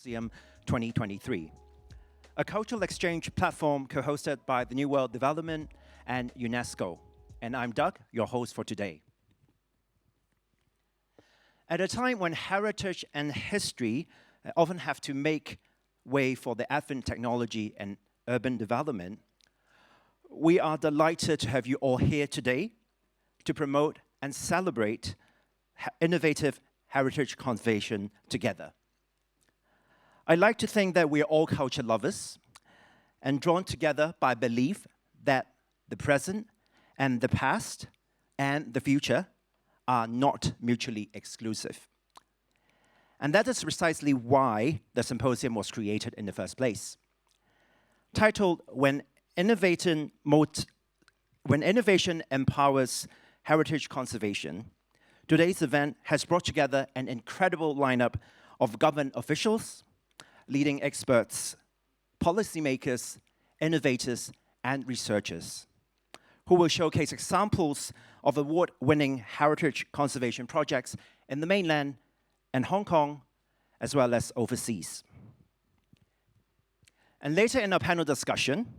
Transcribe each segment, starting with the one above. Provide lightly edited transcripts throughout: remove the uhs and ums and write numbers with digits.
Symposium 2023, a cultural exchange platform co-hosted by the New World Development and UNESCO. And I'm Doug, your host for today. At a time when heritage and history often have to make way for the advent technology and urban development, we are delighted to have you all here today to promote and celebrate innovative heritage conservation together. I like to think that we are all culture lovers and drawn together by belief that the present and the past and the future are not mutually exclusive. And that is precisely why the symposium was created in the first place. Titled, When Innovation Empowers Heritage Conservation, today's event has brought together an incredible lineup of government officials, leading experts, policymakers, innovators, and researchers, who will showcase examples of award-winning heritage conservation projects in the mainland and Hong Kong, as well as overseas. And later in our panel discussion,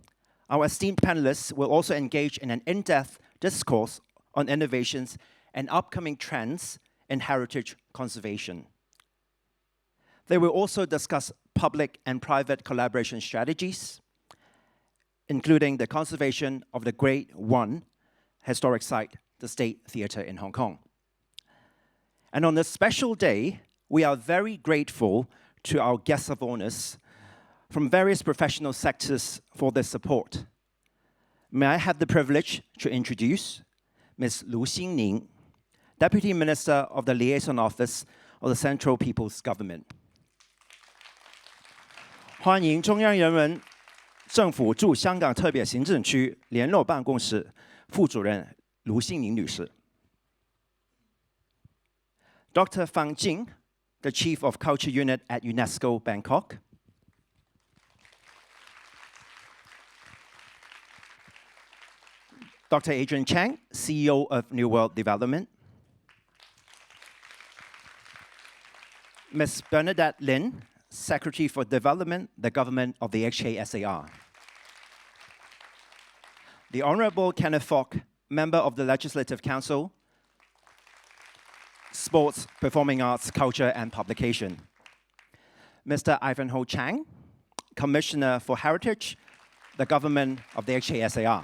our esteemed panelists will also engage in an in-depth discourse on innovations and upcoming trends in heritage conservation. They will also discuss public and private collaboration strategies, including the conservation of the Grade 1 historic site, the State Theatre in Hong Kong. And on this special day, we are very grateful to our guests of honors from various professional sectors for their support. May I have the privilege to introduce Ms. Lu Xingning, Deputy Minister of the Liaison Office of the Central People's Government. 欢迎中央人民政府驻香港特别行政区联络办公室副主任卢欣宁女士。 Dr. Feng Jing, the Chief of Culture Unit at UNESCO Bangkok. Dr. Adrian Cheng, CEO of New World Development. Ms. Bernadette Linn, Secretary for Development, the Government of the HKSAR. The Honorable Kenneth Fok, Member of the Legislative Council, Sports, Performing Arts, Culture and Publication. Mr. Ivanhoe Chang, Commissioner for Heritage, the Government of the HKSAR.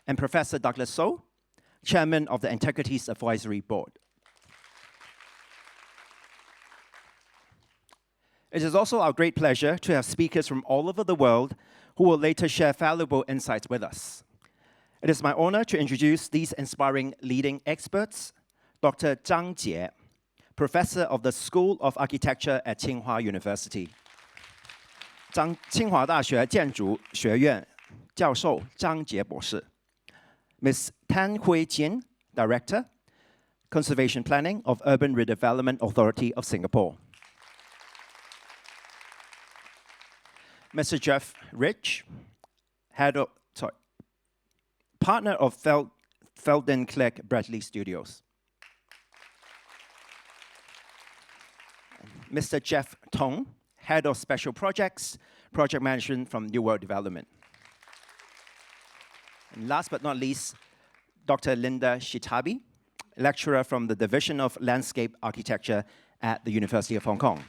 And Professor Douglas So, Chairman of the Integrities Advisory Board. It is also our great pleasure to have speakers from all over the world who will later share valuable insights with us. It is my honor to introduce these inspiring leading experts. Dr. Zhang Jie, Professor of the School of Architecture at Tsinghua University. 清华大学建筑学院教授张杰博士。 Ms. Tan Hui Jin, Director, Conservation Planning of Urban Redevelopment Authority of Singapore. Mr. Jeff Rich, partner of Felden Clegg Bradley Studios. Mr. Jeff Tung, Head of Special Projects, Project Management from New World Development. And last but not least, Dr. Linda Shitabi, lecturer from the Division of Landscape Architecture at the University of Hong Kong.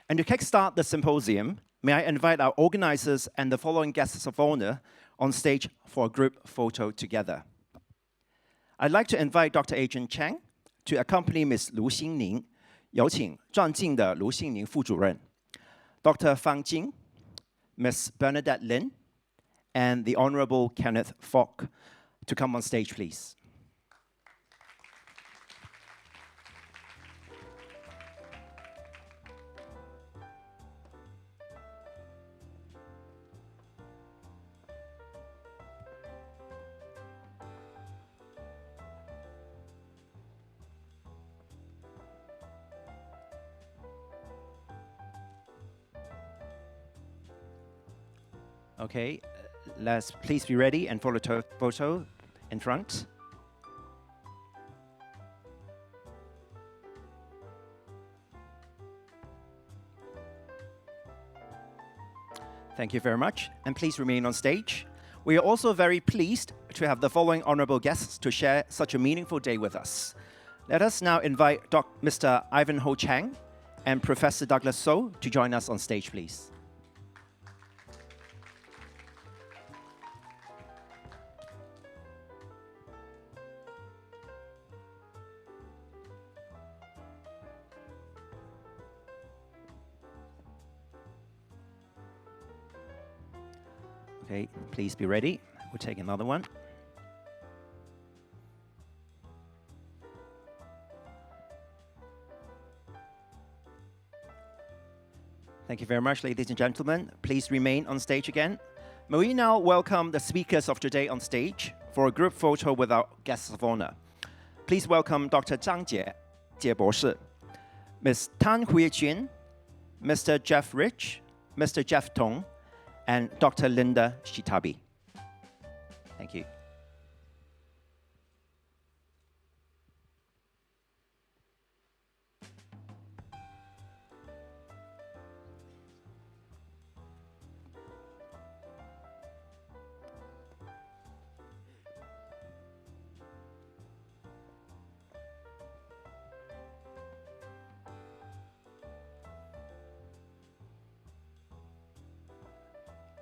And to kickstart the symposium, may I invite our organizers and the following guests of honor on stage for a group photo together. I'd like to invite Dr. Adrian Cheng to accompany Ms. Lu Xingning, 有请壮进的卢欣宁副主任 Dr. Feng Jing, Ms. Bernadette Linn, and the Honorable Kenneth Fok to come on stage, please. Okay, let's please be ready and follow the photo in front. Thank you very much, and please remain on stage. We are also very pleased to have the following honorable guests to share such a meaningful day with us. Let us now invite Mr. Ivanhoe Cheng and Professor Douglas So to join us on stage, please. Okay, please be ready. We'll take another one. Thank you very much, ladies and gentlemen. Please remain on stage again. May we now welcome the speakers of today on stage for a group photo with our guests of honor. Please welcome Dr. Zhang Jie 博士, Ms. Tan Hui Jin, Mr. Jeff Rich, Mr. Jeff Tung, and Dr. Linda Shitabi. Thank you.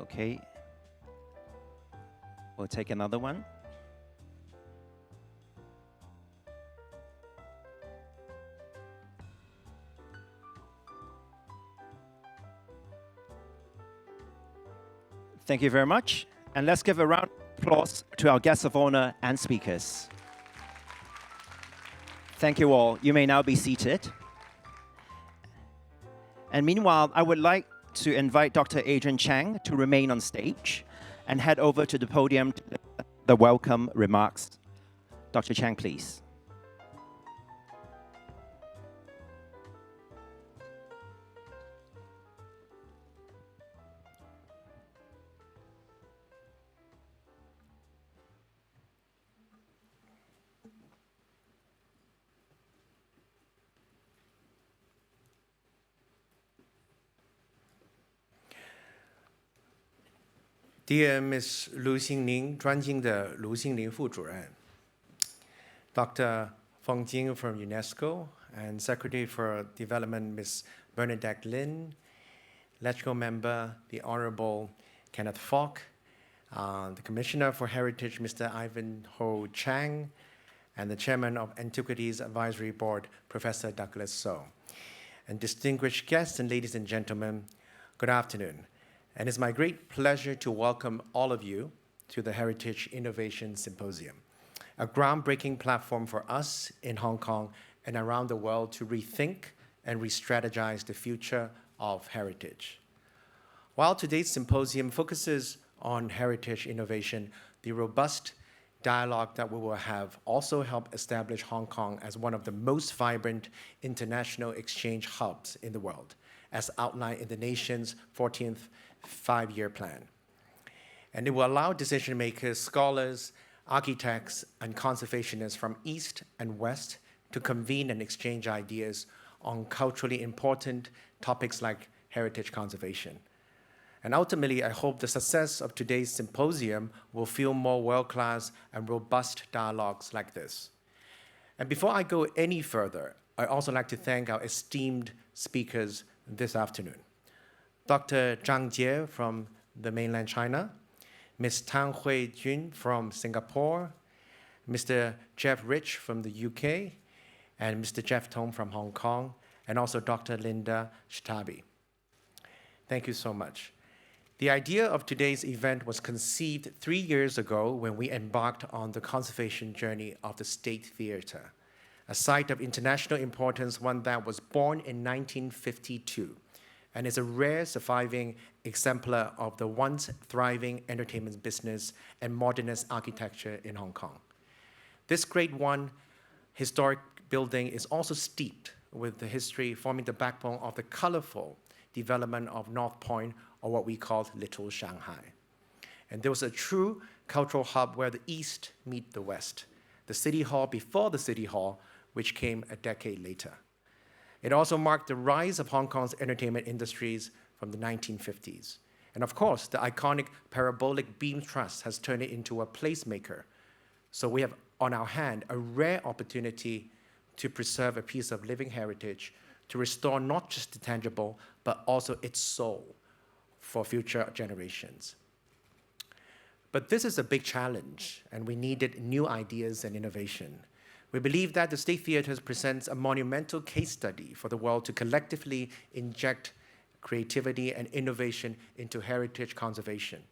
Okay, we'll take another one. Thank you very much, and let's give a round of applause to our guests of honor and speakers. Thank you all. You may now be seated. And meanwhile, I would like to invite Dr. Adrian Cheng to remain on stage and head over to the podium to deliver the welcome remarks. Dr. Cheng, please. Dear Ms. Lu Xingling, 专精的卢欣凌副主任, Dr. Feng Jing from UNESCO, and Secretary for Development Ms. Bernadette Linn, Electrical Member, the Honorable Kenneth Falk, the Commissioner for Heritage, Mr. Ivanhoe Cheng, and the Chairman of Antiquities Advisory Board, Professor Douglas So. And distinguished guests and ladies and gentlemen, good afternoon. And it's my great pleasure to welcome all of you to the Heritage Innovation Symposium, a groundbreaking platform for us in Hong Kong and around the world to rethink and re-strategize the future of heritage. While today's symposium focuses on heritage innovation, the robust dialogue that we will have also help establish Hong Kong as one of the most vibrant international exchange hubs in the world, as outlined in the nation's 14th five-year plan. And it will allow decision makers, scholars, architects, and conservationists from East and West to convene and exchange ideas on culturally important topics like heritage conservation. And ultimately, I hope the success of today's symposium will fuel more world-class and robust dialogues like this. And before I go any further, I'd also like to thank our esteemed speakers this afternoon. Dr. Zhang Jie from the mainland China, Ms. Tan Hui Jun from Singapore, Mr. Jeff Rich from the UK, and Mr. Jeff Tung from Hong Kong, and also Dr. Linda Shitabi. Thank you so much. The idea of today's event was conceived 3 years ago when we embarked on the conservation journey of the State Theatre, a site of international importance, one that was born in 1952. And is a rare surviving exemplar of the once thriving entertainment business and modernist architecture in Hong Kong. This Grade 1 historic building is also steeped with the history forming the backbone of the colorful development of North Point, or what we call Little Shanghai. And there was a true cultural hub where the East meet the West, the City Hall before the City Hall, which came a decade later. It also marked the rise of Hong Kong's entertainment industries from the 1950s. And of course, the iconic parabolic beam truss has turned it into a placemaker. So we have on our hand a rare opportunity to preserve a piece of living heritage, to restore not just the tangible, but also its soul for future generations. But this is a big challenge, and we needed new ideas and innovation. We believe that the State Theatre presents a monumental case study for the world to collectively inject creativity and innovation into heritage conservation.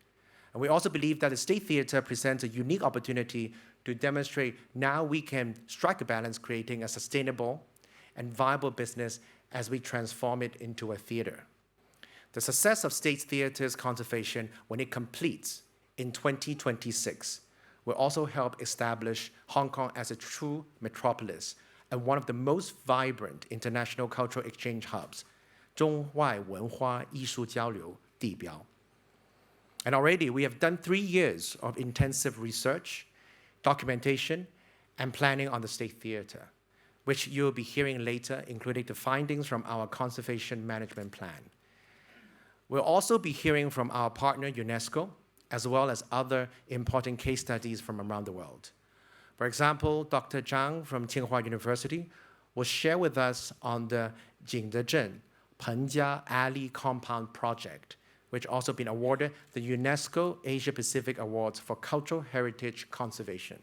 And we also believe that the State Theatre presents a unique opportunity to demonstrate now we can strike a balance creating a sustainable and viable business as we transform it into a theatre. The success of State Theatre's conservation when it completes in 2026 will also help establish Hong Kong as a true metropolis and one of the most vibrant international cultural exchange hubs, 中外文化艺术交流地标. And already we have done 3 years of intensive research, documentation, and planning on the State Theatre, which you'll be hearing later, including the findings from our conservation management plan. We'll also be hearing from our partner UNESCO, as well as other important case studies from around the world. For example, Dr. Cheng from Tsinghua University will share with us on the Jing Penjia Alley Compound Project, which also been awarded the UNESCO Asia Pacific Awards for Cultural Heritage Conservation.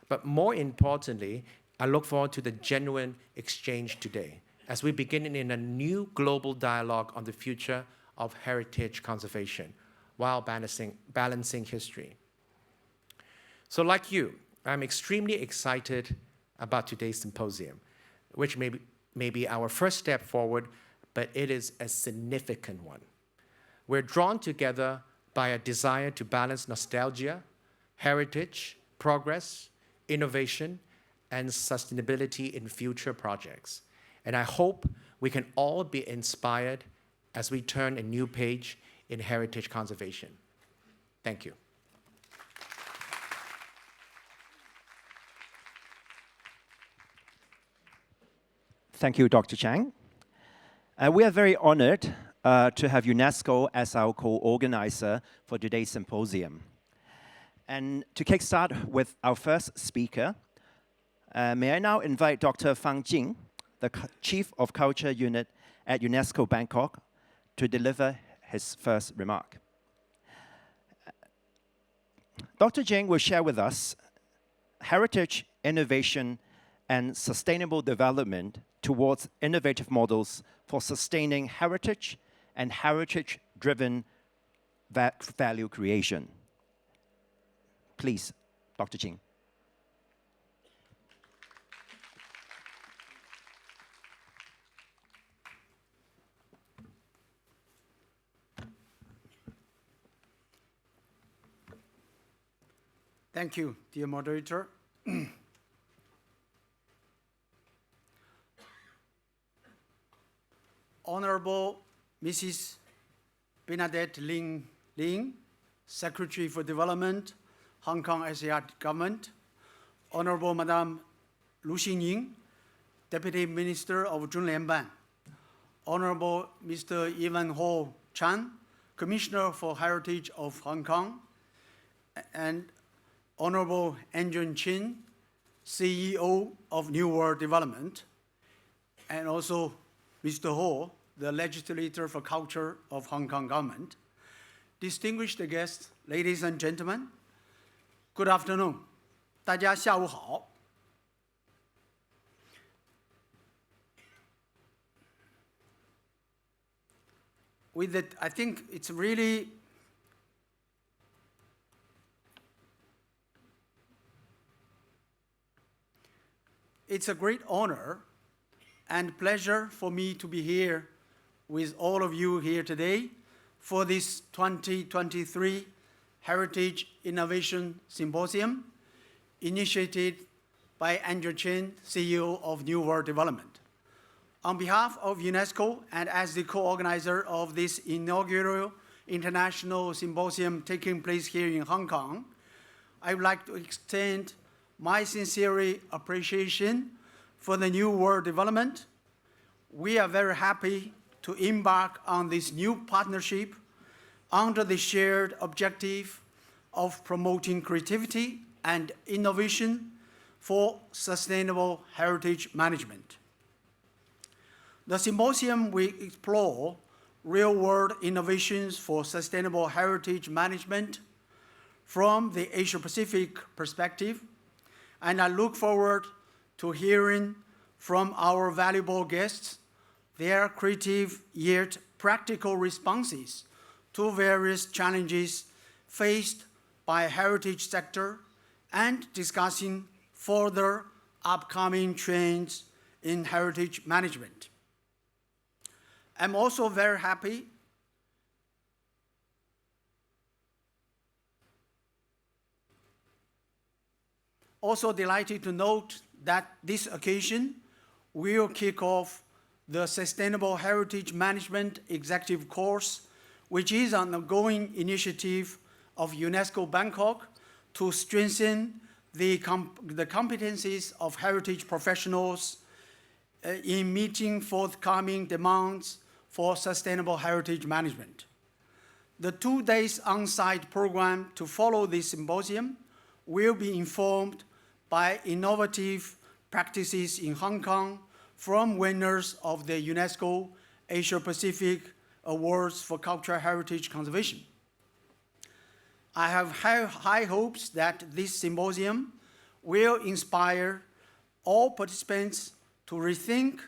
But more importantly, I look forward to the genuine exchange today as we begin in a new global dialogue on the future of heritage conservation while balancing history. So like you, I'm extremely excited about today's symposium, which may be our first step forward, but it is a significant one. We're drawn together by a desire to balance nostalgia, heritage, progress, innovation, and sustainability in future projects. And I hope we can all be inspired as we turn a new page in heritage conservation. Thank you. Thank you, Dr. Cheng. We are very honored to have UNESCO as our co-organizer for today's symposium. And to kickstart with our first speaker, may I now invite Dr. Feng Jing, the Chief of Culture Unit at UNESCO Bangkok, to deliver his first remark. Dr. Jing will share with us heritage, innovation, and sustainable development towards innovative models for sustaining heritage and heritage-driven value creation. Please, Dr. Jing. Thank you, dear moderator. Honorable Mrs. Bernadette Linn, Secretary for Development, Hong Kong HKSAR Government, Honorable Madame Lu Xingning, Deputy Minister of Zhonglianban, Honorable Mr. Evan Ho Chan, Commissioner for Heritage of Hong Kong, and Honorable Adrian Cheng, CEO of New World Development, and also Mr. Ho, the Legislator for Culture of Hong Kong Government. Distinguished guests, ladies and gentlemen, good afternoon. 大家下午好. With it, I think it's really it's a great honor and pleasure for me to be here with all of you here today for this 2023 Heritage Innovation Symposium initiated by Adrian Cheng, CEO of New World Development. On behalf of UNESCO and as the co-organizer of this inaugural international symposium taking place here in Hong Kong, I would like to extend my sincere appreciation for the New World Development. We are very happy to embark on this new partnership under the shared objective of promoting creativity and innovation for sustainable heritage management. The symposium will explore real-world innovations for sustainable heritage management from the Asia-Pacific perspective, and I look forward to hearing from our valuable guests their creative yet practical responses to various challenges faced by heritage sector and discussing further upcoming trends in heritage management. I'm also very happy also delighted to note that this occasion will kick off the Sustainable Heritage Management Executive Course, which is an ongoing initiative of UNESCO Bangkok to strengthen the competencies of heritage professionals in meeting forthcoming demands for sustainable heritage management. The 2 days on-site program to follow this symposium will be informed by innovative practices in Hong Kong from winners of the UNESCO Asia-Pacific Awards for Cultural Heritage Conservation. I have high hopes that this symposium will inspire all participants to rethink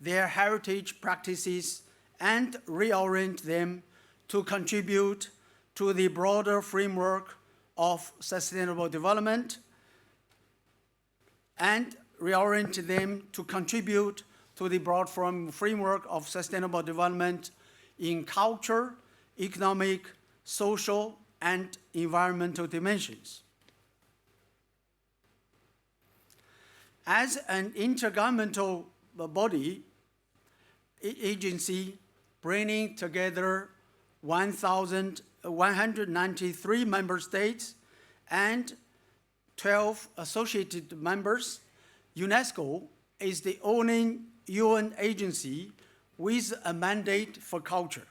their heritage practices and reorient them to contribute to the broader framework of sustainable development and reorient them to contribute to the broad framework of sustainable development in culture, economic, social, and environmental dimensions. As an intergovernmental body, agency bringing together 193 member states and 12 associated members, UNESCO is the only UN agency with a mandate for culture.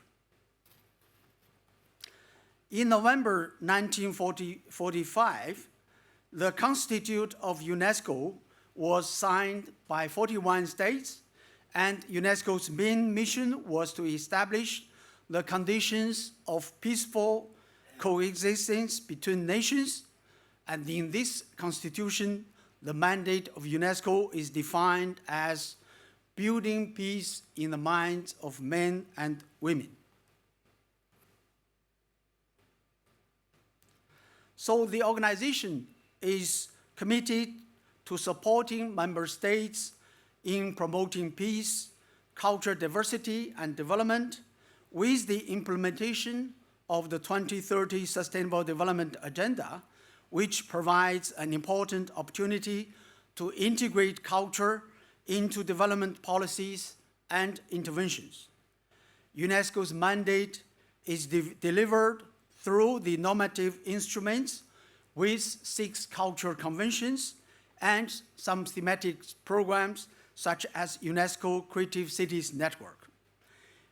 In November 1945, the Constitution of UNESCO was signed by 41 states, and UNESCO's main mission was to establish the conditions of peaceful coexistence between nations. And in this constitution, the mandate of UNESCO is defined as building peace in the minds of men and women. So the organization is committed to supporting member states in promoting peace, cultural diversity, and development with the implementation of the 2030 Sustainable Development Agenda, which provides an important opportunity to integrate culture into development policies and interventions. UNESCO's mandate is delivered through the normative instruments with 6 cultural conventions and some thematic programs such as UNESCO Creative Cities Network.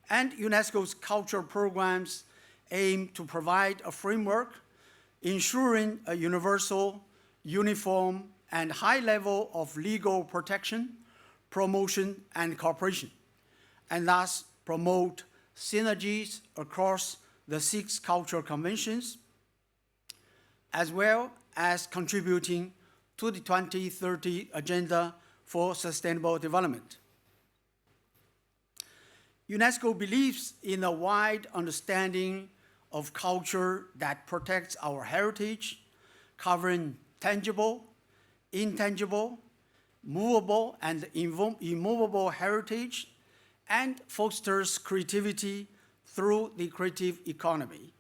And UNESCO's cultural programs aim to provide a framework ensuring a universal, uniform, and high level of legal protection, promotion, and cooperation, and thus promote synergies across the 6 cultural conventions, as well as contributing to the 2030 Agenda for Sustainable Development. UNESCO believes in a wide understanding of culture that protects our heritage, covering tangible, intangible, movable, and immovable heritage, and fosters creativity through the creative economy.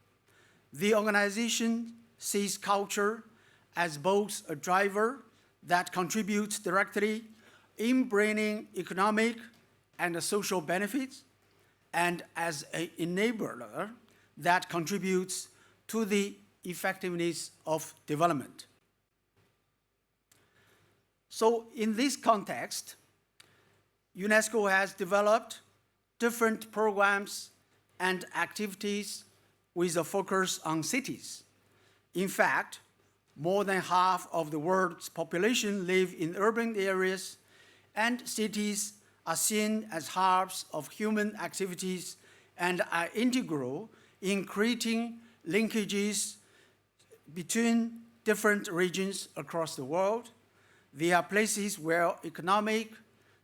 The organization sees culture as both a driver that contributes directly in bringing economic and social benefits, and as an enabler that contributes to the effectiveness of development. So in this context, UNESCO has developed different programs and activities with a focus on cities. In fact, more than half of the world's population live in urban areas, and cities are seen as hubs of human activities and are integral in creating linkages between different regions across the world. They are places where economic,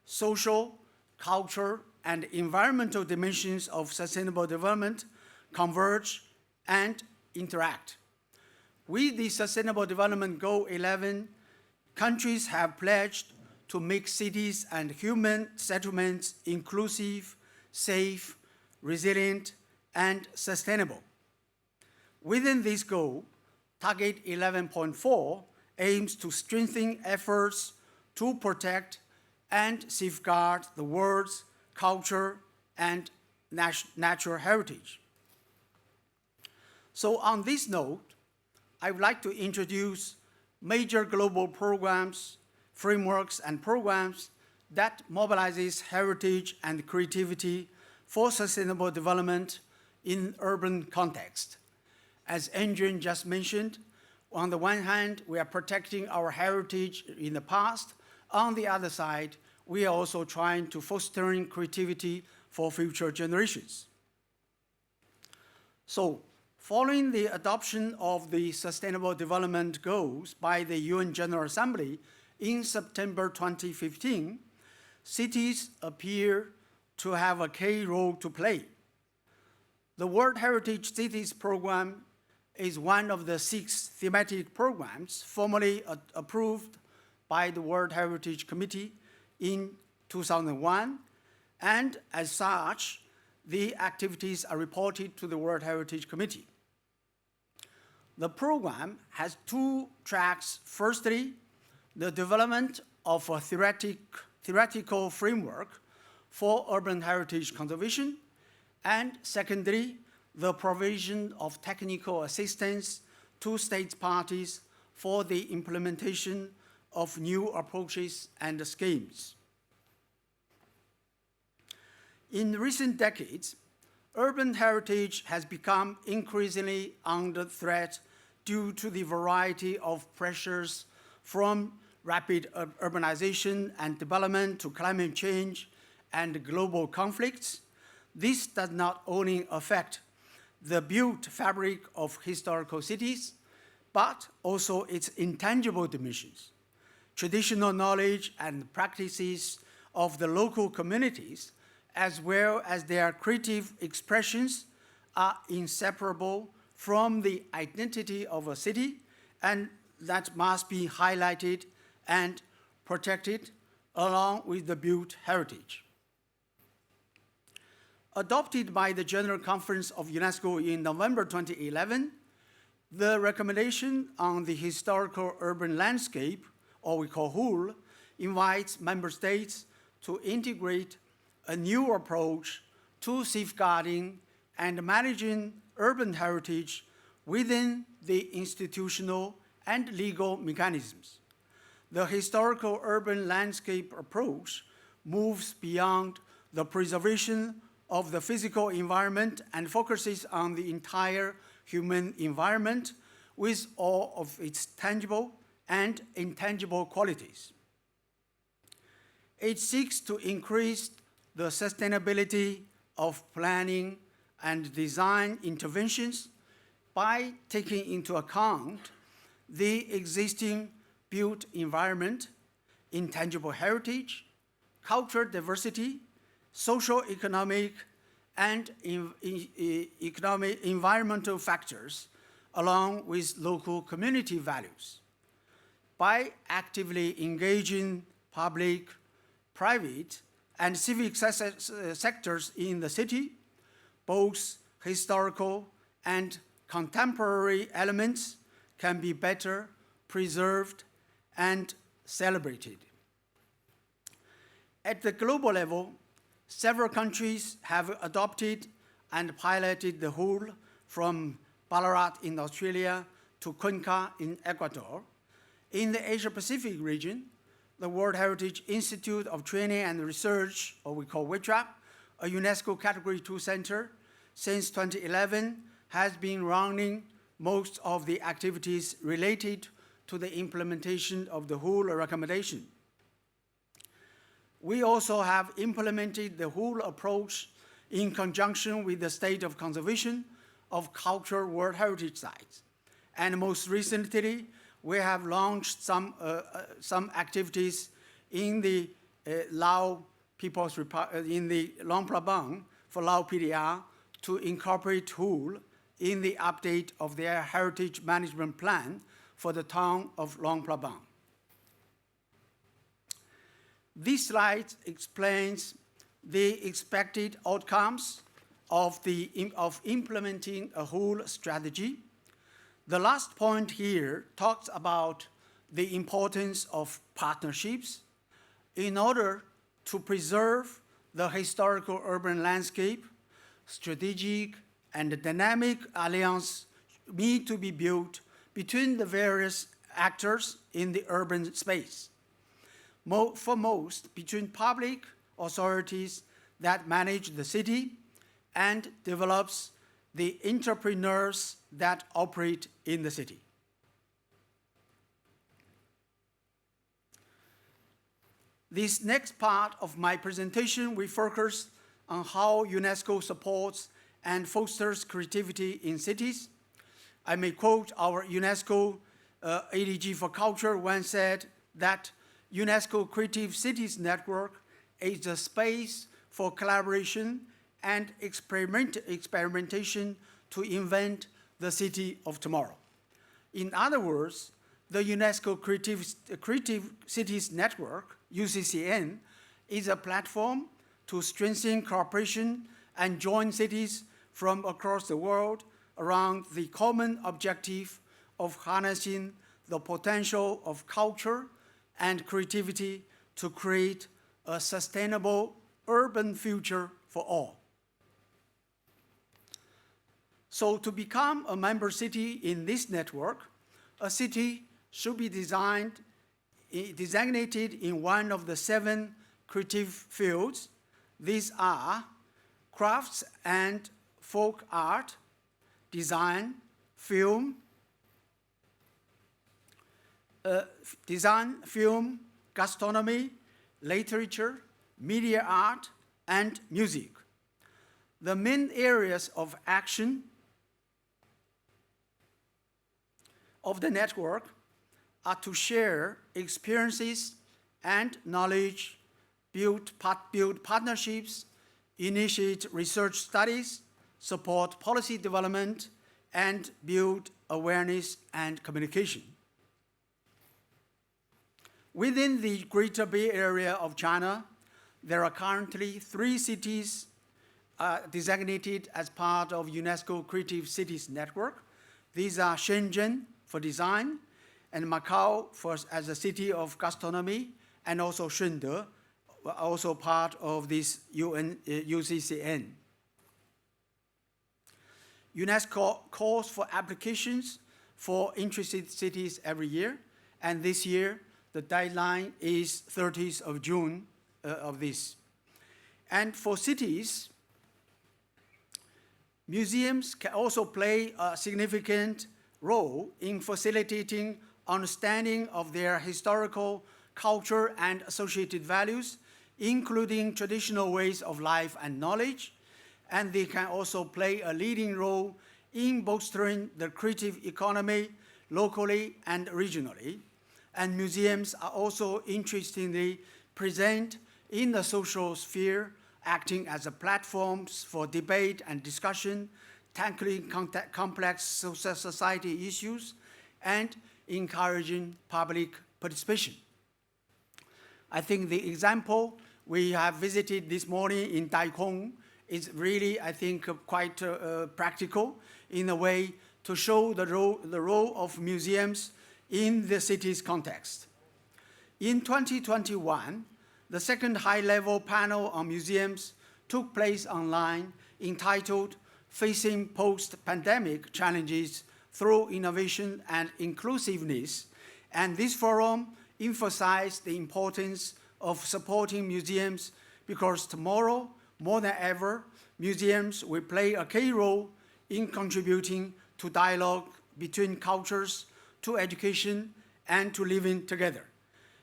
social, cultural, and environmental dimensions of sustainable development converge and interact. With the Sustainable Development Goal 11, countries have pledged to make cities and human settlements inclusive, safe, resilient, and sustainable. Within this goal, Target 11.4 aims to strengthen efforts to protect and safeguard the world's culture and natural heritage. So on this note, I would like to introduce major global programs, frameworks, and programs that mobilizes heritage and creativity for sustainable development in urban context. As Adrian just mentioned, on the one hand, we are protecting our heritage in the past. On the other side, we are also trying to foster creativity for future generations. So, following the adoption of the Sustainable Development Goals by the UN General Assembly in September 2015, cities appear to have a key role to play. The World Heritage Cities Program is one of the 6 thematic programs formally approved by the World Heritage Committee in 2001, and as such, the activities are reported to the World Heritage Committee. The program has 2 tracks. Firstly, the development of a theoretical framework for urban heritage conservation, and secondly, the provision of technical assistance to state parties for the implementation of new approaches and schemes. In recent decades, urban heritage has become increasingly under threat due to the variety of pressures from rapid urbanization and development to climate change and global conflicts. This does not only affect the built fabric of historical cities, but also its intangible dimensions. Traditional knowledge and practices of the local communities, as well as their creative expressions, are inseparable from the identity of a city, and that must be highlighted and protected along with the built heritage. Adopted by the General Conference of UNESCO in November 2011, the recommendation on the historical urban landscape, or we call HUL, invites member states to integrate a new approach to safeguarding and managing urban heritage within the institutional and legal mechanisms. The historical urban landscape approach moves beyond the preservation of the physical environment and focuses on the entire human environment with all of its tangible and intangible qualities. It seeks to increase the sustainability of planning and design interventions by taking into account the existing built environment, intangible heritage, cultural diversity, social, economic, and environmental factors, along with local community values. By actively engaging public, private, and civic sectors in the city, both historical and contemporary elements can be better preserved and celebrated. At the global level, several countries have adopted and piloted the HUL, from Ballarat in Australia to Cuenca in Ecuador. In the Asia-Pacific region, the World Heritage Institute of Training and Research, or we call WITRAP, a UNESCO Category 2 center, since 2011, has been running most of the activities related to the implementation of the whole recommendation. We also have implemented the whole approach in conjunction with the state of conservation of cultural World Heritage Sites. And most recently, we have launched some activities in the Lao People's in the Luang Prabang for Lao PDR to incorporate Hul in the update of their heritage management plan for the town of Luang Prabang. This slide explains the expected outcomes of implementing a whole strategy. The last point here talks about the importance of partnerships in order to preserve the historical urban landscape. Strategic and dynamic alliance need to be built between the various actors in the urban space. Foremost, between public authorities that manage the city and develops the entrepreneurs that operate in the city. This next part of my presentation will focus on how UNESCO supports and fosters creativity in cities. I may quote our UNESCO ADG for Culture once said that UNESCO Creative Cities Network is a space for collaboration and experimentation to invent the city of tomorrow. In other words, the UNESCO Creative Cities Network, UCCN, is a platform to strengthen cooperation and join cities from across the world around the common objective of harnessing the potential of culture and creativity to create a sustainable urban future for all. So to become a member city in this network, a city should be designated in one of the 7 creative fields. These are crafts and folk art, design, film, gastronomy, literature, media art, and music. The main areas of action of the network are to share experiences and knowledge, build partnerships, initiate research studies, support policy development, and build awareness and communication. Within the Greater Bay Area of China, there are currently 3 cities designated as part of UNESCO Creative Cities Network. These are Shenzhen for design, and Macau as a city of gastronomy, and also Shunde, also part of this UCCN. UNESCO calls for applications for interested cities every year, and this year the deadline is 30th of June of this. And for cities, museums can also play a significant role in facilitating understanding of their historical culture and associated values, including traditional ways of life and knowledge, and they can also play a leading role in bolstering the creative economy locally and regionally. And museums are also interestingly present in the social sphere, acting as a platforms for debate and discussion, tackling complex society issues, and encouraging public participation. I think the example we have visited this morning in Daikong is really, I think, quite practical in a way to show the role of museums in the city's context. In 2021, the second high-level panel on museums took place online, entitled Facing Post-Pandemic Challenges Through Innovation and Inclusiveness, and this forum emphasized the importance of supporting museums because tomorrow, more than ever, museums will play a key role in contributing to dialogue between cultures, to education, and to living together.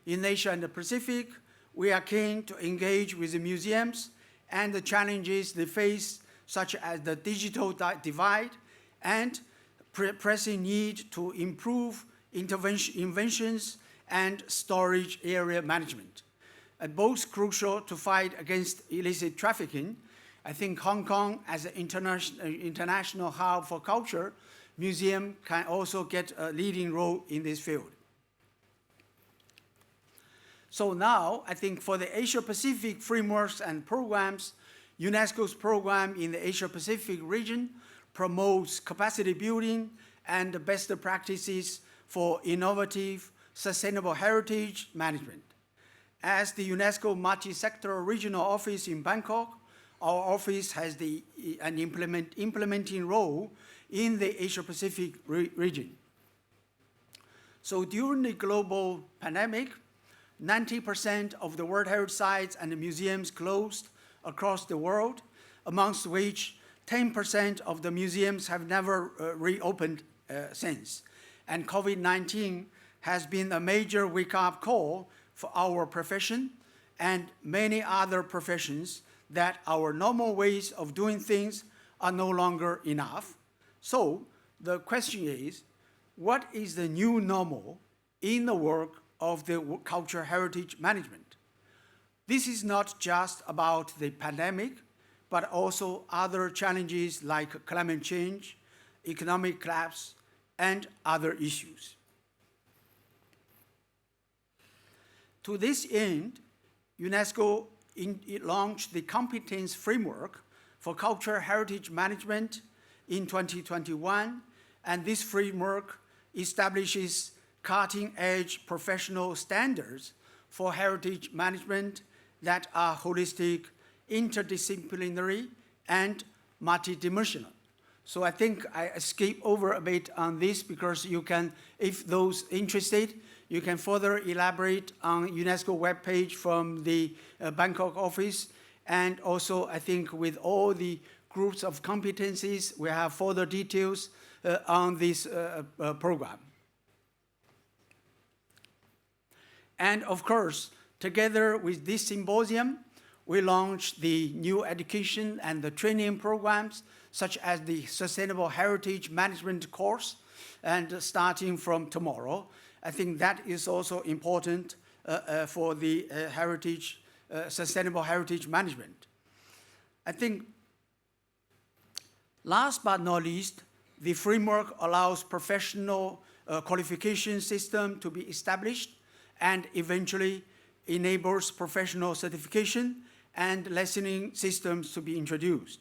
In Asia and the Pacific, we are keen to engage with the museums and the challenges they face, such as the digital divide and pressing need to improve inventions and storage area management. Both crucial to fight against illicit trafficking. I think Hong Kong, as an international hub for culture, museum can also get a leading role in this field. So now, I think for the Asia-Pacific frameworks and programs, UNESCO's program in the Asia-Pacific region promotes capacity building and the best practices for innovative, sustainable heritage management. As the UNESCO multi-sectoral regional office in Bangkok, our office has an implementing role in the Asia-Pacific region. So during the global pandemic, 90% of the World Heritage sites and the museums closed across the world, amongst which 10% of the museums have never reopened since. And COVID-19 has been a major wake-up call for our profession and many other professions that our normal ways of doing things are no longer enough. So the question is, what is the new normal in the work of the cultural heritage management? This is not just about the pandemic, but also other challenges like climate change, economic collapse, and other issues. To this end, UNESCO launched the competence framework for cultural heritage management in 2021, and this framework establishes cutting-edge professional standards for heritage management that are holistic, interdisciplinary, and multidimensional. So I think I skip over a bit on this because you can, if those interested, you can further elaborate on UNESCO webpage from the Bangkok office. And also, I think with all the groups of competencies, we have further details on this program. And of course, together with this symposium, we launched the new education and the training programs, such as the Sustainable Heritage Management course, and starting from tomorrow. I think that is also important for the sustainable heritage management. I think last but not least, the framework allows professional qualification system to be established and eventually enables professional certification and licensing systems to be introduced.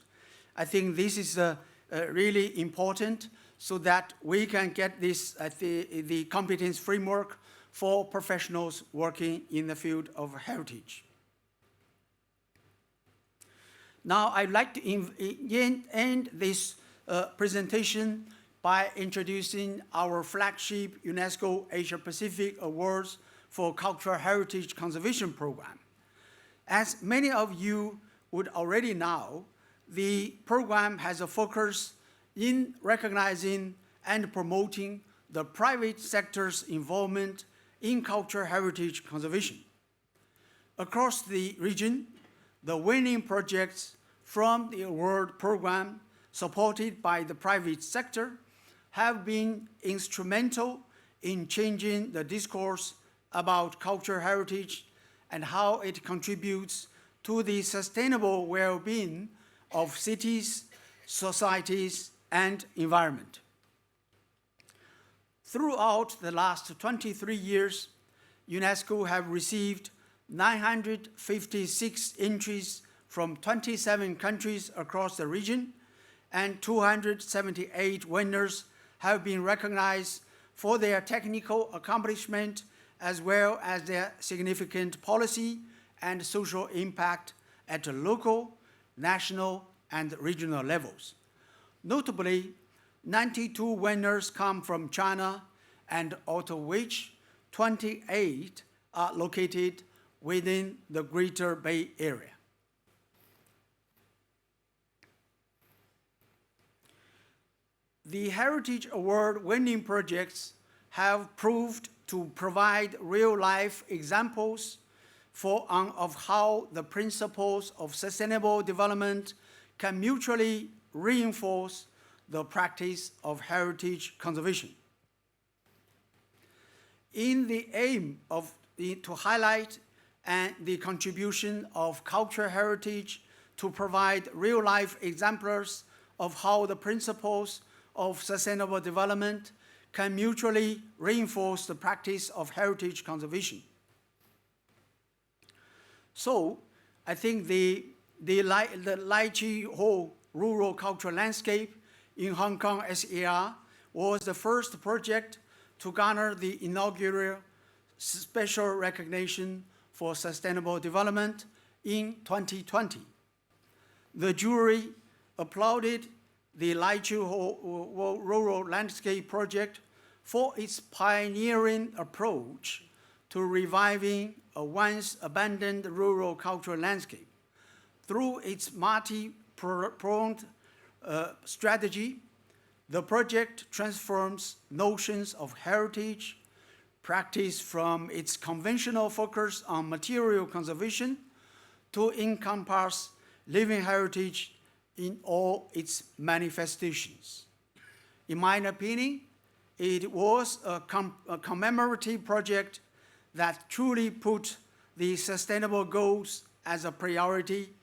I think this is really important so that we can get this the competence framework for professionals working in the field of heritage. Now, I'd like to end this presentation by introducing our flagship UNESCO Asia Pacific Awards for Cultural Heritage Conservation Program. As many of you would already know, the program has a focus in recognizing and promoting the private sector's involvement in cultural heritage conservation. Across the region, the winning projects from the award program supported by the private sector have been instrumental in changing the discourse about cultural heritage and how it contributes to the sustainable well-being of cities, societies, and environment. Throughout the last 23 years, UNESCO have received 956 entries from 27 countries across the region, and 278 winners have been recognized for their technical accomplishment as well as their significant policy and social impact at the local, national, and regional levels. Notably, 92 winners come from China, and out of which 28 are located within the Greater Bay Area. the Heritage Award-winning projects have proved to provide real-life examples of how the principles of sustainable development can mutually reinforce the practice of heritage conservation. In the aim to highlight the contribution of cultural heritage to provide real-life exemplars of how the principles of sustainable development can mutually reinforce the practice of heritage conservation. So, I think the Lai Chi Ho rural cultural landscape in Hong Kong SAR was the first project to garner the inaugural special recognition for sustainable development in 2020. The jury applauded the Lai Chi Ho rural landscape project for its pioneering approach to reviving a once abandoned rural cultural landscape. Through its multi-pronged strategy, the project transforms notions of heritage practice from its conventional focus on material conservation to encompass living heritage in all its manifestations. In my opinion, it was a commemorative project that truly put the sustainable goals as a priority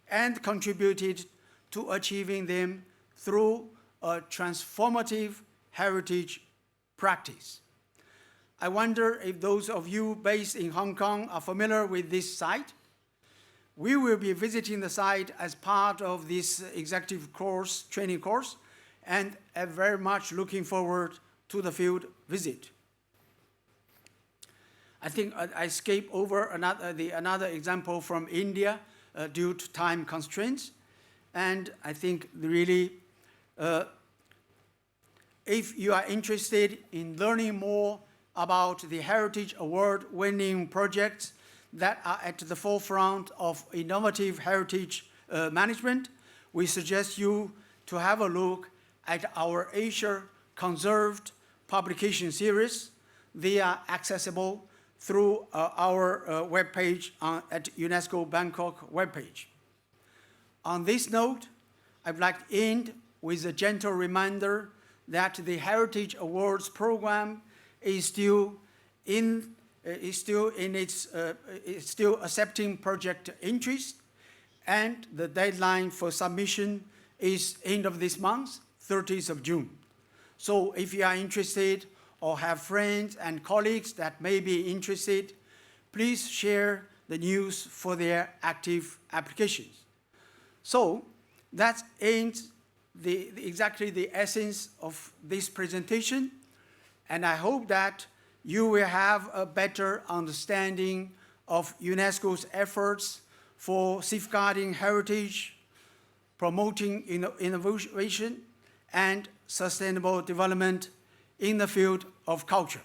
and contributed to achieving them through a transformative heritage practice. I wonder if those of you based in Hong Kong are familiar with this site. We will be visiting the site as part of this executive course, training course, and are very much looking forward to the field visit. I think I skip over another example from India due to time constraints. And I think really, if you are interested in learning more about the Heritage Award-winning projects that are at the forefront of innovative heritage management, we suggest you to have a look at our Asia Conserved publication series. They are accessible through our webpage at UNESCO Bangkok webpage. On this note, I'd like to end with a gentle reminder that the Heritage Awards program is still accepting project entries, and the deadline for submission is end of this month, 30th of June. So if you are interested or have friends and colleagues that may be interested, please share the news for their active applications. So that ends exactly the essence of this presentation, and I hope that you will have a better understanding of UNESCO's efforts for safeguarding heritage, promoting innovation, and sustainable development in the field of culture.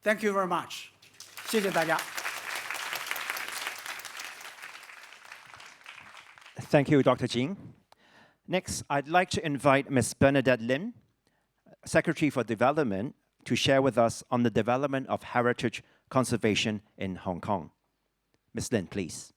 Thank you very much. 谢谢大家. Thank you, Dr. Jing. Next, I'd like to invite Ms. Bernadette Linn, Secretary for Development, to share with us on the development of heritage conservation in Hong Kong. Ms. Linn, please.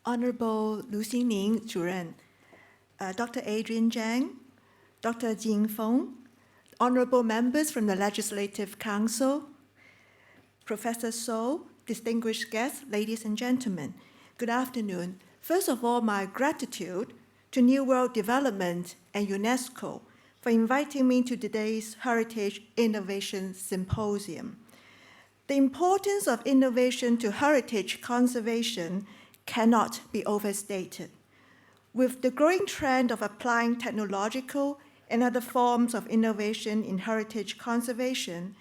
Honorable Lu Xingning 主任, Dr. Adrian Cheng, Dr. Jing Feng, honorable members from the Legislative Council, Professor So, distinguished guests, ladies and gentlemen, good afternoon. First of all, my gratitude to New World Development and UNESCO for inviting me to today's Heritage Innovation Symposium. The importance of innovation to heritage conservation cannot be overstated. With the growing trend of applying technological and other forms of innovation in heritage conservation,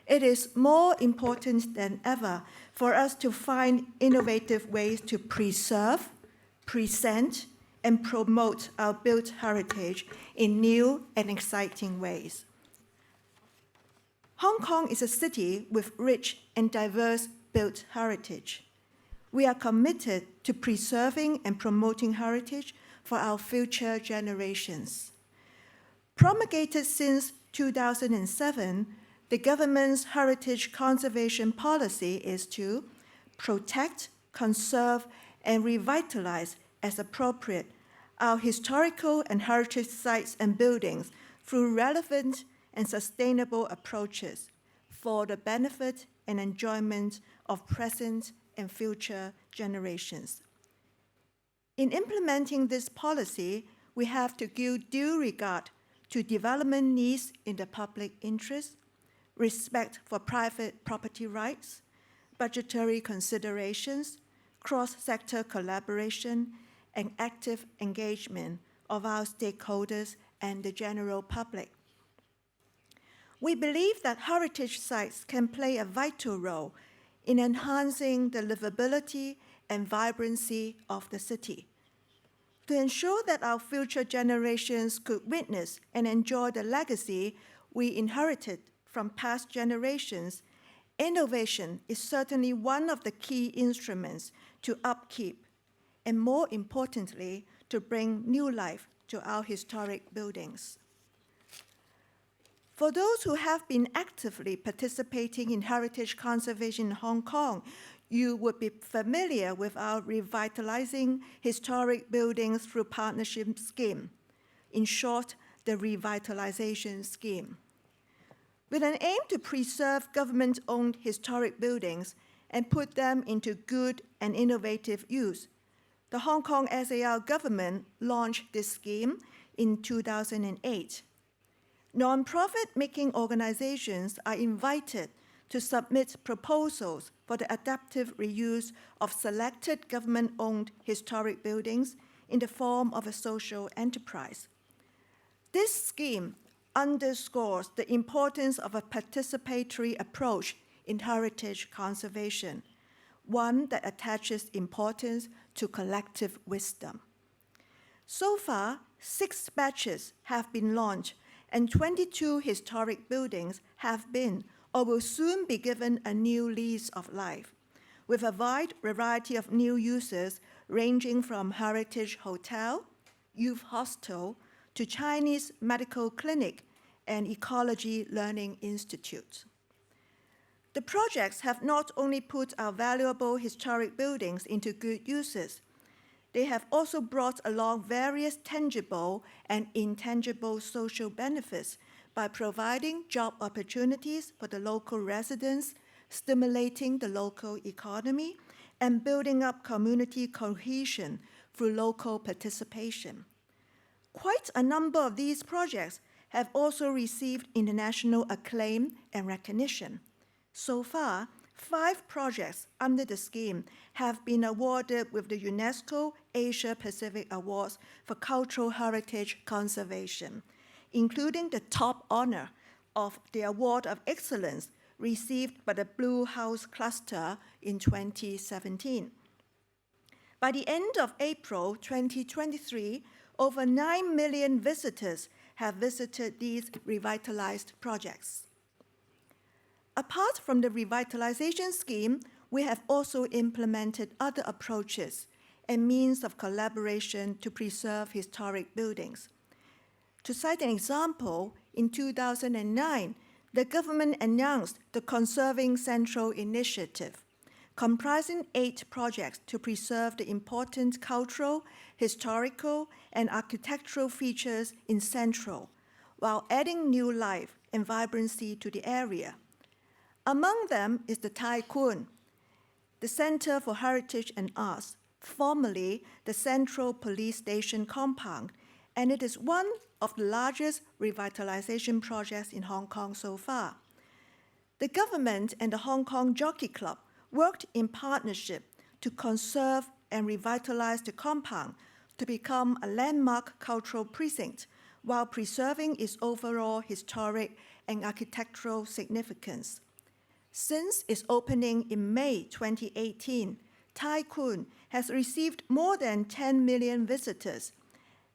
it is more important than ever for us to find innovative ways to preserve, present, and promote our built heritage in new and exciting ways. Hong Kong is a city with rich and diverse built heritage. We are committed to preserving and promoting heritage for our future generations. Promulgated since 2007, the government's heritage conservation policy is to protect, conserve, and revitalize as appropriate our historical and heritage sites and buildings through relevant and sustainable approaches for the benefit and enjoyment of present and future generations. In implementing this policy, we have to give due regard to development needs in the public interest, respect for private property rights, budgetary considerations, cross-sector collaboration, and active engagement of our stakeholders and the general public. We believe that heritage sites can play a vital role in enhancing the livability and vibrancy of the city. To ensure that our future generations could witness and enjoy the legacy we inherited from past generations, innovation is certainly one of the key instruments to upkeep and, more importantly, to bring new life to our historic buildings. For those who have been actively participating in heritage conservation in Hong Kong, you would be familiar with our Revitalizing Historic Buildings Through Partnership scheme, in short, the Revitalization Scheme. With an aim to preserve government-owned historic buildings and put them into good and innovative use, the Hong Kong SAR government launched this scheme in 2008. Non-profit-making organizations are invited to submit proposals for the adaptive reuse of selected government-owned historic buildings in the form of a social enterprise. This scheme underscores the importance of a participatory approach in heritage conservation, one that attaches importance to collective wisdom. So far, 6 batches have been launched, and 22 historic buildings have been or will soon be given a new lease of life, with a wide variety of new uses ranging from heritage hotel, youth hostel, to Chinese medical clinic and ecology learning institute. The projects have not only put our valuable historic buildings into good uses, they have also brought along various tangible and intangible social benefits by providing job opportunities for the local residents, stimulating the local economy, and building up community cohesion through local participation. Quite a number of these projects have also received international acclaim and recognition. So far, 5 projects under the scheme have been awarded with the UNESCO Asia Pacific Awards for Cultural Heritage Conservation, including the top honor of the Award of Excellence received by the Blue House Cluster in 2017. By the end of April 2023, over 9 million visitors have visited these revitalized projects. Apart from the revitalization scheme, we have also implemented other approaches and means of collaboration to preserve historic buildings. To cite an example, in 2009, the government announced the Conserving Central Initiative, comprising 8 projects to preserve the important cultural, historical, and architectural features in Central, while adding new life and vibrancy to the area. Among them is the Tai Kwun, the Center for Heritage and Arts, formerly the Central Police Station compound, and it is one of the largest revitalization projects in Hong Kong so far. The government and the Hong Kong Jockey Club worked in partnership to conserve and revitalize the compound to become a landmark cultural precinct while preserving its overall historic and architectural significance. Since its opening in May 2018, Tai Kwun has received more than 10 million visitors,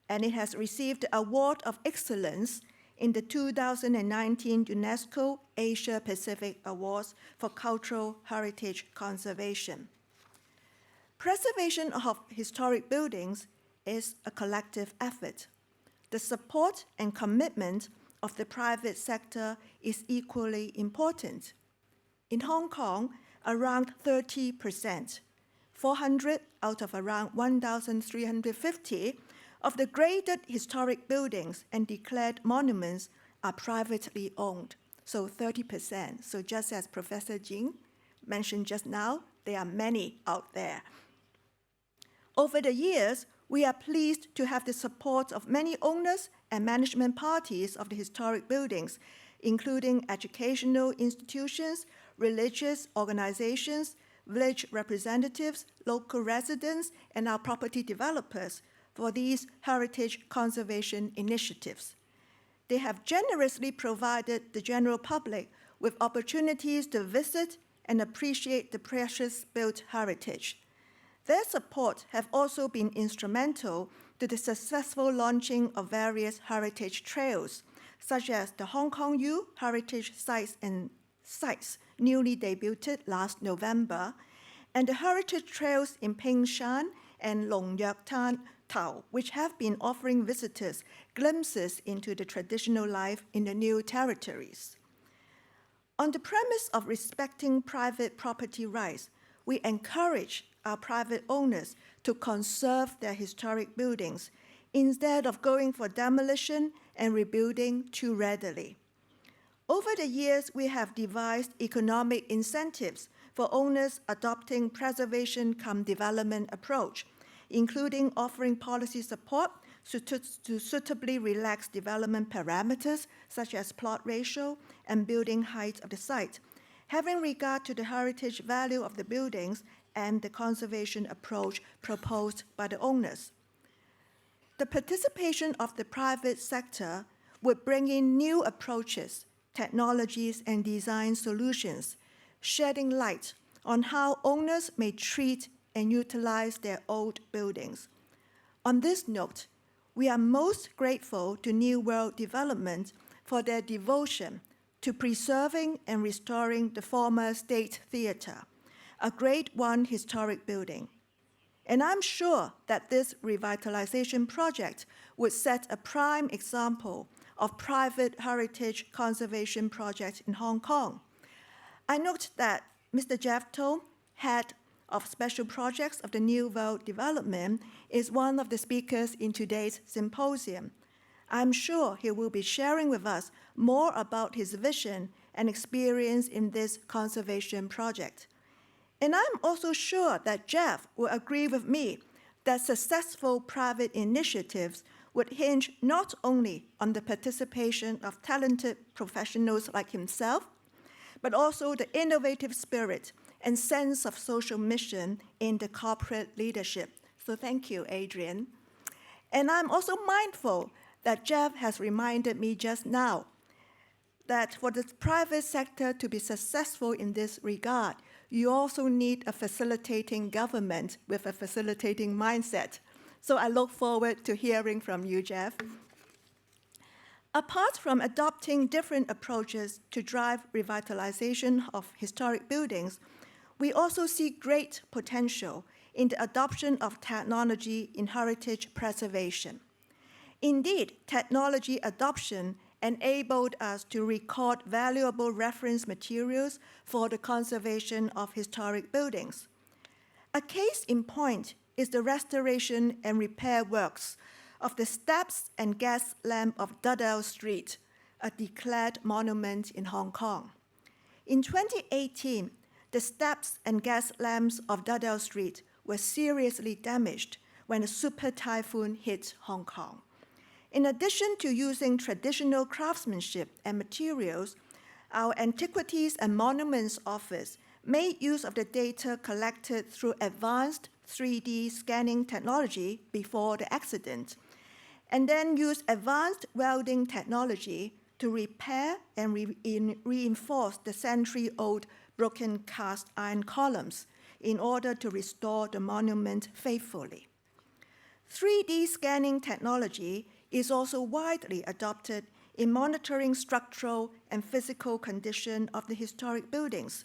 and it has received the Award of Excellence in the 2019 UNESCO Asia Pacific Awards for Cultural Heritage Conservation. Preservation of historic buildings is a collective effort. The support and commitment of the private sector is equally important. In Hong Kong, around 30%, 400 out of around 1,350 of the graded historic buildings and declared monuments are privately owned, so 30%. So just as Professor Jing mentioned just now, there are many out there. Over the years, we are pleased to have the support of many owners and management parties of the historic buildings, including educational institutions, religious organizations, village representatives, local residents, and our property developers for these heritage conservation initiatives. They have generously provided the general public with opportunities to visit and appreciate the precious built heritage. Their support have also been instrumental to the successful launching of various heritage trails, such as the Hong Kong U Heritage Sites, newly debuted last November, and the heritage trails in Pingshan and Long Yak Tao, which have been offering visitors glimpses into the traditional life in the new territories. On the premise of respecting private property rights, we encourage our private owners to conserve their historic buildings instead of going for demolition and rebuilding too readily. Over the years, we have devised economic incentives for owners adopting preservation-cum-development approach, including offering policy support to suitably relax development parameters, such as plot ratio and building height of the site, having regard to the heritage value of the buildings and the conservation approach proposed by the owners. The participation of the private sector would bring in new approaches, technologies, and design solutions, shedding light on how owners may treat and utilize their old buildings. On this note, we are most grateful to New World Development for their devotion to preserving and restoring the former State Theatre, a Grade I historic building. And I'm sure that this revitalization project would set a prime example of private heritage conservation projects in Hong Kong. I note that Mr. Jeff Tung, head of special projects of the New World Development, is one of the speakers in today's symposium. I'm sure he will be sharing with us more about his vision and experience in this conservation project. And I'm also sure that Jeff will agree with me that successful private initiatives would hinge not only on the participation of talented professionals like himself, but also the innovative spirit and sense of social mission in the corporate leadership. So thank you, Adrian. And I'm also mindful that Jeff has reminded me just now that for the private sector to be successful in this regard, you also need a facilitating government with a facilitating mindset. So I look forward to hearing from you, Jeff. Apart from adopting different approaches to drive revitalization of historic buildings, we also see great potential in the adoption of technology in heritage preservation. Indeed, technology adoption enabled us to record valuable reference materials for the conservation of historic buildings. A case in point is the restoration and repair works of the steps and gas lamp of Dudell Street, a declared monument in Hong Kong. In 2018, the steps and gas lamps of Dudell Street were seriously damaged when a super typhoon hit Hong Kong. In addition to using traditional craftsmanship and materials, our Antiquities and Monuments Office made use of the data collected through advanced 3D scanning technology before the accident, and then used advanced welding technology to repair and reinforce the century-old broken cast iron columns in order to restore the monument faithfully. 3D scanning technology is also widely adopted in monitoring structural and physical condition of the historic buildings.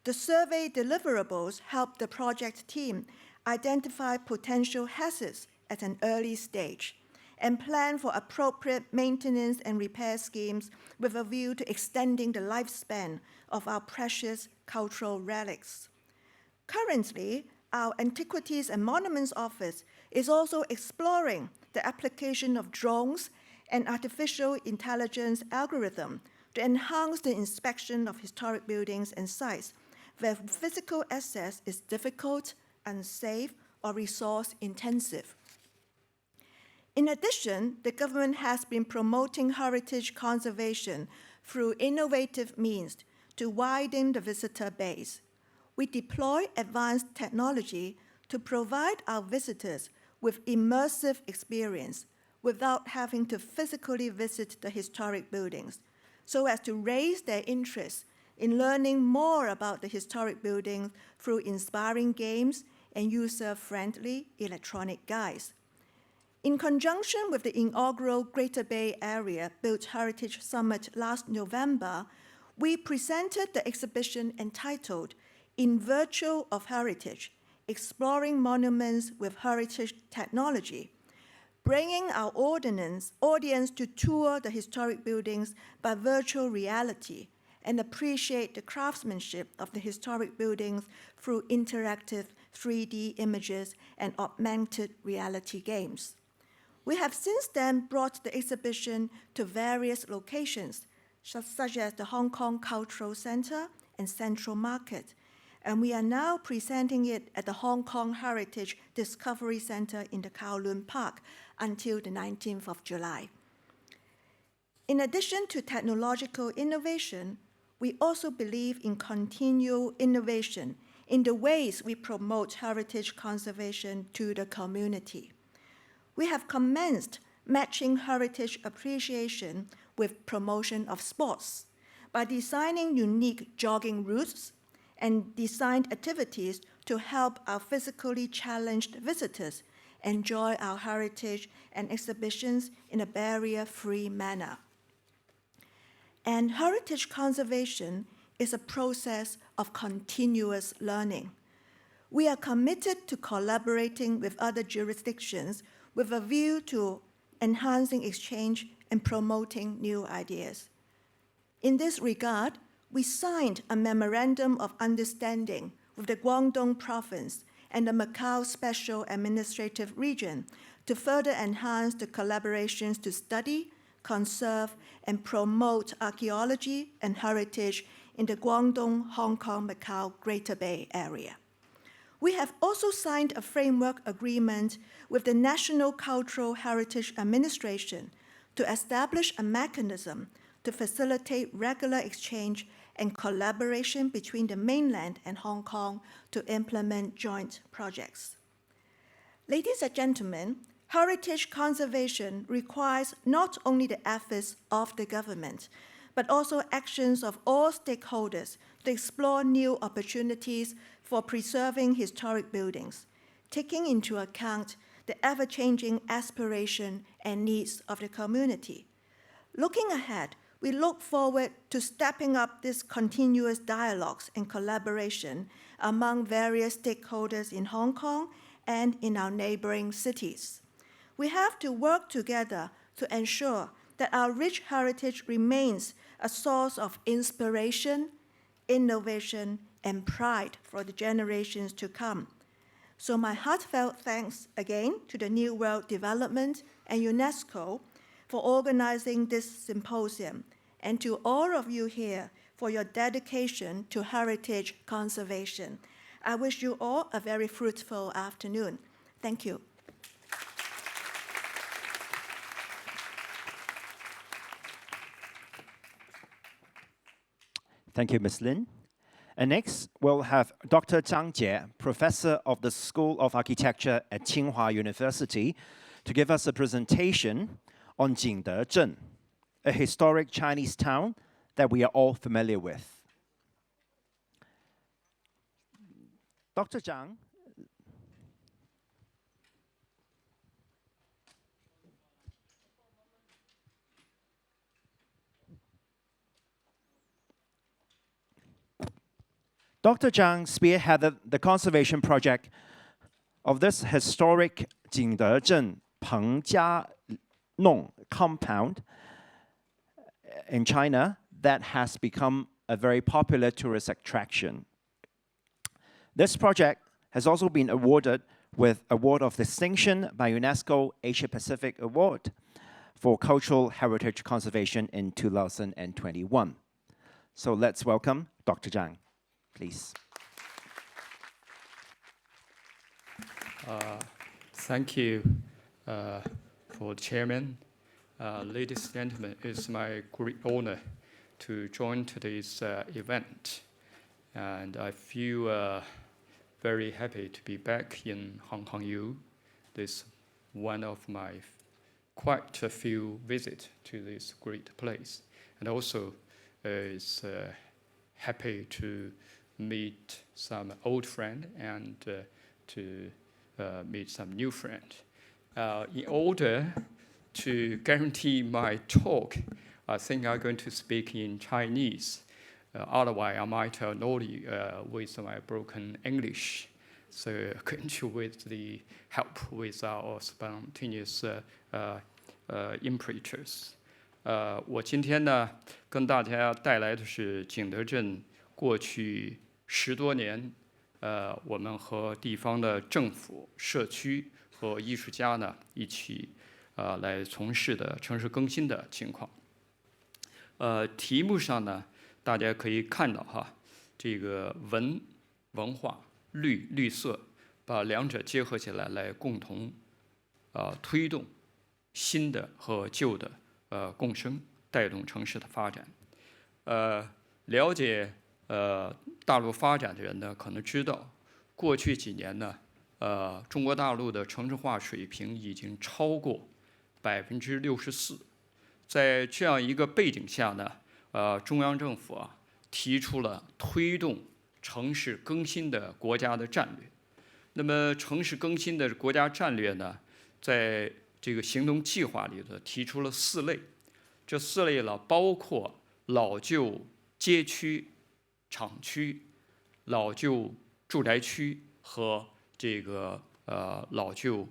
The survey deliverables help the project team identify potential hazards at an early stage and plan for appropriate maintenance and repair schemes with a view to extending the lifespan of our precious cultural relics. Currently, our Antiquities and Monuments Office is also exploring the application of drones and artificial intelligence algorithm to enhance the inspection of historic buildings and sites where physical access is difficult, unsafe, or resource intensive. In addition, the government has been promoting heritage conservation through innovative means to widen the visitor base. We deploy advanced technology to provide our visitors with immersive experience without having to physically visit the historic buildings, so as to raise their interest in learning more about the historic buildings through inspiring games and user-friendly electronic guides. In conjunction with the inaugural Greater Bay Area Built Heritage Summit last November, we presented the exhibition entitled In Virtue of Heritage, Exploring Monuments with Heritage Technology, bringing our audience to tour the historic buildings by virtual reality and appreciate the craftsmanship of the historic buildings through interactive 3D images and augmented reality games. We have since then brought the exhibition to various locations, such as the Hong Kong Cultural Center and Central Market, and we are now presenting it at the Hong Kong Heritage Discovery Center in the Kowloon Park until the 19th of July. In addition to technological innovation, we also believe in continual innovation in the ways we promote heritage conservation to the community. We have commenced matching heritage appreciation with promotion of sports by designing unique jogging routes and designed activities to help our physically challenged visitors enjoy our heritage and exhibitions in a barrier-free manner. And heritage conservation is a process of continuous learning. We are committed to collaborating with other jurisdictions with a view to enhancing exchange and promoting new ideas. In this regard, we signed a memorandum of understanding with the Guangdong province and the Macau Special Administrative Region to further enhance the collaborations to study, conserve, and promote archaeology and heritage in the Guangdong, Hong Kong, Macau Greater Bay Area. We have also signed a framework agreement with the National Cultural Heritage Administration to establish a mechanism to facilitate regular exchange and collaboration between the mainland and Hong Kong to implement joint projects. Ladies and gentlemen, heritage conservation requires not only the efforts of the government, but also actions of all stakeholders to explore new opportunities for preserving historic buildings, taking into account the ever-changing aspiration and needs of the community. Looking ahead, we look forward to stepping up this continuous dialogues and collaboration among various stakeholders in Hong Kong and in our neighboring cities. We have to work together to ensure that our rich heritage remains a source of inspiration, innovation, and pride for the generations to come. So my heartfelt thanks again to the New World Development and UNESCO for organizing this symposium, and to all of you here for your dedication to heritage conservation. I wish you all a very fruitful afternoon. Thank you. Thank you, Ms. Linn. And next, we'll have Dr. Zhang Jie, Professor of the School of Architecture at Tsinghua University, to give us a presentation on Jing, a historic Chinese town that we are all familiar with. Dr. Zhang. Dr. Zhang spearheaded the conservation project of this historic Jingdezhen Pengjianong compound in China that has become a very popular tourist attraction. This project has also been awarded with Award of Distinction by UNESCO Asia Pacific Award for Cultural Heritage Conservation in 2021. So let's welcome Dr. Zhang, please. Thank you for the chairman. Ladies and gentlemen, it's my great honor to join today's event. And I feel very happy to be back in Hong Kong U. This is one of my quite a few visits to this great place. And also is happy to meet some old friends and to meet some new friends. In order to guarantee my talk, I think I'm going to speak in Chinese. Otherwise, I might annoy you with my broken English. So, with the help with our spontaneous interpreters. 我今天呢，跟大家带来的是景德镇过去10多年，我们和地方的政府、社区和艺术家呢一起来从事的城市更新的情况。题目上呢，大家可以看到哈，这个文化、绿色，把两者结合起来，来共同推动新的和旧的共生，带动城市的发展。了解大陆发展的人呢，可能知道，过去几年呢，中国大陆的城市化水平已经超过64%。在这样一个背景下呢，中央政府提出了推动城市更新的国家的战略。那么，城市更新的国家战略呢，在这个行动计划里头提出了4类。这4类呢，包括老旧街区、厂区、老旧住宅区和这个老旧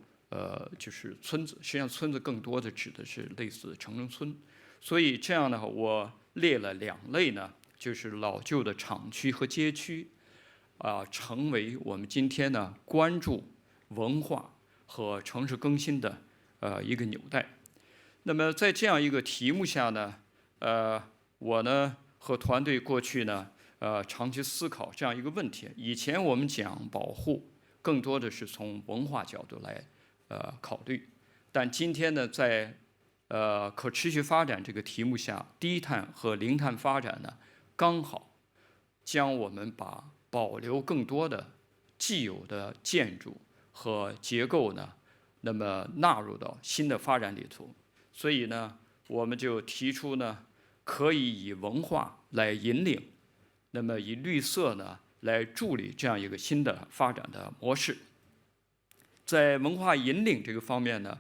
就是村子。实际上，村子更多的指的是类似城中村。所以这样呢，我列了2类呢，就是老旧的厂区和街区，成为我们今天呢关注文化和城市更新的一个纽带。那么在这样一个题目下呢，我呢和团队过去呢长期思考这样一个问题。以前我们讲保护，更多的是从文化角度来考虑，但今天呢，在可持续发展这个题目下，低碳和零碳发展呢，刚好将我们把保留更多的既有的建筑和结构呢，那么纳入到新的发展里头。所以呢，我们就提出呢，可以以文化来引领，那么以绿色呢来助力这样一个新的发展的模式。在文化引领这个方面呢，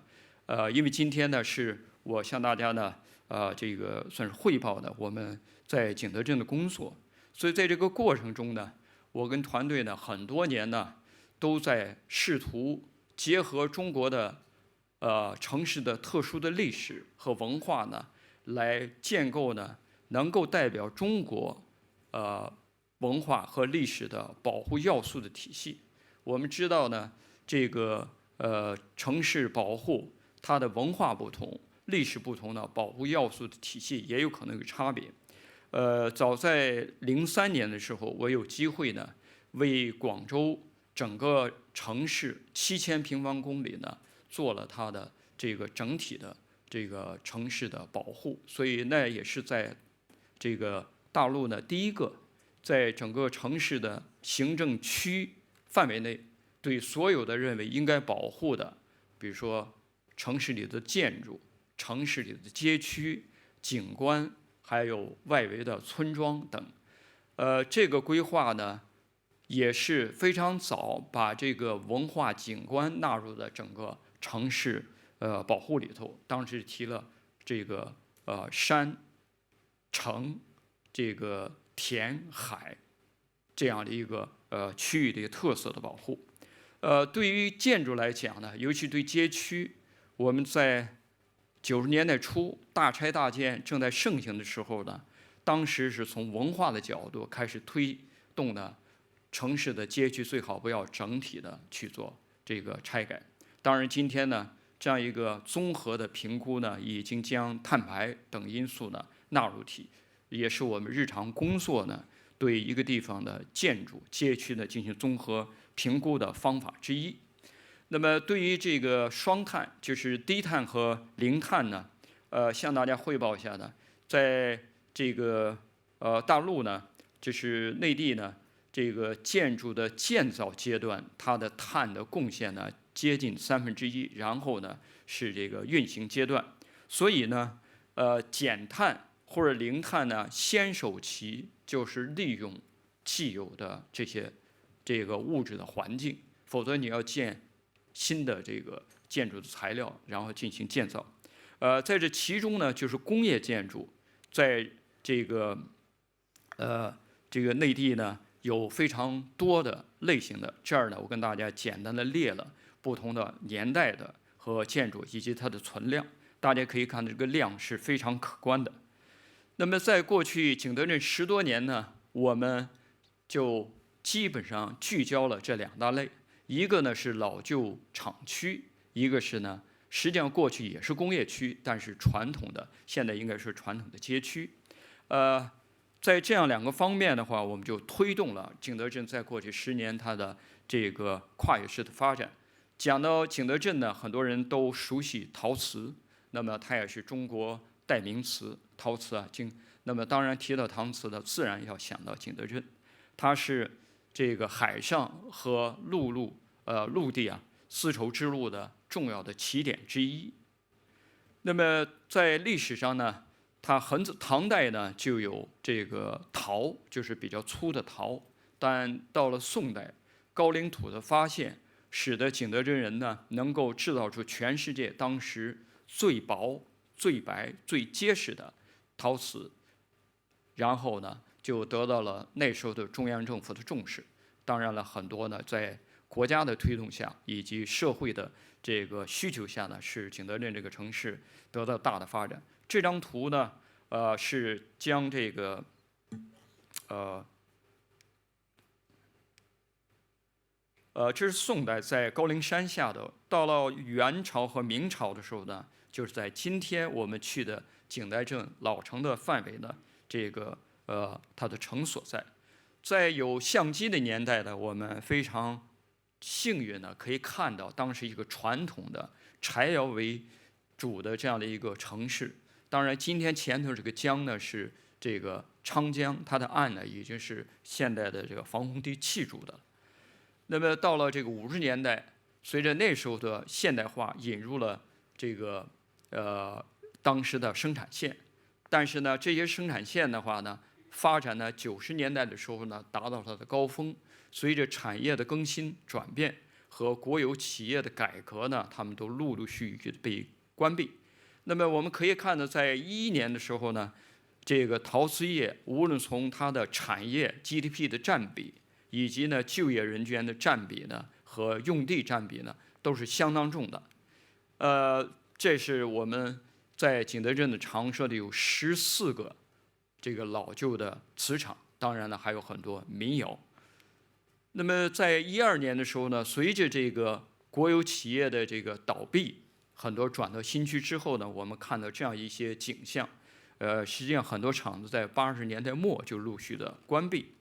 因为今天呢是我向大家呢，这个算是汇报呢我们在景德镇的工作，所以在这个过程中呢，我跟团队呢很多年呢都在试图结合中国的城市的特殊的历史和文化呢，来建构呢能够代表中国文化和历史的保护要素的体系。我们知道呢，这个城市保护它的文化不同、历史不同呢，保护要素的体系也有可能有差别。早在03年的时候，我有机会呢，为广州整个城市7000平方公里呢，做了它的这个整体的这个城市的保护，所以那也是在这个大陆呢第一个在整个城市的行政区范围内，对所有的认为应该保护的，比如说城市里的建筑、城市里的街区、景观，还有外围的村庄等，这个规划呢，也是非常早把这个文化景观纳入了整个城市保护里头。当时提了这个山、城、这个田、海这样的一个区域的一个特色的保护。对于建筑来讲呢，尤其对街区，我们在90年代初大拆大建正在盛行的时候呢，当时是从文化的角度开始推动呢，城市的街区最好不要整体的去做这个拆改。当然，今天呢，这样一个综合的评估呢，已经将碳排等因素呢纳入体，也是我们日常工作呢对一个地方的建筑街区呢进行综合评估的方法之一。那么对于这个双碳，就是低碳和零碳呢，向大家汇报一下呢，在这个大陆呢，就是内地呢，这个建筑的建造阶段，它的碳的贡献呢接近1/3，然后呢是这个运行阶段。所以呢，减碳或者零碳呢，先手其就是利用既有的这个物质的环境，否则你要建新的这个建筑的材料，然后进行建造。在这其中呢，就是工业建筑，在这个内地呢有非常多的类型的。这儿呢，我跟大家简单的列了不同的年代的和建筑以及它的存量，大家可以看到这个量是非常可观的。那么在过去景德镇10多年呢，我们就基本上聚焦了这2大类。一个呢是老旧厂区，一个是呢实际上过去也是工业区，但是传统的现在应该是传统的街区。在这样2个方面的话，我们就推动了景德镇在过去10年它的这个跨越式的发展。讲到景德镇呢，很多人都熟悉陶瓷，那么它也是中国代名词，陶瓷啊那么当然提到陶瓷的，自然要想到景德镇，它是这个海上和陆地啊丝绸之路的重要的起点之一。那么在历史上呢，它唐代呢就有这个陶，就是比较粗的陶，但到了宋代，高岭土的发现，使得景德镇人呢能够制造出全世界当时最薄、最白、最结实的陶瓷，然后呢就得到了那时候的中央政府的重视。当然了，很多呢在国家的推动下，以及社会的这个需求下呢，使景德镇这个城市得到大的发展。这张图呢，是将这个这是宋代在高陵山下的。到了元朝和明朝的时候呢，就是在今天我们去的景德镇老城的范围呢，这个它的城所在。在有相机的年代呢，我们非常幸运呢，可以看到当时一个传统的柴窑为主的这样的一个城市。当然，今天前头这个江呢是这个昌江，它的岸呢已经是现代的这个防洪堤砌筑的。那么到了这个50年代，随着那时候的现代化，引入了这个当时的生产线。但是呢，这些生产线的话呢，发展呢90年代的时候呢，达到它的高峰。随着产业的更新转变和国有企业的改革呢，他们都陆陆续续被关闭。那么我们可以看到，在2011年的时候呢，这个陶瓷业无论从它的产业 GDP 的占比，以及呢就业人员的占比呢和用地占比呢，都是相当重的。这是我们在景德镇的常设的有14个这个老旧的瓷厂，当然了还有很多民窑。那么在2012年的时候呢，随着这个国有企业的这个倒闭，很多转到新区之后呢，我们看到这样一些景象。实际上很多厂子在80年代末就陆续的关闭。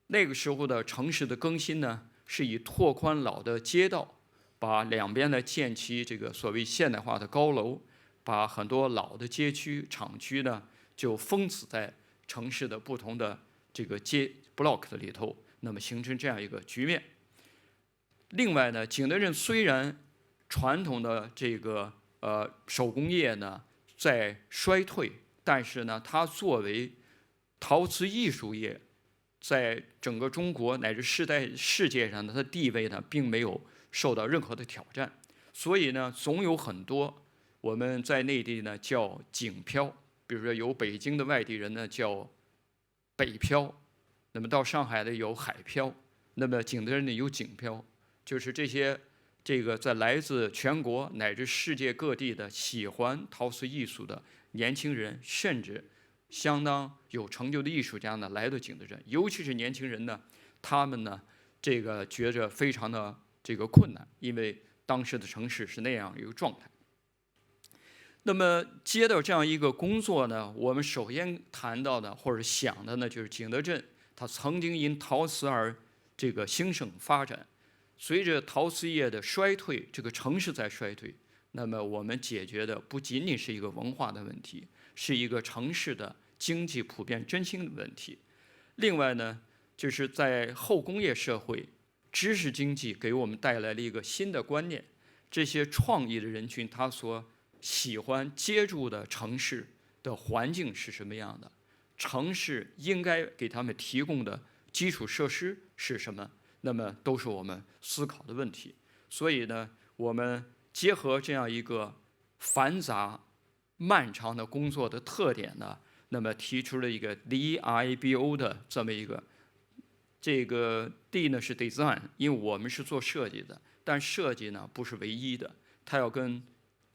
那个时候的城市的更新呢，是以拓宽老的街道，把两边呢建起这个所谓现代化的高楼，把很多老的街区、厂区呢就封死在城市的不同的这个街 block 的里头。那么形成这样一个局面。另外呢，景德镇虽然传统的这个手工业呢在衰退，但是呢，它作为陶瓷艺术业在整个中国乃至世界上的它的地位呢，并没有受到任何的挑战。所以呢，总有很多我们在内地呢叫景漂，比如说有北京的外地人呢叫北漂，那么到上海的有海漂，那么景德镇呢有景漂，就是这个在来自全国乃至世界各地的喜欢陶瓷艺术的年轻人，甚至相当有成就的艺术家呢，来到景德镇，尤其是年轻人呢，他们呢这个觉着非常的这个困难，因为当时的城市是那样一个状态。那么接到这样一个工作呢，我们首先谈到的或者想的呢，就是景德镇它曾经因陶瓷而这个兴盛发展。随着陶瓷业的衰退，这个城市在衰退，那么我们解决的不仅仅是一个文化的问题，是一个城市的经济普遍振兴的问题。另外呢，就是在后工业社会，知识经济给我们带来了一个新的观念，这些创意的人群他所喜欢接触的城市的环境是什么样的，城市应该给他们提供的基础设施是什么，那么都是我们思考的问题。所以呢，我们结合这样一个繁杂漫长的工作的特点呢，那么提出了一个 DIBO 的这么一个，这个 D 呢是 design， 因为我们是做设计的，但设计呢不是唯一的，它要跟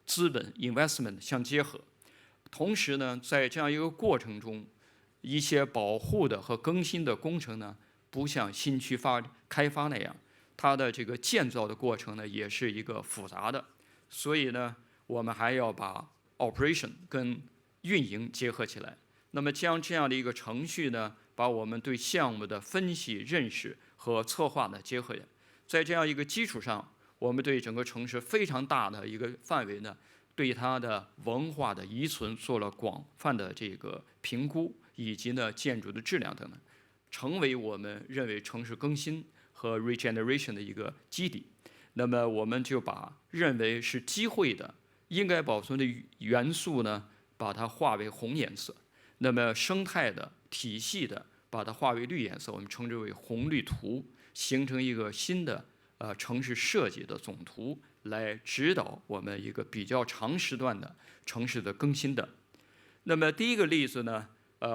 资本 investment 相结合。同时呢，在这样一个过程中，一些保护的和更新的工程呢，不像新区开发那样，它的这个建造的过程呢，也是一个复杂的。所以呢，我们还要把 operation 跟运营结合起来。那么将这样的一个程序呢，把我们对项目的分析、认识和策划呢结合，在这样一个基础上，我们对整个城市非常大的一个范围呢，对它的文化的遗存做了广泛的这个评估，以及呢建筑的质量等等，成为我们认为城市更新和 regeneration 的一个基底。那么我们就把认为是机会的、应该保存的元素呢，把它化为红颜色；那么生态的、体系的，把它化为绿颜色，我们称之为红绿图，形成一个新的城市设计的总图，来指导我们一个比较长时段的城市的更新的。那么第一个例子呢，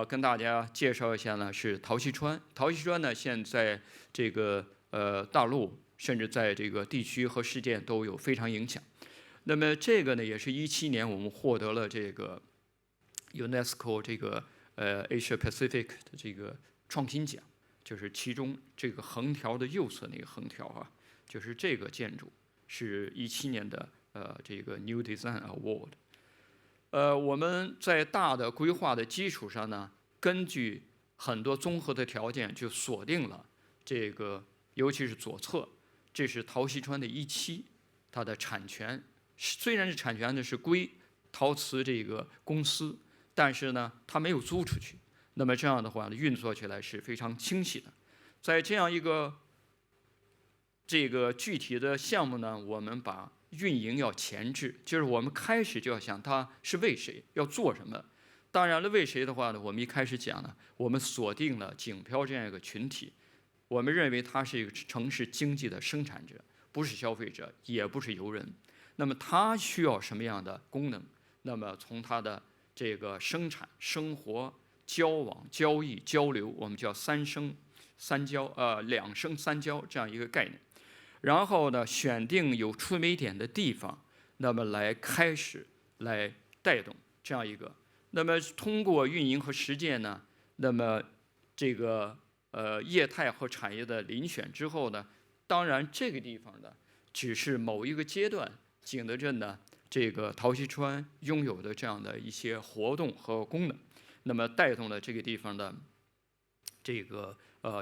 跟大家介绍一下呢，是陶溪川。陶溪川呢，现在这个大陆甚至在这个地区和世界都有非常影响。那么这个呢，也是17年我们获得了这个 UNESCO 这个Asia Pacific 的这个创新奖，就是其中这个横条的右侧那个横条啊，就是这个建筑是17年的这个 New Design Award。我们在大的规划的基础上呢，根据很多综合的条件，就锁定了这个，尤其是左侧，这是陶溪川的1期，它的产权虽然是产权的是归陶瓷这个公司，但是呢，它没有租出去。那么这样的话呢，运作起来是非常清晰的。在这样一个这个具体的项目呢，我们把运营要前置，就是我们开始就要想它是为谁，要做什么。当然了，为谁的话呢，我们一开始讲呢，我们锁定了景漂这样一个群体，我们认为它是一个城市经济的生产者，不是消费者，也不是游人。那么它需要什么样的功能？那么从它的这个生产、生活、交往、交易、交流，我们叫2生3交这样一个概念。然后呢，选定有出美点的地方，那么来开始来带动这样一个。那么通过运营和实践呢，那么这个业态和产业的遴选之后呢，当然这个地方呢只是某一个阶段景德镇呢这个陶溪川拥有的这样的一些活动和功能，那么带动了这个地方的这个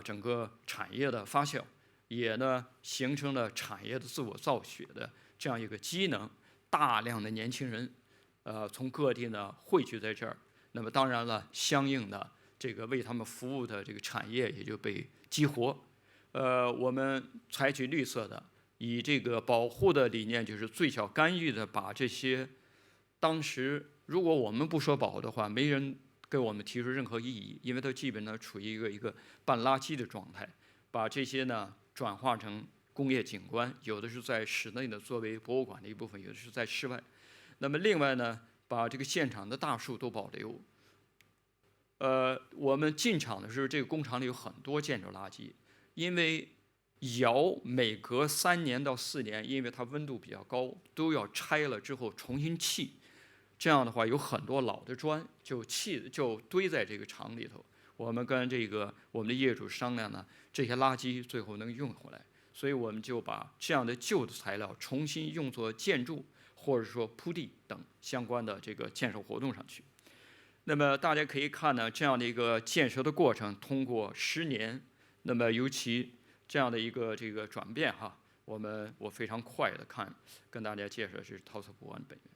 整个产业的发酵，也呢形成了产业的自我造血的这样一个机能。大量的年轻人从各地呢汇聚在这儿，那么当然了，相应的这个为他们服务的这个产业也就被激活。我们采取绿色的，以这个保护的理念，就是最小干预的把这些当时如果我们不说保的话，没人给我们提出任何异议，因为它基本上处于一个半垃圾的状态，把这些呢转化成工业景观，有的是在室内的作为博物馆的一部分，有的是在室外。那么另外呢，把这个现场的大树都保留。我们进场的时候，这个工厂里有很多建筑垃圾，因为窑每隔3年到4年，因为它温度比较高，都要拆了之后重新砌。这样的话，有很多老的砖就堆在这个厂里头。我们跟我们的业主商量呢，这些垃圾最后能用回来，所以我们就把这样的旧的材料重新用作建筑，或者说铺地等相关的这个建设活动上去。那么大家可以看呢，这样的一个建设的过程，通过10年，那么尤其这样的一个转变哈，我非常快的跟大家介绍是陶瓷博物馆本源。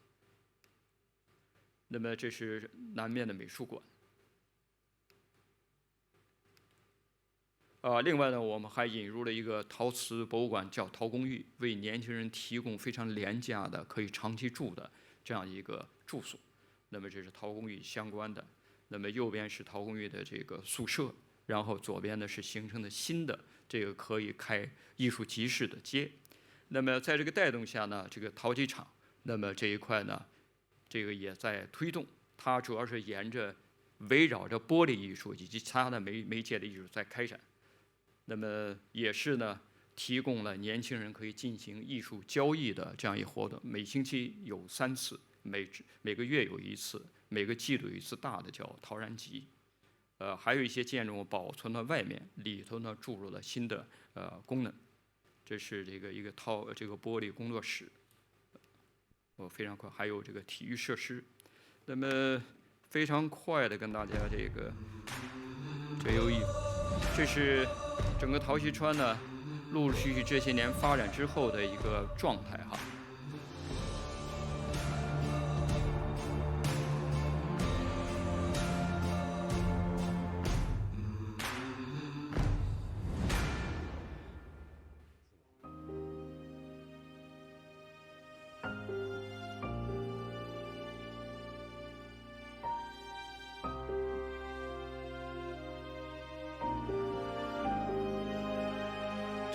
那么这是南面的美术馆。另外呢，我们还引入了一个陶瓷博物馆，叫陶公寓，为年轻人提供非常廉价的、可以长期住的这样一个住所。那么这是陶公寓相关的。那么右边是陶公寓的这个宿舍，然后左边呢是形成的新的这个可以开艺术集市的街。那么在这个带动下呢，这个陶器厂，那么这一块呢，这个也在推动。它主要是围绕着玻璃艺术以及其他的媒介的艺术在开展。那么也是呢，提供了年轻人可以进行艺术交易的这样一活动，每星期有3次，每个月有1次，每个季度有1次大的叫陶然集。还有一些建筑保存了外面，里头呢注入了新的功能。这是一个玻璃工作室。非常快，还有这个体育设施。那么非常快的跟大家这是整个陶溪川呢，陆陆续续这些年发展之后的一个状态哈。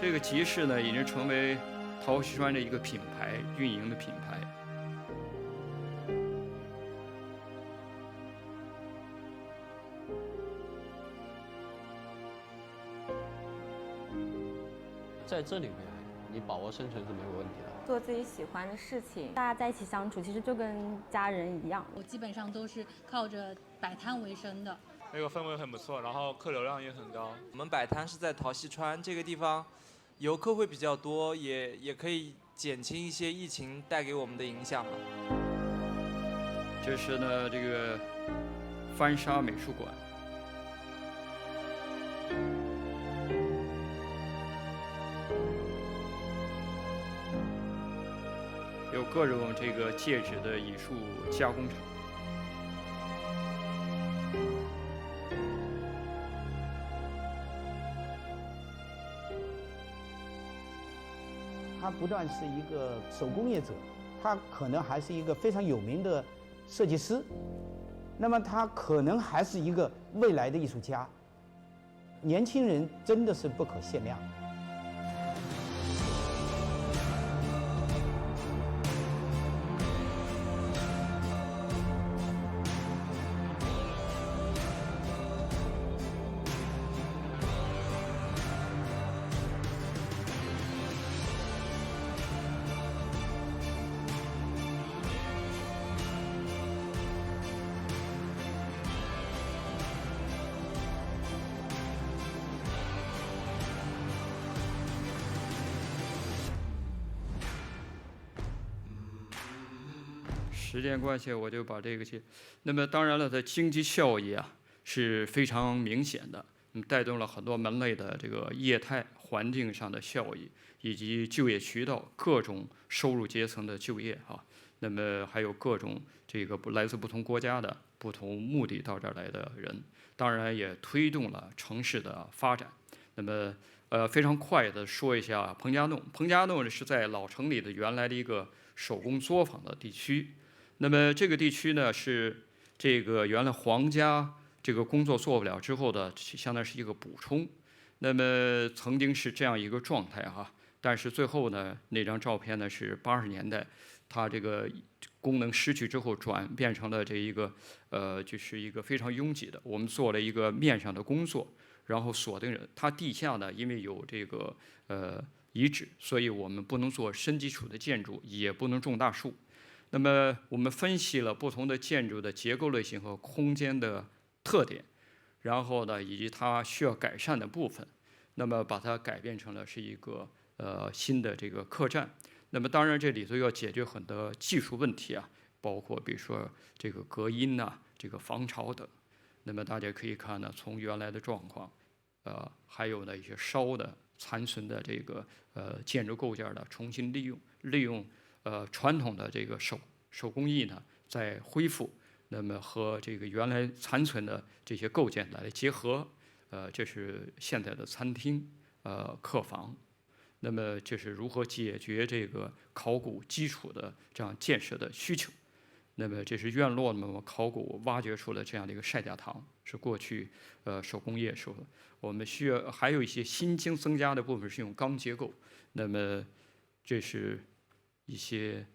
这个集市呢，已经成为陶溪川的一个品牌，运营的品牌。在这里面，你把握生存是没有问题的。做自己喜欢的事情，大家在一起相处，其实就跟家人一样。我基本上都是靠着摆摊为生的。那个氛围很不错，然后客流量也很高。我们摆摊是在陶溪川这个地方，游客会比较多，也可以减轻一些疫情带给我们的影响。这是呢这个翻砂美术馆。有各种这个戒指的艺术加工厂。他不但是一个手工业者，他可能还是一个非常有名的设计师，那么他可能还是一个未来的艺术家。年轻人真的是不可限量。时间关系，我就把这个去。那么当然了，它经济效益啊是非常明显的，带动了很多门类的这个业态、环境上的效益，以及就业渠道、各种收入阶层的就业哈。那么还有各种这个来自不同国家的、不同目的到这儿来的人，当然也推动了城市的发展。那么非常快的说一下彭家弄。彭家弄是在老城里的原来的一个手工作坊的地区。那么这个地区呢是这个原来皇家这个工作做不了之后的，相当于是一个补充。那么曾经是这样一个状态哈，但是最后呢，那张照片呢是80年代，它这个功能失去之后转变成了这一个就是一个非常拥挤的。我们做了一个面上的工作，然后锁定人。它地下呢，因为有这个遗址，所以我们不能做深基础的建筑，也不能种大树。那么我们分析了不同的建筑的结构类型和空间的特点，然后呢，以及它需要改善的部分，那么把它改变成了是一个新的这个客栈。那么当然这里头要解决很多技术问题啊，包括比如说这个隔音呐、这个防潮等。那么大家可以看呢，从原来的状况，还有呢一些烧的残存的这个建筑构件的重新利用传统的这个手工艺呢再恢复，那么和这个原来残存的这些构件来结合，这是现在的餐厅客房。那么这是如何解决这个考古基础的这样建设的需求？那么这是院落呢，我们考古挖掘出了这样的一个晒甲塘，是过去手工业时候我们需要还有一些新增加的部分是用钢结构。那么这是一些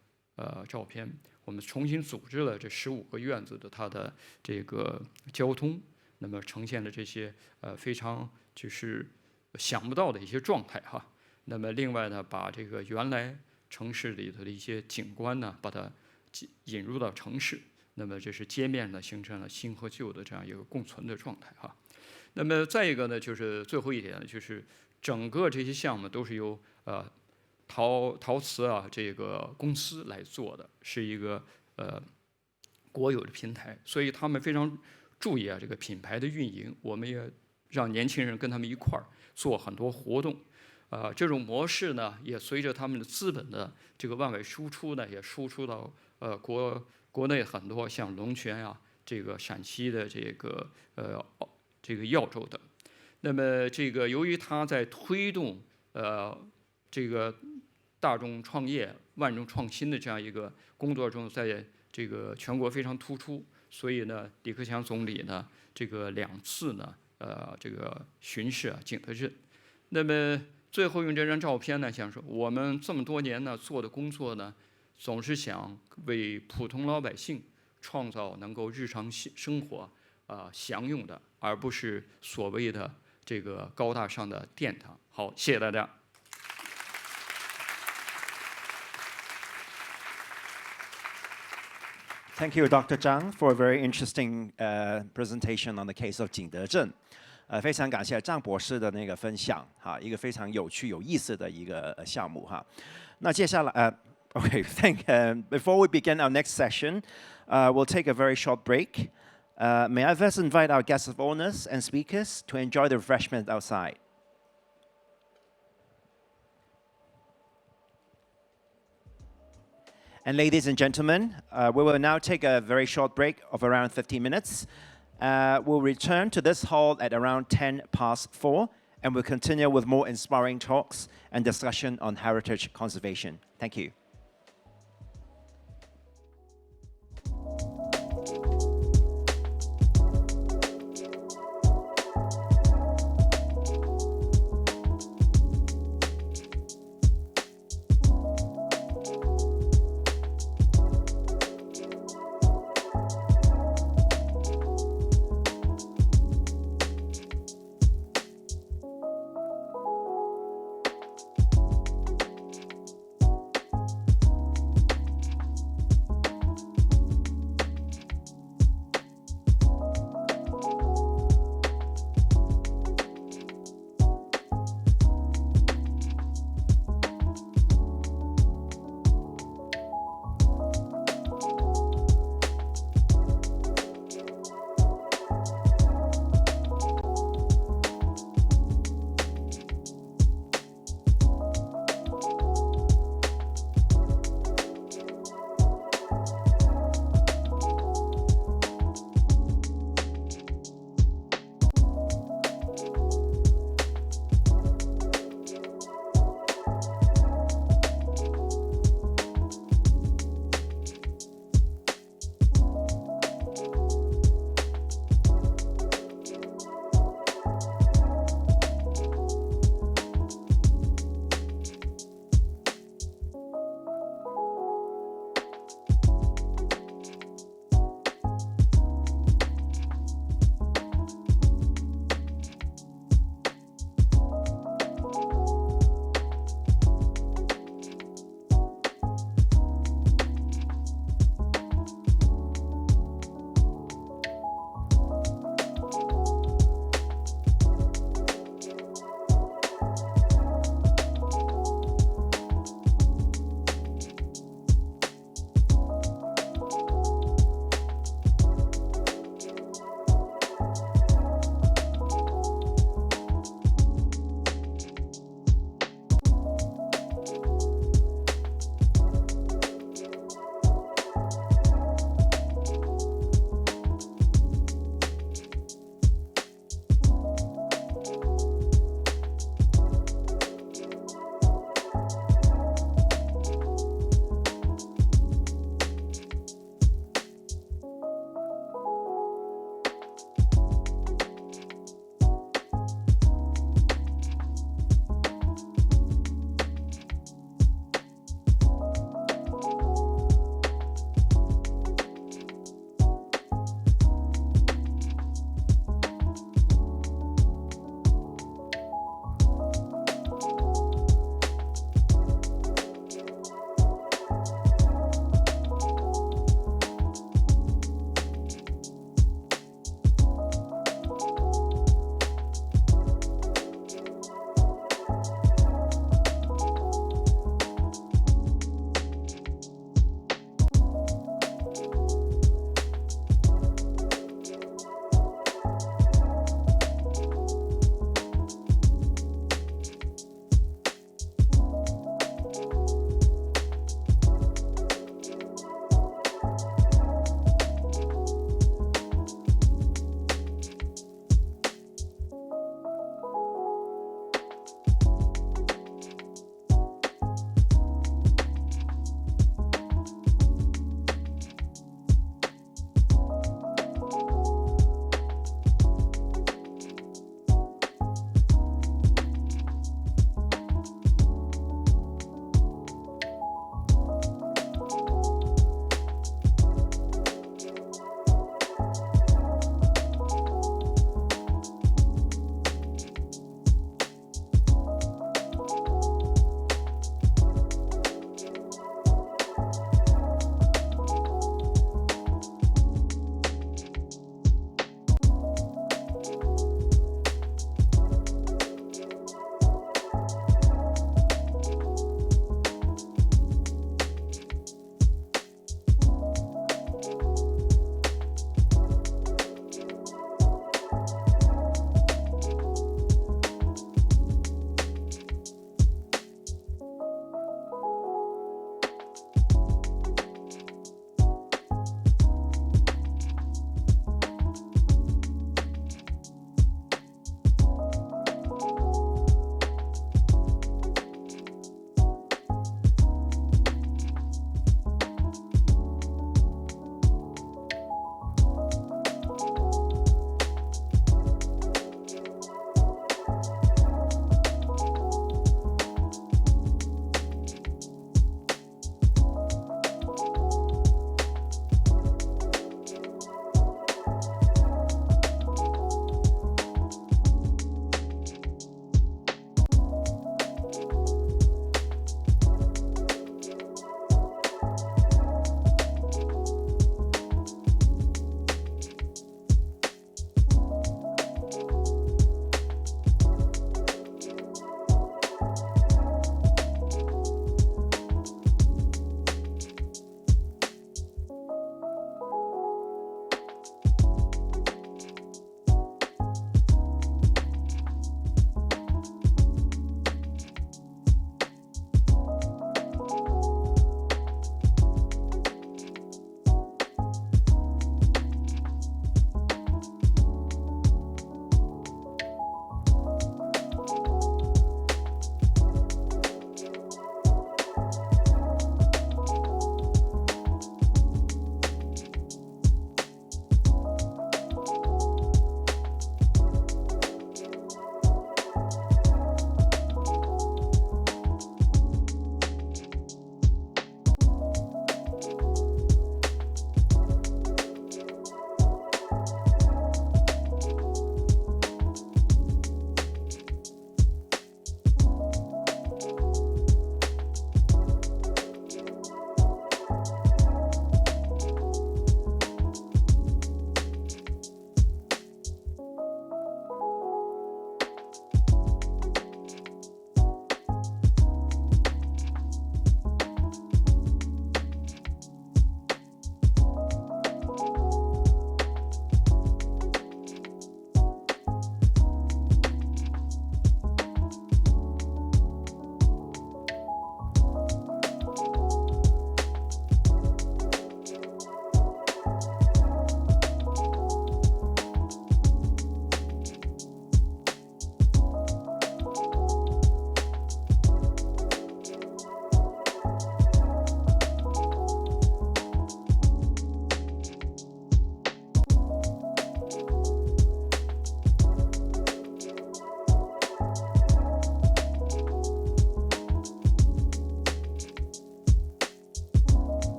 照片，我们重新组织了这15个院子的它的这个交通，那么呈现了这些非常就是想不到的一些状态哈。那么另外呢，把这个原来城市里头的一些景观呢，把它引入到城市，那么这是街面呢形成了新和旧的这样一个共存的状态哈。那么再一个呢，就是最后一点呢，就是整个这些项目都是由陶瓷啊这个公司来做的，是一个国有的平台，所以他们非常注意啊这个品牌的运营，我们也让年轻人跟他们一块儿做很多活动。这种模式呢，也随着他们的资本的这个往外输出呢，也输出到国内很多像龙泉啊，这个陕西的这个耀州等。那么这个由于它在推动这个大众创业、万众创新的这样一个工作中，在这个全国非常突出，所以呢，李克强总理呢，这个2次呢，这个巡视景德镇。那么最后用这张照片呢，想说我们这么多年呢做的工作呢，总是想为普通老百姓创造能够日常生活享用的，而不是所谓的这个高大上的殿堂。好，谢谢大家。Thank you, Dr. Zhang, for a very interesting presentation on the case of 景德镇。非常感谢张博士的那个分享哈，一个非常有趣有意思的一个项目哈。那接下来okay, before we begin our next session, we'll take a very short break. May I first invite our guests of honors and speakers to enjoy the refreshment outside. And ladies and gentlemen, we will now take a very short break of around 15 minutes. We'll return to this hall at around 4:10, and we'll continue with more inspiring talks and discussion on heritage conservation. Thank you.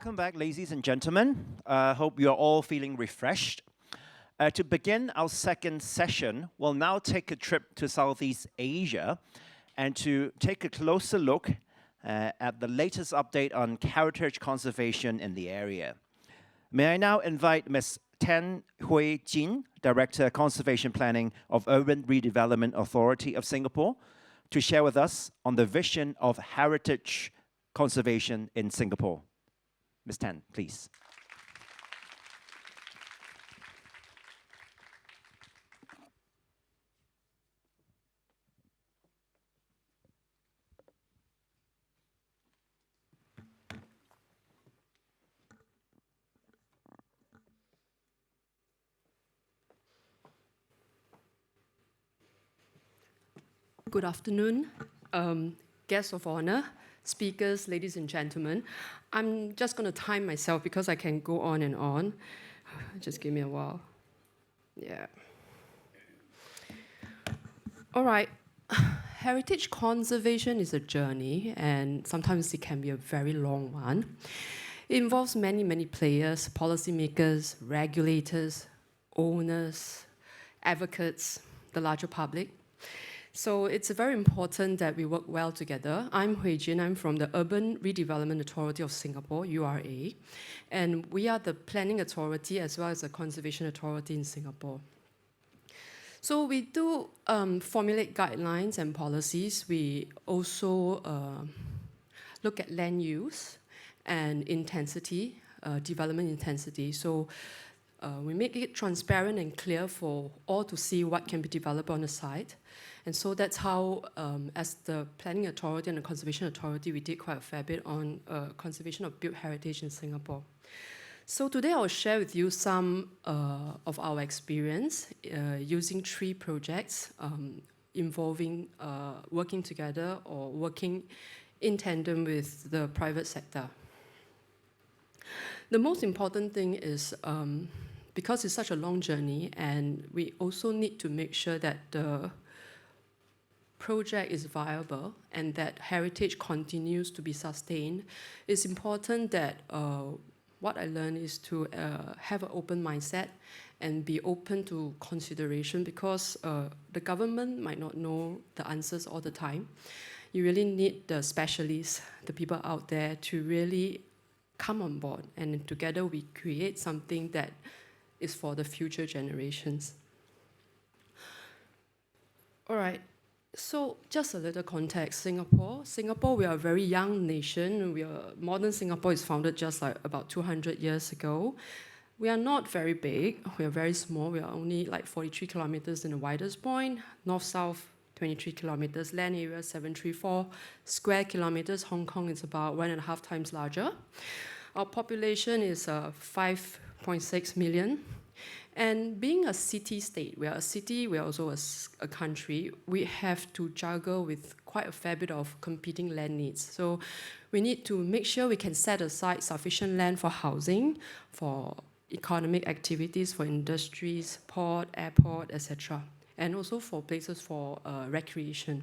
Welcome back, ladies and gentlemen. Hope you're all feeling refreshed. To begin our second session, we'll now take a trip to Southeast Asia and to take a closer look at the latest update on heritage conservation in the area. May I now invite Ms. Tan Hui Jin, Director Conservation Planning of Urban Redevelopment Authority of Singapore, to share with us on the vision of heritage conservation in Singapore. Ms. Tan, please. Good afternoon, guests of honor, speakers, ladies and gentlemen. I'm just going to time myself because I can go on and on. Just give me a while. Yeah. All right. Heritage conservation is a journey, and sometimes it can be a very long one. It involves many, many players, policymakers, regulators, owners, advocates, the larger public. So it's very important that we work well together. I'm Hui Jin, I'm from the Urban Redevelopment Authority of Singapore, URA, and we are the planning authority as well as the conservation authority in Singapore. So we do formulate guidelines and policies. We also look at land use and intensity, development intensity. So we make it transparent and clear for all to see what can be developed on the site. And so that's how, as the Planning Authority and the Conservation Authority, we did quite a fair bit on conservation of built heritage in Singapore. So today I'll share with you some of our experience using 3 projects involving working together or working in tandem with the private sector. The most important thing is, because it's such a long journey, and we also need to make sure that the project is viable and that heritage continues to be sustained, it's important that what I learned is to have an open mindset and be open to consideration, because the government might not know the answers all the time. You really need the specialists, the people out there, to really come on board, and together we create something that is for the future generations. All right. So just a little context, Singapore, we are a very young nation. Modern Singapore is founded just like about 200 years ago. We are not very big, we are very small. We are only like 43 kilometers in the widest point, north-south 23 kilometers, land area 734 square kilometers. Hong Kong is about 1.5 times larger. Our population is 5.6 million. And being a city-state, we are a city, we are also a country, we have to juggle with quite a fair bit of competing land needs. So we need to make sure we can set aside sufficient land for housing, for economic activities, for industries, port, airport, etc., and also for places for recreation.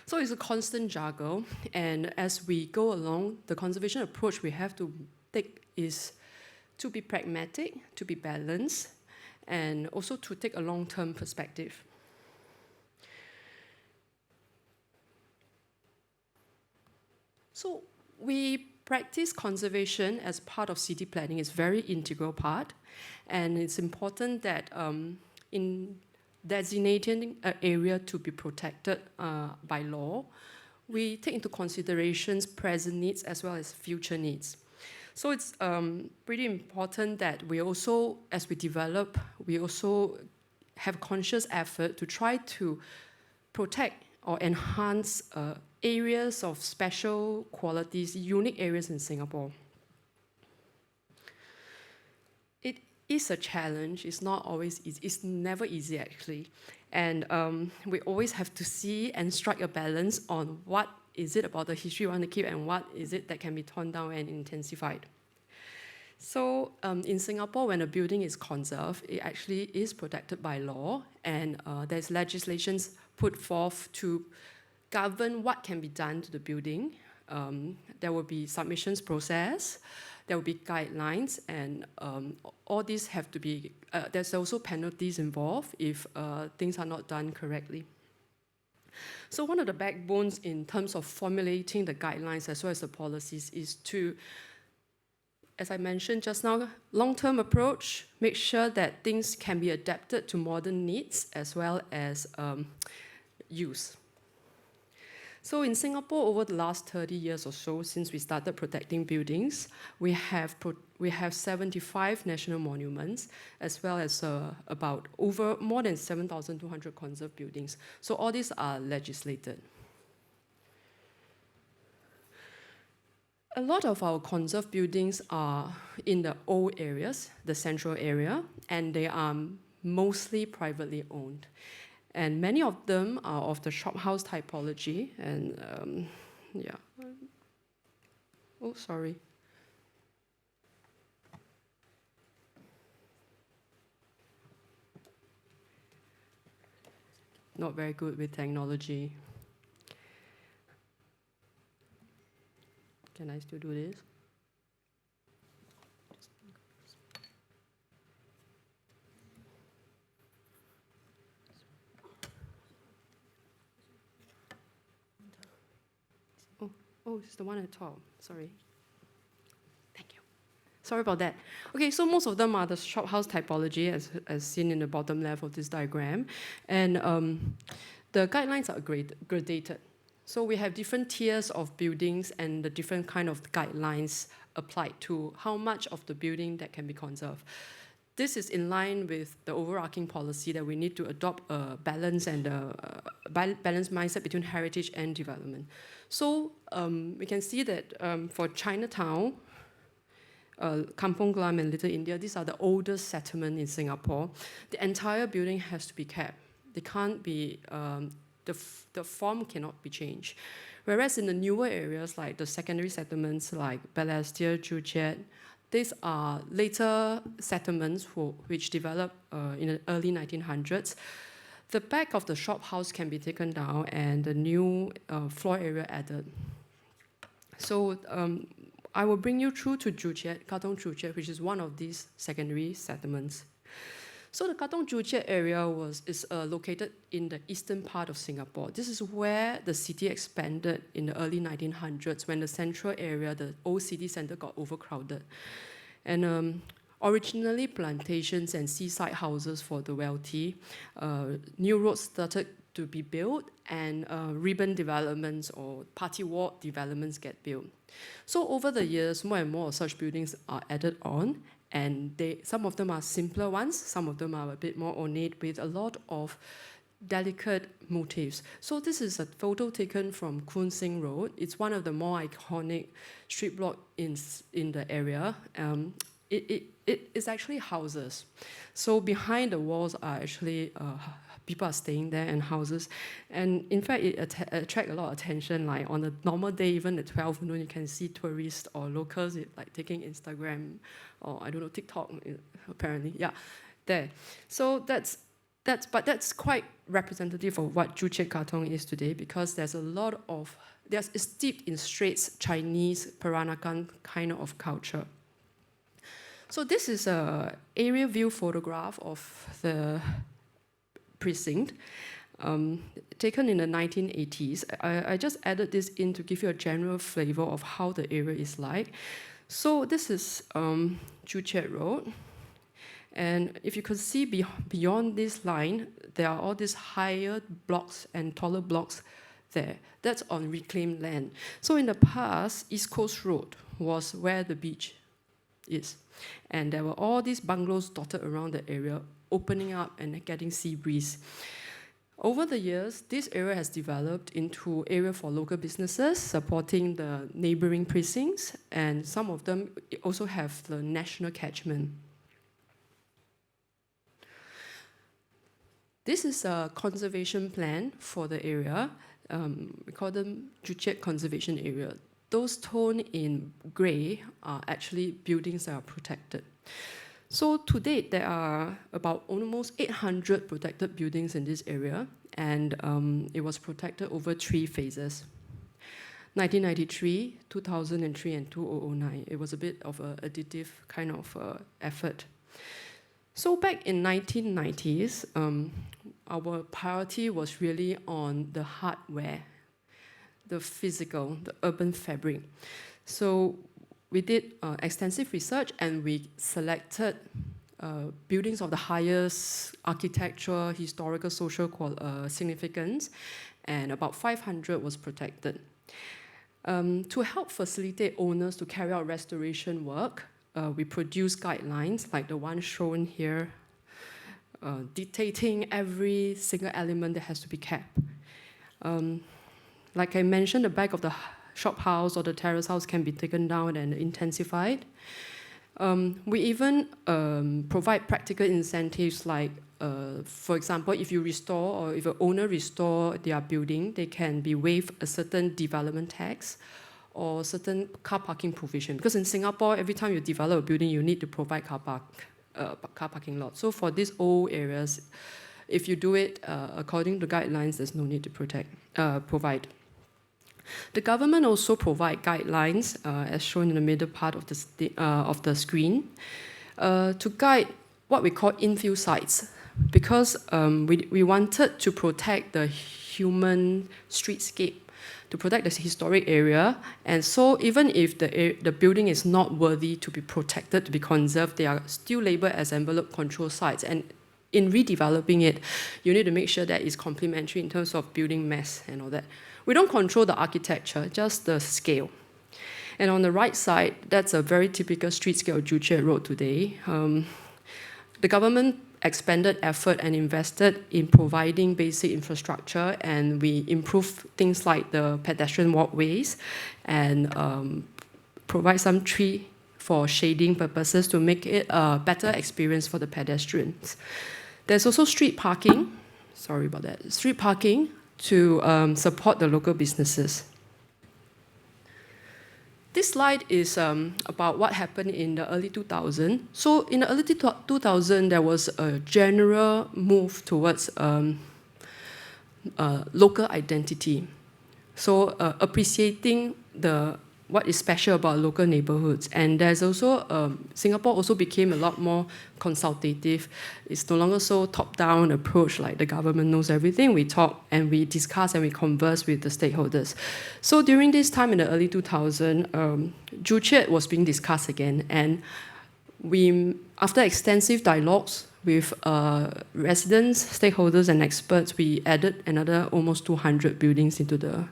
So it's a constant juggle, and as we go along, the conservation approach we have to take is to be pragmatic, to be balanced, and also to take a long-term perspective. So we practice conservation as part of city planning. It's a very integral part, and it's important that in designating an area to be protected by law, we take into considerations present needs as well as future needs. So it's pretty important that we also, as we develop, we also have conscious effort to try to protect or enhance areas of special qualities, unique areas in Singapore. It is a challenge. It's not always easy. It's never easy, actually. And we always have to see and strike a balance on what is it about the history we want to keep and what is it that can be torn down and intensified. So in Singapore, when a building is conserved, it actually is protected by law, and there's legislations put forth to govern what can be done to the building There will be submissions process, there will be guidelines, and all these have to be, there's also penalties involved if things are not done correctly. So one of the backbones in terms of formulating the guidelines as well as the policies is to, as I mentioned just now, long-term approach, make sure that things can be adapted to modern needs as well as use. So in Singapore, over the last 30 years or so, since we started protecting buildings, we have 75 national monuments, as well as about more than 7,200 conserved buildings. So all these are legislated. A lot of our conserved buildings are in the old areas, the central area, and they are mostly privately owned. And many of them are of the shophouse typology, and yeah. Oh, sorry. Not very good with technology. Can I still do this? Oh, it's the one at the top. Sorry. Thank you. Sorry about that. Okay, so most of them are the shophouse typology, as seen in the bottom left of this diagram. And the guidelines are gradated. So we have different tiers of buildings and the different kind of guidelines applied to how much of the building that can be conserved. This is in line with the overarching policy that we need to adopt a balance and a balanced mindset between heritage and development. So we can see that for Chinatown, Kampong Glam and Little India, these are the oldest settlement in Singapore. The entire building has to be kept. They can't be, the form cannot be changed. Whereas in the newer areas like the secondary settlements like Balestier, Joo Chiat, these are later settlements which developed in the early 1900s. The back of the shop house can be taken down and the new floor area added. So I will bring you through to Joo Chiat, Katong Joo Chiat, which is one of these secondary settlements. So the Katong Joo Chiat area is located in the eastern part of Singapore. This is where the city expanded in the early 1900s when the central area, the old city center, got overcrowded. And originally plantations and seaside houses for the wealthy, new roads started to be built, and ribbon developments or party ward developments get built. So over the years, more and more such buildings are added on, and some of them are simpler ones, some of them are a bit more ornate with a lot of delicate motifs. So this is a photo taken from Koon Sing Road. It's one of the more iconic street blocks in the area. It is actually houses. So behind the walls are actually people are staying there and houses. And in fact, it attracts a lot of attention. Like on a normal day, even at 12 noon, you can see tourists or locals like taking Instagram or I don't know, TikTok apparently. Yeah, there. So that's quite representative of what Joo Chiat Katong is today, because there's it's steeped in straits Chinese Peranakan kind of culture. So this is an aerial view photograph of the precinct, taken in the 1980s. I just added this in to give you a general flavor of how the area is like. So this is Joo Chiat Road. And if you could see beyond this line, there are all these higher blocks and taller blocks there. That's on reclaimed land. So in the past, East Coast Road was where the beach is. And there were all these bungalows dotted around the area, opening up and getting sea breeze. Over the years, this area has developed into area for local businesses, supporting the neighboring precincts, and some of them also have the national catchment. This is a conservation plan for the area. We call them Joo Chiat Conservation Area. Those toned in grey are actually buildings that are protected. So to date, there are about almost 800 protected buildings in this area, and it was protected over 3 phases. 1993, 2003, and 2009. It was a bit of an additive kind of effort. So back in 1990s, our priority was really on the hardware, the physical, the urban fabric. So we did extensive research and we selected buildings of the highest architectural, historical, social significance, and about 500 was protected. To help facilitate owners to carry out restoration work, we produced guidelines like the one shown here, dictating every single element that has to be kept. Like I mentioned, the back of the shop house or the terrace house can be taken down and intensified. We even provide practical incentives like, for example, if you restore or if an owner restore their building, they can be waived a certain development tax or certain car parking provision. Because in Singapore, every time you develop a building, you need to provide car parking lot. So for these old areas, if you do it according to guidelines, there's no need to provide. The government also provide guidelines, as shown in the middle part of the screen, to guide what we call infill sites, because we wanted to protect the human streetscape, to protect the historic area, and so even if the building is not worthy to be protected, to be conserved, they are still labeled as envelope control sites. And in redeveloping it, you need to make sure that it's complementary in terms of building mass and all that. We don't control the architecture, just the scale. And on the right side, that's a very typical street scale of Joo Chiat Road today. The government expanded effort and invested in providing basic infrastructure, and we improved things like the pedestrian walkways and provide some tree for shading purposes to make it a better experience for the pedestrians. There's also street parking, sorry about that, street parking to support the local businesses. This slide is about what happened in the early 2000s. So in the early 2000s, there was a general move towards local identity. So appreciating what is special about local neighborhoods. And there's also, Singapore also became a lot more consultative. It's no longer so top-down approach like the government knows everything. We talk and we discuss and we converse with the stakeholders. So during this time in the early 2000s, Joo Chiat was being discussed again. And we, after extensive dialogues with residents, stakeholders, and experts, we added another almost 200 buildings into the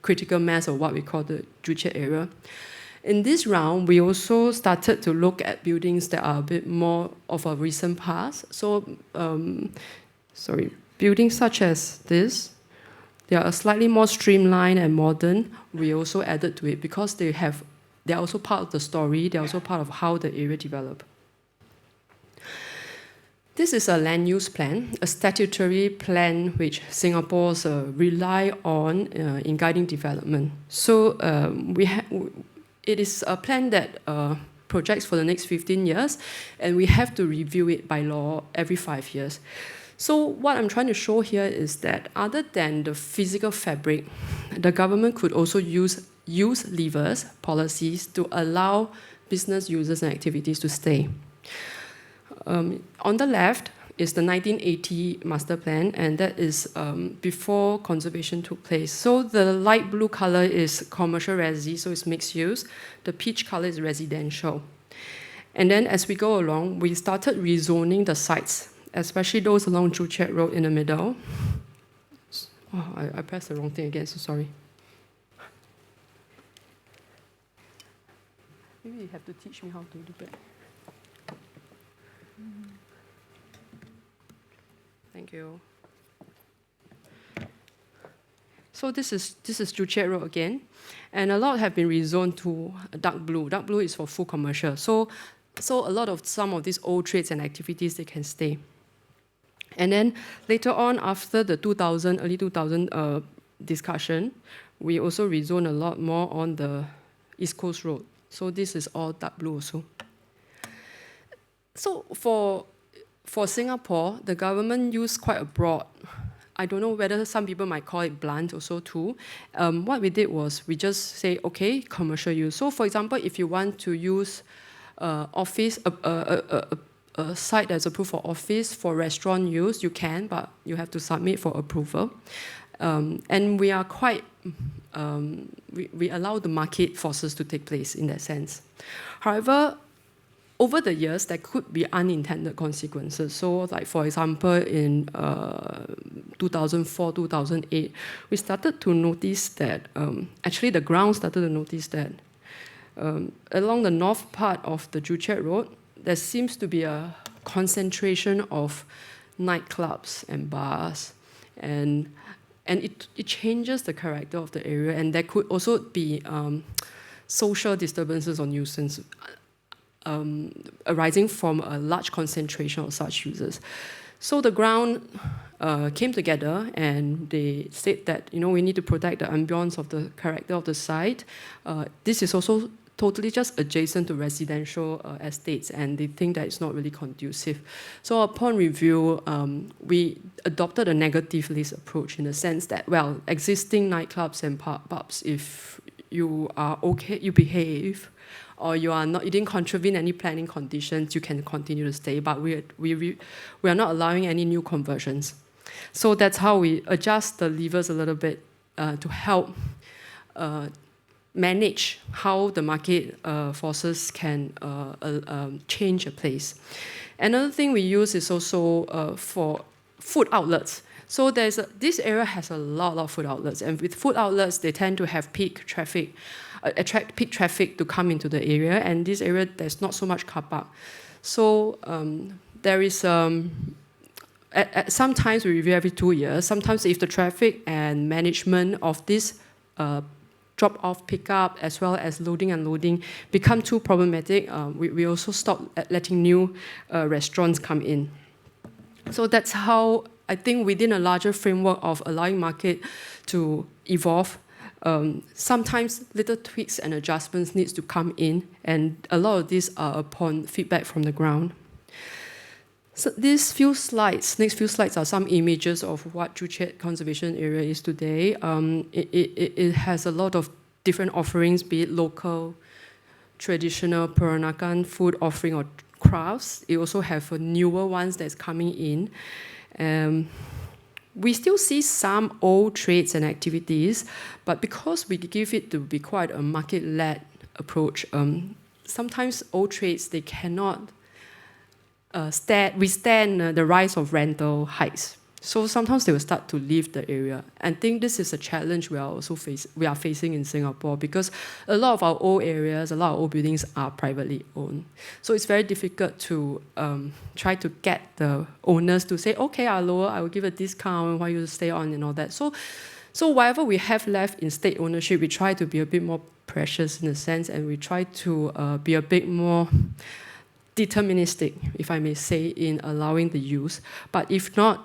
critical mass of what we call the Joo Chiat area. In this round, we also started to look at buildings that are a bit more of a recent past. So, buildings such as this, they are slightly more streamlined and modern. We also added to it because they're also part of the story. They're also part of how the area developed. This is a land use plan, a statutory plan which Singapore's rely on in guiding development. So it is a plan that projects for the next 15 years, and we have to review it by law every 5 years. So what I'm trying to show here is that other than the physical fabric, the government could also use levers, policies, to allow business users and activities to stay. On the left is the 1980 master plan, and that is before conservation took place. So the light blue color is commercial resi, so it's mixed use. The peach color is residential. And then as we go along, we started rezoning the sites, especially those along Joo Chiat Road in the middle. Oh, I pressed the wrong thing again, so sorry. Maybe you have to teach me how to do that. Thank you. So this is Joo Chiat Road again, and a lot have been rezoned to dark blue. Dark blue is for full commercial. So a lot of some of these old trades and activities, they can stay. And then later on, after the early 2000 discussion, we also rezone a lot more on the East Coast Road. So this is all dark blue also. So for Singapore, the government used quite a broad I don't know whether some people might call it blunt also too. What we did was we just say, okay, commercial use. So for example, if you want to use office, a site that's approved for office, for restaurant use, you can, but you have to submit for approval. And we are quite, we allow the market forces to take place in that sense. However, over the years, there could be unintended consequences. So like, for example, in 2004, 2008, we started to notice that, actually the ground started to notice that along the north part of the Joo Chiat Road, there seems to be a concentration of nightclubs and bars, and it changes the character of the area, and there could also be social disturbances or nuisance arising from a large concentration of such users. So the ground came together and they said that, you know, we need to protect the ambience of the character of the site. This is also totally just adjacent to residential estates, and they think that it's not really conducive. So upon review, we adopted a negative list approach in the sense that, well, existing nightclubs and pubs, if you are okay, you behave, or you are not, you didn't contravene any planning conditions, you can continue to stay, but we are not allowing any new conversions. So that's how we adjust the levers a little bit to help manage how the market forces can change a place. Another thing we use is also for food outlets. So this area has a lot of food outlets, and with food outlets, they tend to have peak traffic, attract peak traffic to come into the area, and this area, there's not so much car park. So there is, sometimes we review every 2 years. Sometimes if the traffic and management of this drop-off, pick-up, as well as loading and unloading become too problematic, we also stop letting new restaurants come in. So that's how, I think, within a larger framework of allowing market to evolve, sometimes little tweaks and adjustments needs to come in, and a lot of these are upon feedback from the ground. So these few slides, next few slides, are some images of what Joo Chiat Conservation Area is today. It has a lot of different offerings, be it local, traditional Peranakan food offering or crafts. It also have newer ones that's coming in. We still see some old trades and activities, but because we give it to be quite a market-led approach, sometimes old trades, they cannot withstand the rise of rental hikes. So sometimes they will start to leave the area. I think this is a challenge we are facing in Singapore, because a lot of our old areas, a lot of old buildings are privately owned. So it's very difficult to try to get the owners to say, okay, I will give a discount while you stay on and all that. So whatever we have left in state ownership, we try to be a bit more precious in a sense, and we try to be a bit more deterministic, if I may say, in allowing the use. But if not,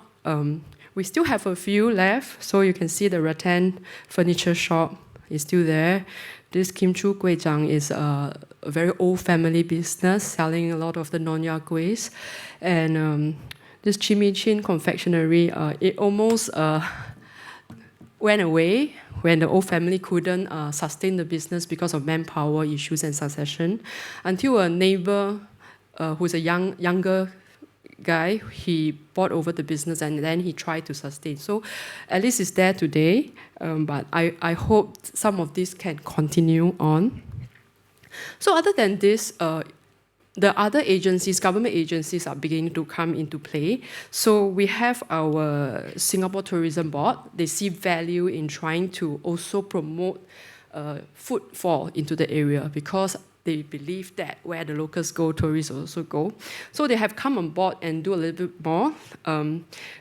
we still have a few left. So you can see the rattan furniture shop is still there. This Kim Chu Kway Chang is a very old family business selling a lot of the Nonya Kuehs. And this Chimi Chin confectionery, it almost went away when the old family couldn't sustain the business because of manpower issues and succession, until a neighbor who's a younger guy, he bought over the business, and then he tried to sustain. So at least it's there today, but I hope some of this can continue on. So other than this, the other agencies, government agencies, are beginning to come into play. So we have our Singapore Tourism Board. They see value in trying to also promote footfall into the area, because they believe that where the locals go, tourists also go. So they have come on board and do a little bit more.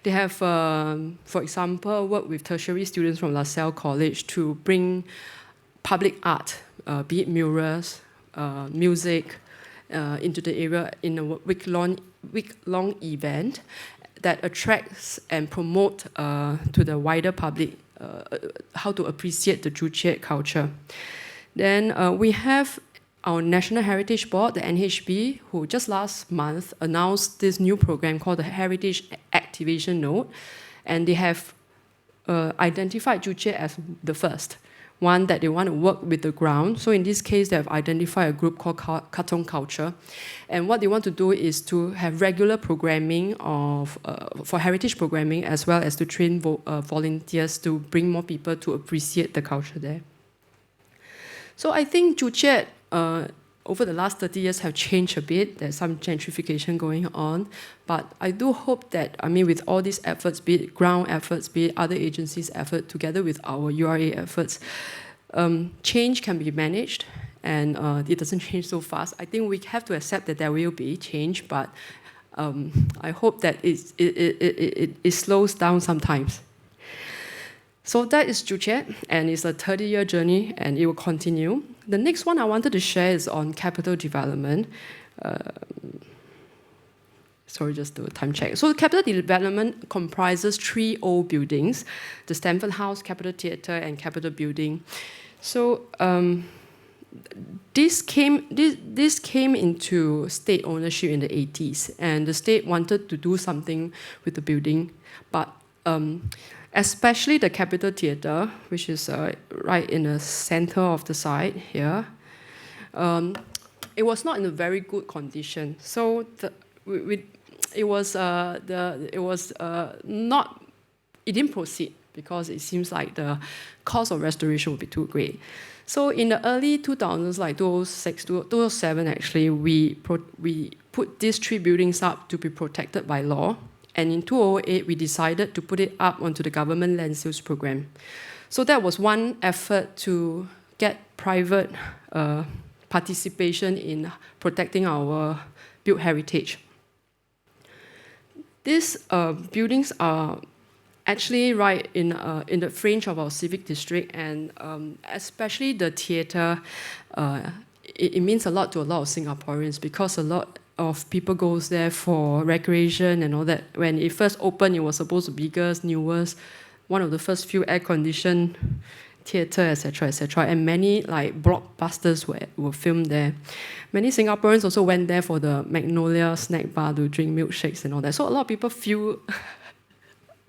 They have, for example, worked with tertiary students from LaSalle College to bring public art, be it murals, music, into the area in a week-long event that attracts and promote to the wider public how to appreciate the Joo Chiat culture. Then we have our National Heritage Board, the NHB, who just last month announced this new program called the Heritage Activation Node. And they have identified Juche as the first one that they want to work with the ground. So in this case, they have identified a group called Katong Culture. And what they want to do is to have regular programming for heritage programming, as well as to train volunteers to bring more people to appreciate the culture there. So I think Juche, over the last 30 years, have changed a bit. There's some gentrification going on. But I do hope that, with all these efforts, be it ground efforts, be it other agencies' effort, together with our URA efforts, change can be managed, and it doesn't change so fast. I think we have to accept that there will be change, but I hope that it slows down sometimes. So that is Juche, and it's a 30-year journey, and it will continue. The next one I wanted to share is on capital development. Sorry, just do a time check. So capital development comprises 3 old buildings: the Stamford House, Capitol Theatre, and Capitol Building. So this came into state ownership in the 80s, and the state wanted to do something with the building, but especially the Capitol Theatre, which is right in the center of the site here, it was not in a very good condition. So it didn't proceed because it seems like the cost of restoration would be too great. So in the early 2000s, like 2006, 2007 actually, we put these 3 buildings up to be protected by law. And in 2008, we decided to put it up onto the government land sales program. So that was one effort to get private participation in protecting our built heritage. These buildings are actually right in the fringe of our civic district, and especially the theatre, it means a lot to a lot of Singaporeans, because a lot of people goes there for recreation and all that. When it first opened, it was supposed to be biggest, newest, one of the first few air-conditioned theatre, etc., etc. And many like blockbusters were filmed there. Many Singaporeans also went there for the Magnolia snack bar to drink milkshakes and all that. So a lot of people feel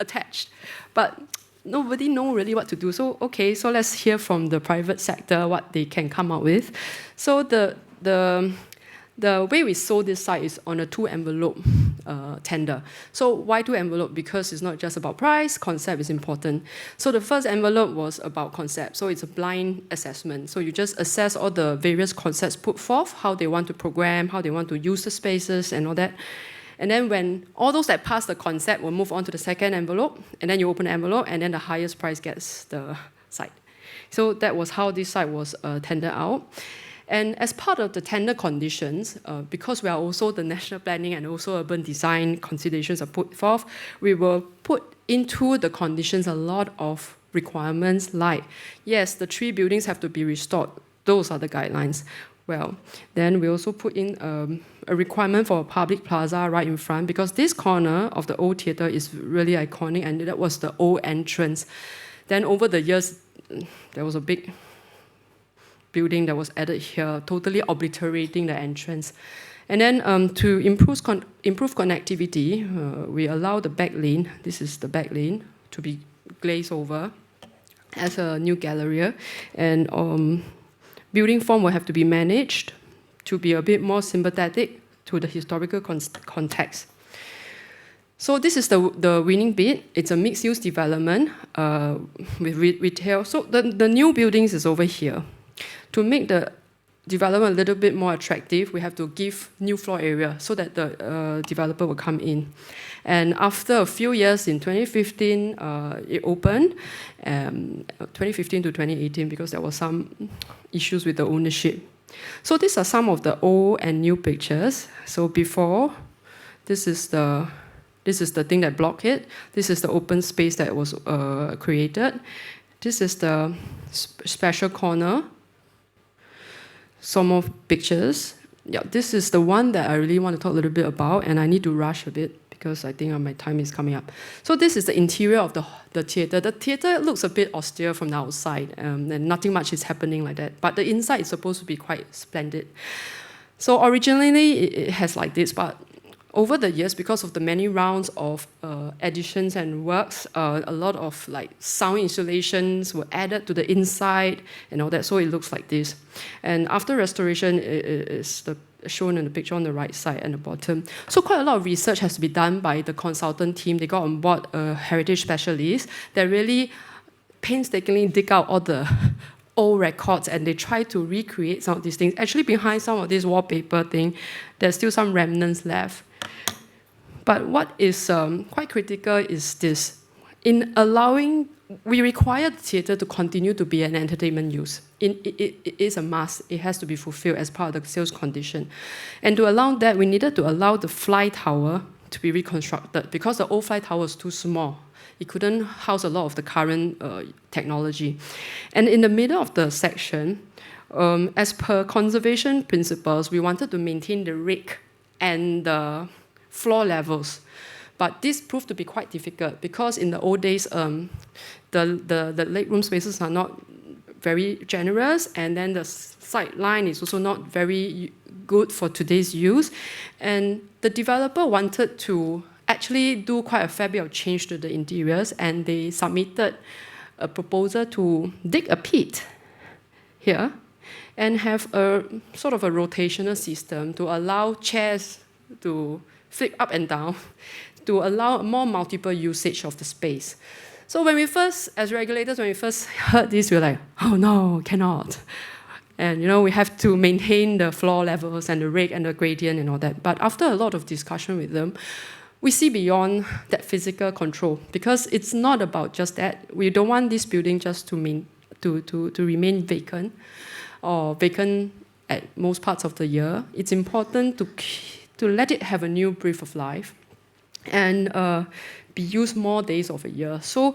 attached, but nobody know really what to do. So okay, so let's hear from the private sector what they can come up with. So the way we sold this site is on a 2-envelope tender. So why 2-envelope? Because it's not just about price, concept is important. So the first envelope was about concept. So it's a blind assessment. So you just assess all the various concepts put forth, how they want to program, how they want to use the spaces and all that. And then when all those that pass the concept will move on to the second envelope, and then you open the envelope, and then the highest price gets the site. So that was how this site was tendered out. And as part of the tender conditions, because we are also the national planning and also urban design considerations are put forth, we will put into the conditions a lot of requirements like, yes, the 3 buildings have to be restored. Those are the guidelines. Well, then we also put in a requirement for a public plaza right in front, because this corner of the old theatre is really iconic, and that was the old entrance. Then over the years, there was a big building that was added here, totally obliterating the entrance. And then to improve connectivity, we allow the back lane, this is the back lane, to be glazed over as a new gallery. And building form will have to be managed to be a bit more sympathetic to the historical context. So this is the winning bid. It's a mixed-use development with retail. So the new buildings is over here. To make the development a little bit more attractive, we have to give new floor area so that the developer will come in. And after a few years, in 2015, it opened, 2015 to 2018, because there were some issues with the ownership. So these are some of the old and new pictures. So before, this is the thing that blocked it. This is the open space that was created. This is the special corner. Some more pictures. Yeah, this is the one that I really want to talk a little bit about, and I need to rush a bit because I think my time is coming up. So this is the interior of the theatre. The theatre looks a bit austere from the outside, and nothing much is happening like that. But the inside is supposed to be quite splendid. So originally it has like this, but over the years, because of the many rounds of additions and works, a lot of like sound installations were added to the inside and all that, so it looks like this. And after restoration, it is shown in the picture on the right side and the bottom. So quite a lot of research has to be done by the consultant team. They got on board a heritage specialist that really painstakingly dig out all the old records and they try to recreate some of these things. Actually, behind some of this wallpaper thing, there's still some remnants left. But what is quite critical is this. In allowing, we require the theatre to continue to be an entertainment use. It is a must. It has to be fulfilled as part of the sales condition. And to allow that, we needed to allow the fly tower to be reconstructed because the old fly tower was too small. It couldn't house a lot of the current technology. And in the middle of the section, as per conservation principles, we wanted to maintain the rake and the floor levels. But this proved to be quite difficult because in the old days, the leg room spaces are not very generous, and then the side line is also not very good for today's use. And the developer wanted to actually do quite a fair bit of change to the interiors, and they submitted a proposal to dig a pit here and have a sort of a rotational system to allow chairs to flip up and down to allow more multiple usage of the space. So when we first, as regulators, when we first heard this, we were like, oh no, cannot. And we have to maintain the floor levels and the rake and the gradient and all that. But after a lot of discussion with them, we see beyond that physical control because it's not about just that. We don't want this building just to remain vacant or vacant at most parts of the year. It's important to let it have a new breath of life and be used more days of a year. So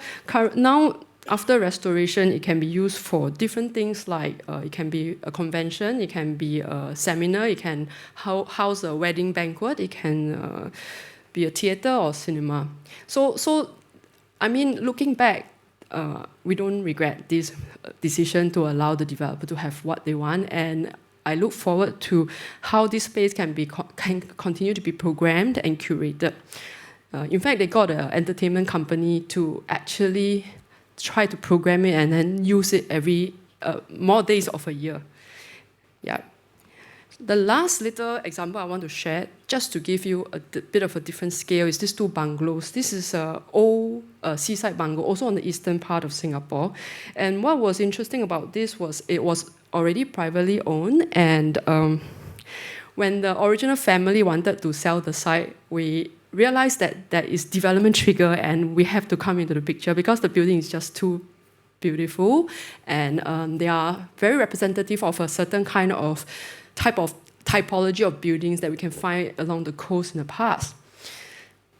now, after restoration, it can be used for different things like it can be a convention, it can be a seminar, it can house a wedding banquet, it can be a theatre or cinema. So I mean, looking back, we don't regret this decision to allow the developer to have what they want, and I look forward to how this space can continue to be programmed and curated. In fact, they got an entertainment company to actually try to program it and then use it every more days of a year. Yeah. The last little example I want to share, just to give you a bit of a different scale, is these two bungalows. This is an old seaside bungalow, also on the eastern part of Singapore. And what was interesting about this was it was already privately owned, and when the original family wanted to sell the site, we realized that that is development trigger and we have to come into the picture because the building is just too beautiful, and they are very representative of a certain kind of typology of buildings that we can find along the coast in the past.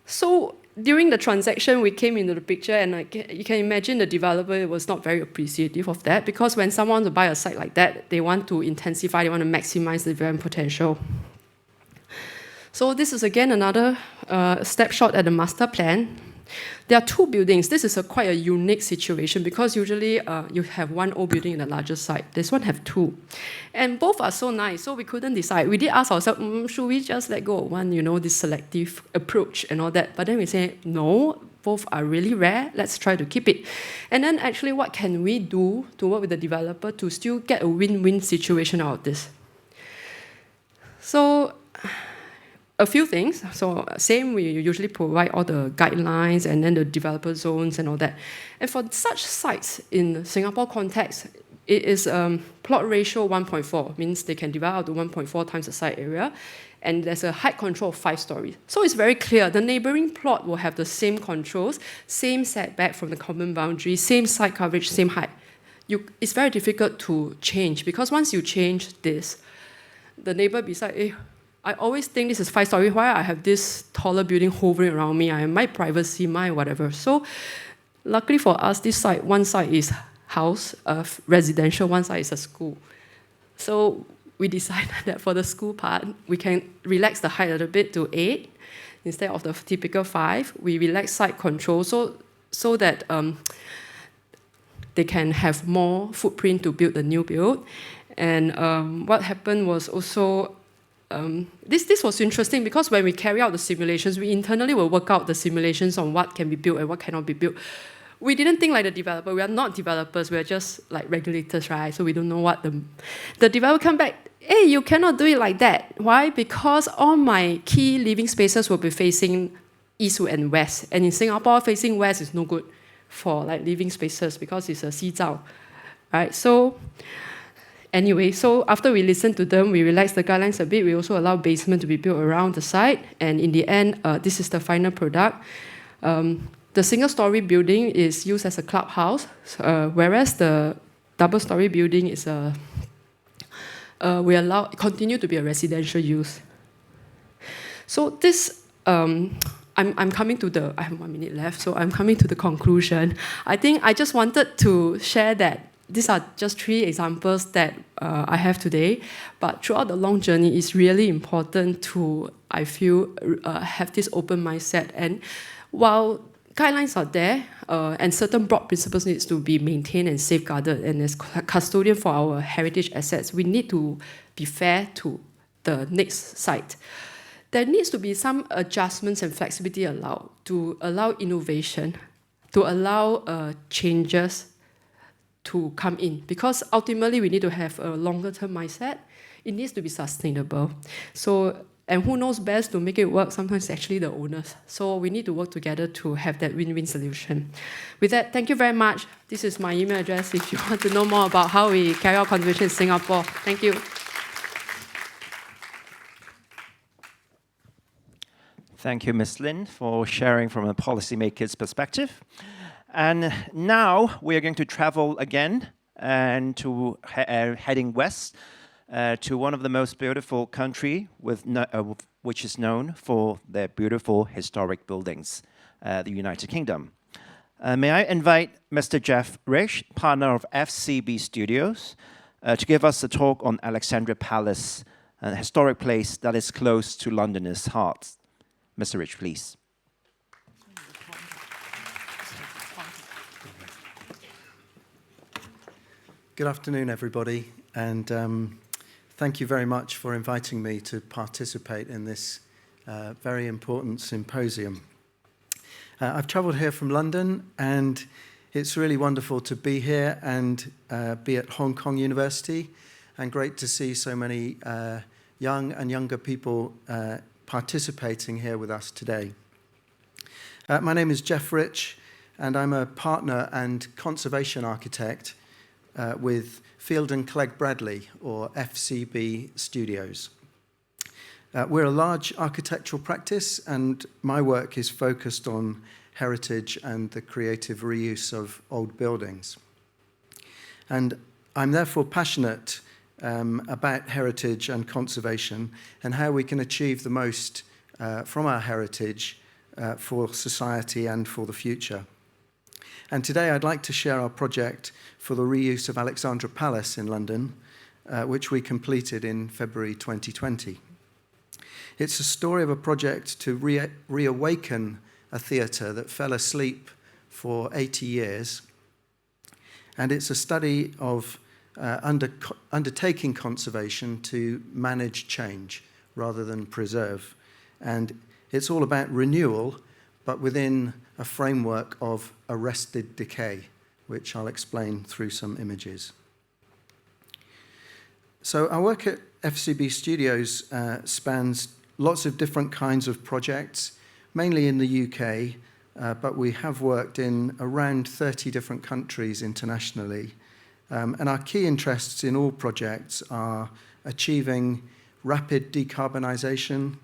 So during the transaction, we came into the picture, and you can imagine the developer was not very appreciative of that because when someone wants to buy a site like that, they want to intensify, they want to maximize the development potential. So this is again another snapshot at the master plan. There are two buildings. This is quite a unique situation because usually you have one old building in the larger site. This one have two. And both are so nice, so we couldn't decide. We did ask ourselves, should we just let go of one, this selective approach and all that? But then we say, no, both are really rare. Let's try to keep it. And then actually, what can we do to work with the developer to still get a win-win situation out of this? So a few things. So same, we usually provide all the guidelines and then the developer zones and all that. And for such sites in Singapore context, it is plot ratio 1.4, means they can develop up to 1.4 times the site area. And there's a height control of 5 stories. So it's very clear, the neighboring plot will have the same controls, same setback from the common boundary, same site coverage, same height. It's very difficult to change because once you change this, the neighbor beside, I always think this is 5 stories. Why I have this taller building hovering around me? I have my privacy, my whatever. So luckily for us, this side, one side is house, residential, one side is a school. So we decided that for the school part, we can relax the height a little bit to 8 instead of the typical 5. We relax site control so that they can have more footprint to build the new build. And what happened was also this was interesting because when we carry out the simulations, we internally will work out the simulations on what can be built and what cannot be built. We didn't think like the developer. We are not developers. We are just like regulators, right? So we don't know what the developer come back. Hey, you cannot do it like that. Why? Because all my key living spaces will be facing east and west. And in Singapore, facing west is no good for like living spaces because it's a 西照, right? So anyway, so after we listened to them, we relaxed the guidelines a bit. We also allow basement to be built around the site. And in the end, this is the final product. The single-story building is used as a clubhouse, whereas the double-story building is we allow continue to be a residential use. So this, I'm coming to the, I have 1 minute left, so I'm coming to the conclusion. I think I just wanted to share that these are just 3 examples that I have today, but throughout the long journey, it's really important to, I feel, have this open mindset. And while guidelines are there, and certain broad principles needs to be maintained and safeguarded, and as custodian for our heritage assets, we need to be fair to the next site. There needs to be some adjustments and flexibility allowed to allow innovation, to allow changes to come in, because ultimately we need to have a longer term mindset. It needs to be sustainable. So, and who knows best to make it work? Sometimes it's actually the owners. So we need to work together to have that win-win solution. With that, thank you very much. This is my email address if you want to know more about how we carry out conservation in Singapore. Thank you. Thank you, Ms. Linn, for sharing from a policymaker's perspective. And now we are going to travel again and to heading west to one of the most beautiful country which is known for their beautiful historic buildings, the United Kingdom. May I invite Mr. Jeff Rich, partner of FCB Studios, to give us a talk on Alexandra Palace, a historic place that is close to Londoners' hearts. Mr. Rich, please. Good afternoon, everybody, and thank you very much for inviting me to participate in this very important symposium. I've travelled here from London, and it's really wonderful to be here and be at Hong Kong University, and great to see so many young and younger people participating here with us today. My name is Jeff Rich, and I'm a partner and conservation architect with Field & Clegg Bradley, or FCB Studios. We're a large architectural practice, and my work is focused on heritage and the creative reuse of old buildings. And I'm therefore passionate about heritage and conservation and how we can achieve the most from our heritage for society and for the future. And today I'd like to share our project for the reuse of Alexandra Palace in London, which we completed in February 2020. It's a story of a project to reawaken a theatre that fell asleep for 80 years. And it's a study of undertaking conservation to manage change rather than preserve. And it's all about renewal, but within a framework of arrested decay, which I'll explain through some images. So our work at FCB Studios spans lots of different kinds of projects, mainly in the UK, but we have worked in around 30 different countries internationally. And our key interests in all projects are achieving rapid decarbonisation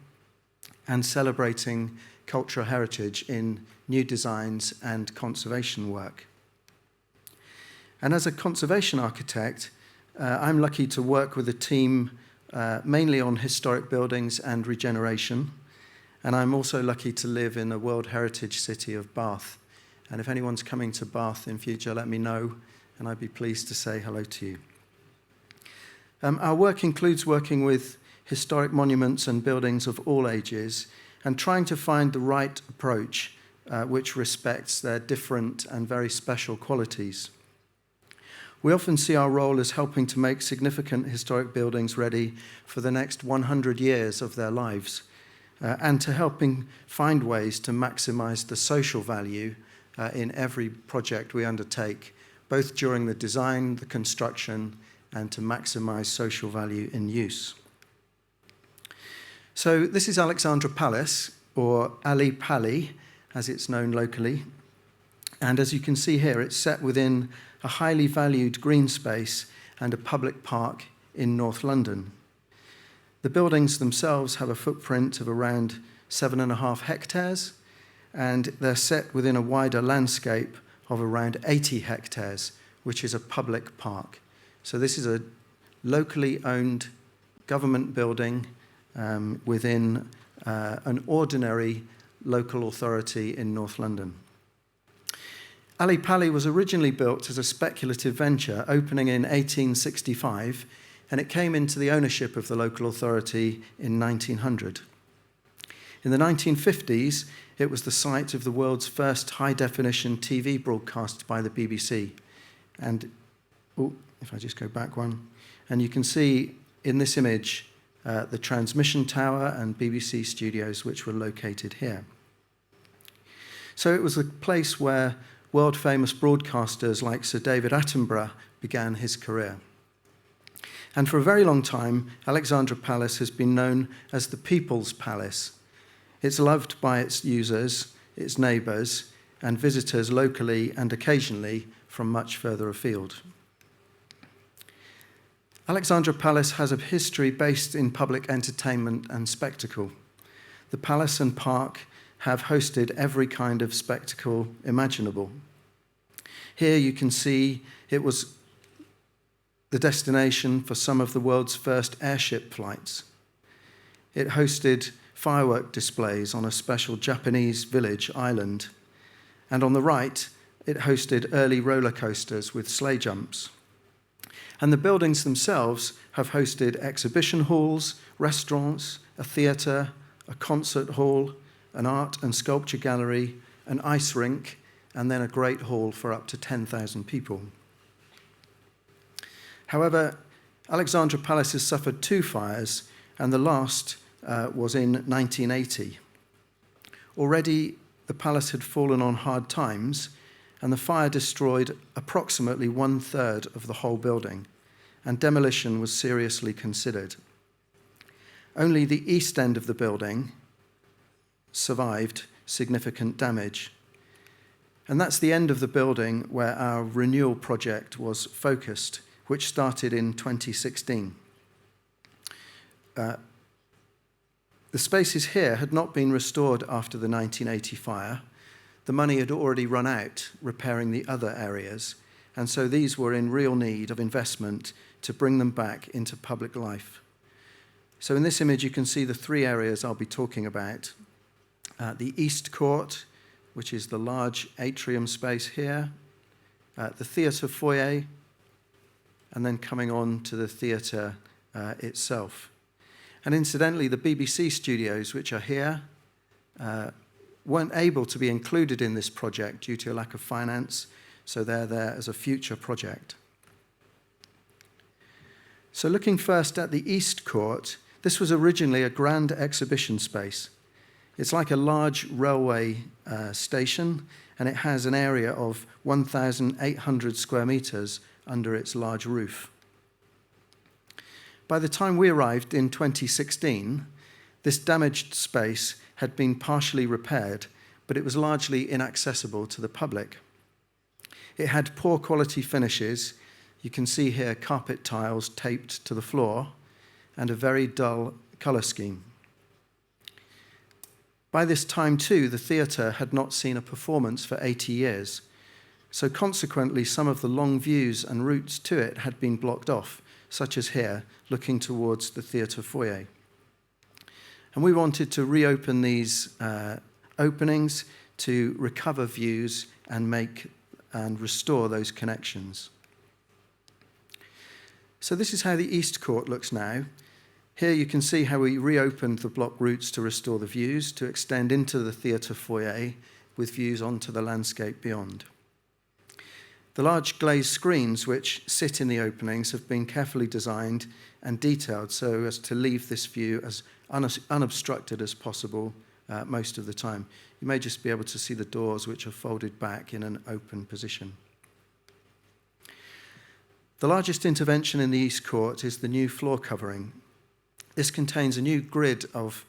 and celebrating cultural heritage in new designs and conservation work. And as a conservation architect, I'm lucky to work with a team mainly on historic buildings and regeneration. And I'm also lucky to live in the World Heritage City of Bath. And if anyone's coming to Bath in future, let me know, and I'd be pleased to say hello to you. Our work includes working with historic monuments and buildings of all ages and trying to find the right approach which respects their different and very special qualities. We often see our role as helping to make significant historic buildings ready for the next 100 years of their lives, and to helping find ways to maximize the social value in every project we undertake, both during the design, the construction, and to maximize social value in use. So this is Alexandra Palace, or Ali Pali, as it's known locally. And as you can see here, it's set within a highly valued green space and a public park in North London. The buildings themselves have a footprint of around 7.5 hectares, and they're set within a wider landscape of around 80 hectares, which is a public park. So this is a locally owned government building within an ordinary local authority in North London. Ali Pali was originally built as a speculative venture, opening in 1865, and it came into the ownership of the local authority in 1900. In the 1950s, it was the site of the world's first high-definition TV broadcast by the BBC. And, if I just go back one, and you can see in this image the transmission tower and BBC studios, which were located here. So it was a place where world-famous broadcasters like Sir David Attenborough began his career. And for a very long time, Alexandra Palace has been known as the People's Palace. It's loved by its users, its neighbours, and visitors locally and occasionally from much further afield. Alexandra Palace has a history based in public entertainment and spectacle. The palace and park have hosted every kind of spectacle imaginable. Here you can see it was the destination for some of the world's first airship flights. It hosted firework displays on a special Japanese village island. And on the right, it hosted early roller coasters with sleigh jumps. And the buildings themselves have hosted exhibition halls, restaurants, a theatre, a concert hall, an art and sculpture gallery, an ice rink, and then a great hall for up to 10,000 people. However, Alexandra Palace has suffered 2 fires, and the last was in 1980. Already, the palace had fallen on hard times, and the fire destroyed approximately 1/3 of the whole building, and demolition was seriously considered. Only the east end of the building survived significant damage. And that's the end of the building where our renewal project was focused, which started in 2016. The spaces here had not been restored after the 1980 fire. The money had already run out repairing the other areas, and so these were in real need of investment to bring them back into public life. So in this image you can see the 3 areas I'll be talking about. The East Court, which is the large atrium space here, the theatre foyer, and then coming on to the theatre itself. And incidentally, the BBC studios, which are here, weren't able to be included in this project due to a lack of finance, so they're there as a future project. So looking first at the East Court, this was originally a grand exhibition space. It's like a large railway station, and it has an area of 1,800 square meters under its large roof. By the time we arrived in 2016, this damaged space had been partially repaired, but it was largely inaccessible to the public. It had poor quality finishes. You can see here carpet tiles taped to the floor and a very dull colour scheme. By this time, too, the theatre had not seen a performance for 80 years, so consequently some of the long views and routes to it had been blocked off, such as here, looking towards the theatre foyer. And we wanted to reopen these openings to recover views and restore those connections. So this is how the East Court looks now. Here you can see how we reopened the block routes to restore the views, to extend into the theatre foyer with views onto the landscape beyond. The large glazed screens which sit in the openings have been carefully designed and detailed so as to leave this view as unobstructed as possible most of the time. You may just be able to see the doors which are folded back in an open position. The largest intervention in the East Court is the new floor covering. This contains a new grid of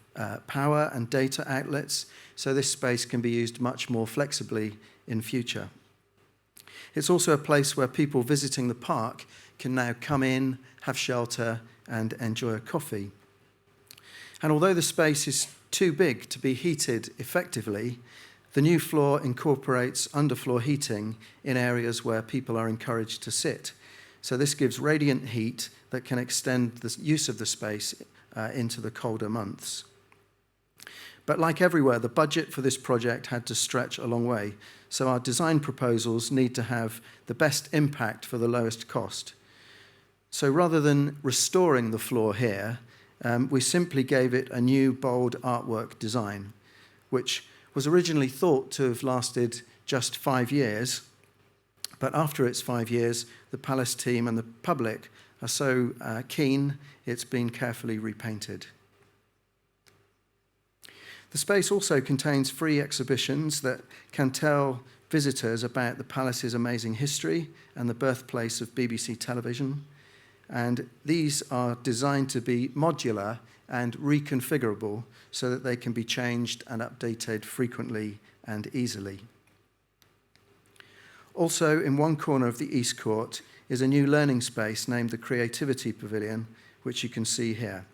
power and data outlets, so this space can be used much more flexibly in future. It's also a place where people visiting the park can now come in, have shelter, and enjoy a coffee. And although the space is too big to be heated effectively, the new floor incorporates underfloor heating in areas where people are encouraged to sit. So this gives radiant heat that can extend the use of the space into the colder months. But like everywhere, the budget for this project had to stretch a long way, so our design proposals need to have the best impact for the lowest cost. So rather than restoring the floor here, we simply gave it a new, bold artwork design, which was originally thought to have lasted just 5 years, but after its 5 years, the Palace team and the public are so keen, it's been carefully repainted. The space also contains free exhibitions that can tell visitors about the Palace's amazing history and the birthplace of BBC television. And these are designed to be modular and reconfigurable so that they can be changed and updated frequently and easily. Also, in one corner of the East Court is a new learning space named the Creativity Pavilion, which you can see here.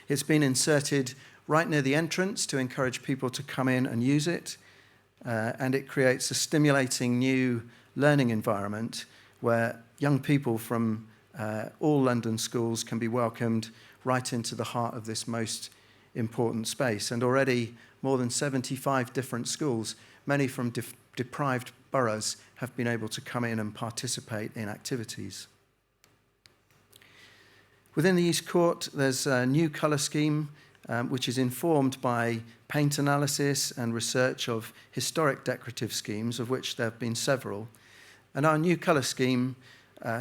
It's been inserted right near the entrance to encourage people to come in and use it, and it creates a stimulating new learning environment where young people from all London schools can be welcomed right into the heart of this most important space. And already more than 75 different schools, many from deprived boroughs, have been able to come in and participate in activities. Within the East Court, there's a new colour scheme which is informed by paint analysis and research of historic decorative schemes, of which there have been several. And our new colour scheme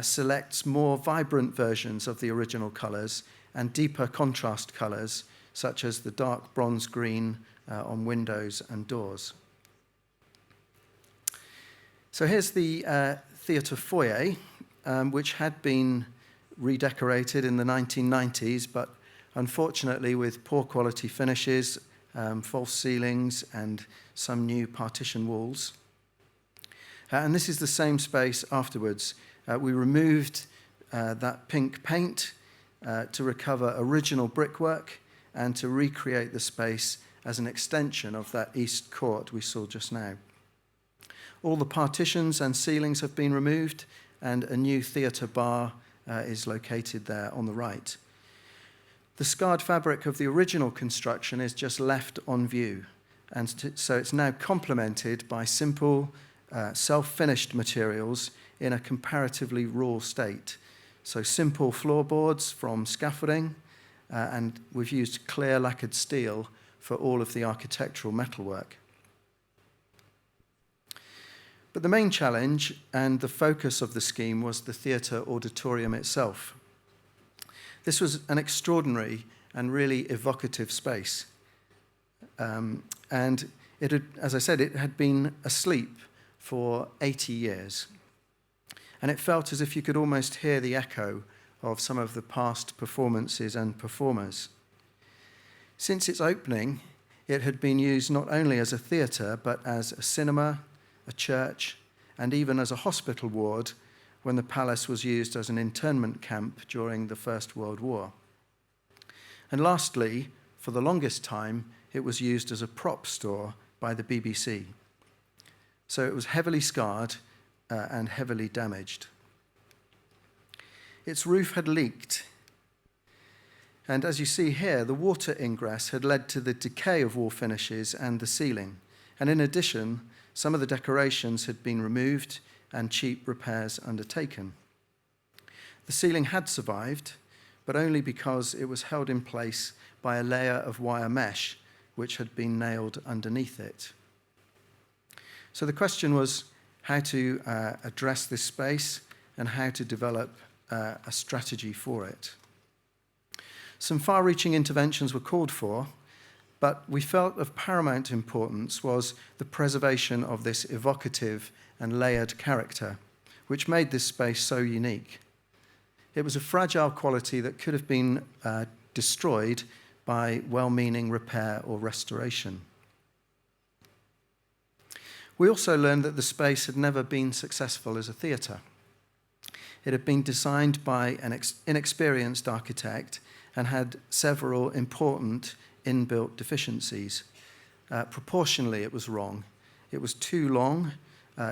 selects more vibrant versions of the original colours and deeper contrast colours, such as the dark bronze green on windows and doors. So here's the theatre foyer, which had been redecorated in the 1990s, but unfortunately with poor quality finishes, false ceilings, and some new partition walls. And this is the same space afterwards. We removed that pink paint to recover original brickwork and to recreate the space as an extension of that East Court we saw just now. All the partitions and ceilings have been removed, and a new theatre bar is located there on the right. The scarred fabric of the original construction is just left on view, and so it's now complemented by simple, self-finished materials in a comparatively raw state. So simple floorboards from scaffolding, and we've used clear lacquered steel for all of the architectural metalwork. But the main challenge and the focus of the scheme was the theatre auditorium itself. This was an extraordinary and really evocative space. And it had, as I said, it had been asleep for 80 years. And it felt as if you could almost hear the echo of some of the past performances and performers. Since its opening, it had been used not only as a theatre, but as a cinema, a church, and even as a hospital ward when the palace was used as an internment camp during the First World War. And lastly, for the longest time, it was used as a prop store by the BBC. So it was heavily scarred and heavily damaged. Its roof had leaked. And as you see here, the water ingress had led to the decay of wall finishes and the ceiling. And in addition, some of the decorations had been removed and cheap repairs undertaken. The ceiling had survived, but only because it was held in place by a layer of wire mesh which had been nailed underneath it. So the question was, how to address this space, and how to develop a strategy for it. Some far-reaching interventions were called for, but we felt of paramount importance was the preservation of this evocative and layered character, which made this space so unique. It was a fragile quality that could have been destroyed by well-meaning repair or restoration. We also learned that the space had never been successful as a theatre. It had been designed by an inexperienced architect and had several important inbuilt deficiencies. Proportionally, it was wrong. It was too long,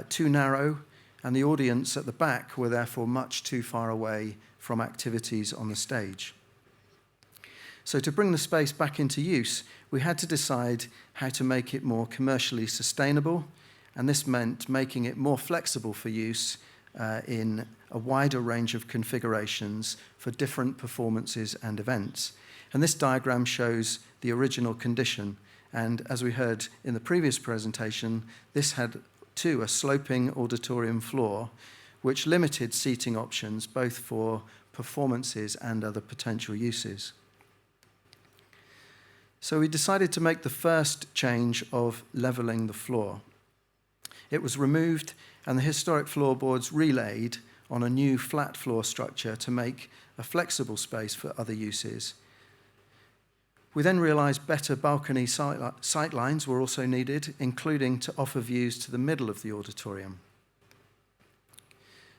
too narrow, and the audience at the back were therefore much too far away from activities on the stage. So to bring the space back into use, we had to decide how to make it more commercially sustainable, and this meant making it more flexible for use in a wider range of configurations for different performances and events. And this diagram shows the original condition. And as we heard in the previous presentation, this had too a sloping auditorium floor, which limited seating options both for performances and other potential uses. So we decided to make the first change of leveling the floor. It was removed and the historic floorboards relaid on a new flat floor structure to make a flexible space for other uses. We then realized better balcony sight lines were also needed, including to offer views to the middle of the auditorium.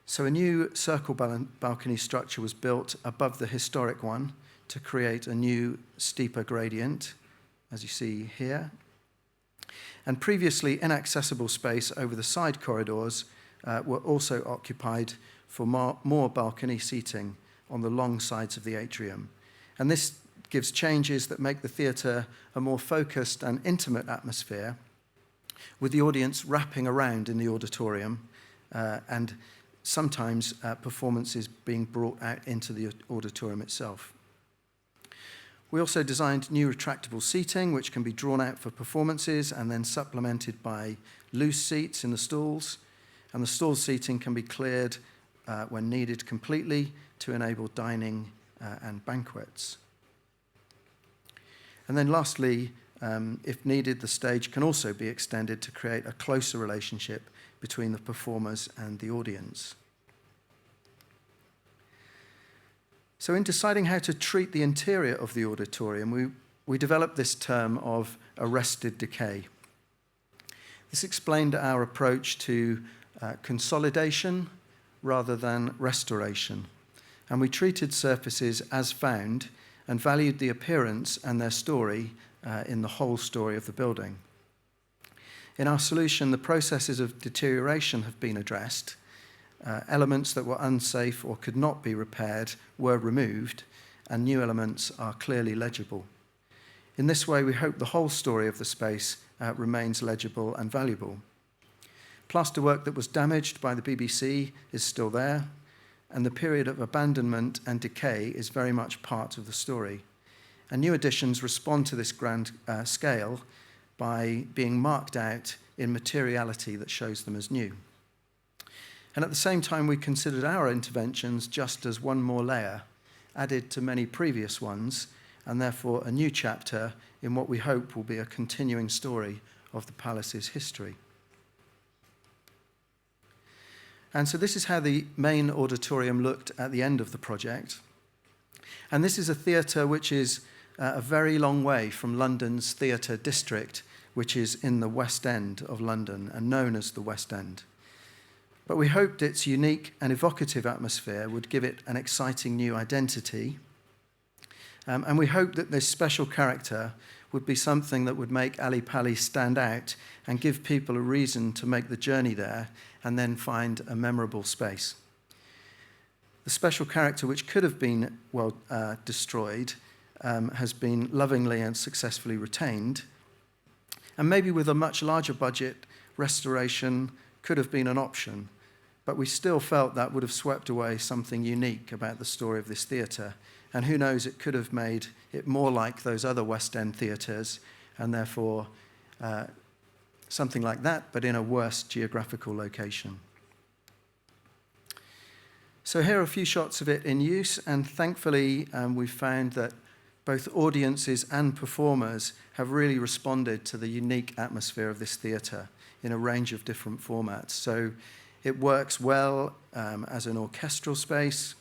So a new circle balcony structure was built above the historic one to create a new steeper gradient, as you see here. And previously inaccessible space over the side corridors were also occupied for more balcony seating on the long sides of the atrium. And this gives changes that make the theatre a more focused and intimate atmosphere, with the audience wrapping around in the auditorium and sometimes performances being brought out into the auditorium itself. We also designed new retractable seating, which can be drawn out for performances and then supplemented by loose seats in the stalls. And the stall seating can be cleared when needed completely to enable dining and banquets. And then lastly, if needed, the stage can also be extended to create a closer relationship between the performers and the audience. So in deciding how to treat the interior of the auditorium, we developed this term of arrested decay. This explained our approach to consolidation rather than restoration. And we treated surfaces as found and valued the appearance and their story in the whole story of the building. In our solution, the processes of deterioration have been addressed. Elements that were unsafe or could not be repaired were removed, and new elements are clearly legible. In this way, we hope the whole story of the space remains legible and valuable. Plasterwork that was damaged by the BBC is still there, and the period of abandonment and decay is very much part of the story. And new additions respond to this grand scale by being marked out in materiality that shows them as new. And at the same time, we considered our interventions just as one more layer, added to many previous ones, and therefore a new chapter in what we hope will be a continuing story of the palace's history. And so this is how the main auditorium looked at the end of the project. And this is a theatre which is a very long way from London's theatre district, which is in the West End of London and known as the West End. But we hoped its unique and evocative atmosphere would give it an exciting new identity. And we hoped that this special character would be something that would make Ali Pali stand out and give people a reason to make the journey there and then find a memorable space. The special character, which could have been, destroyed, has been lovingly and successfully retained. And maybe with a much larger budget, restoration could have been an option, but we still felt that would have swept away something unique about the story of this theatre. And who knows, it could have made it more like those other West End theatres and therefore something like that, but in a worse geographical location. So here are a few shots of it in use, and thankfully we've found that both audiences and performers have really responded to the unique atmosphere of this theatre in a range of different formats. So it works well as an orchestral space.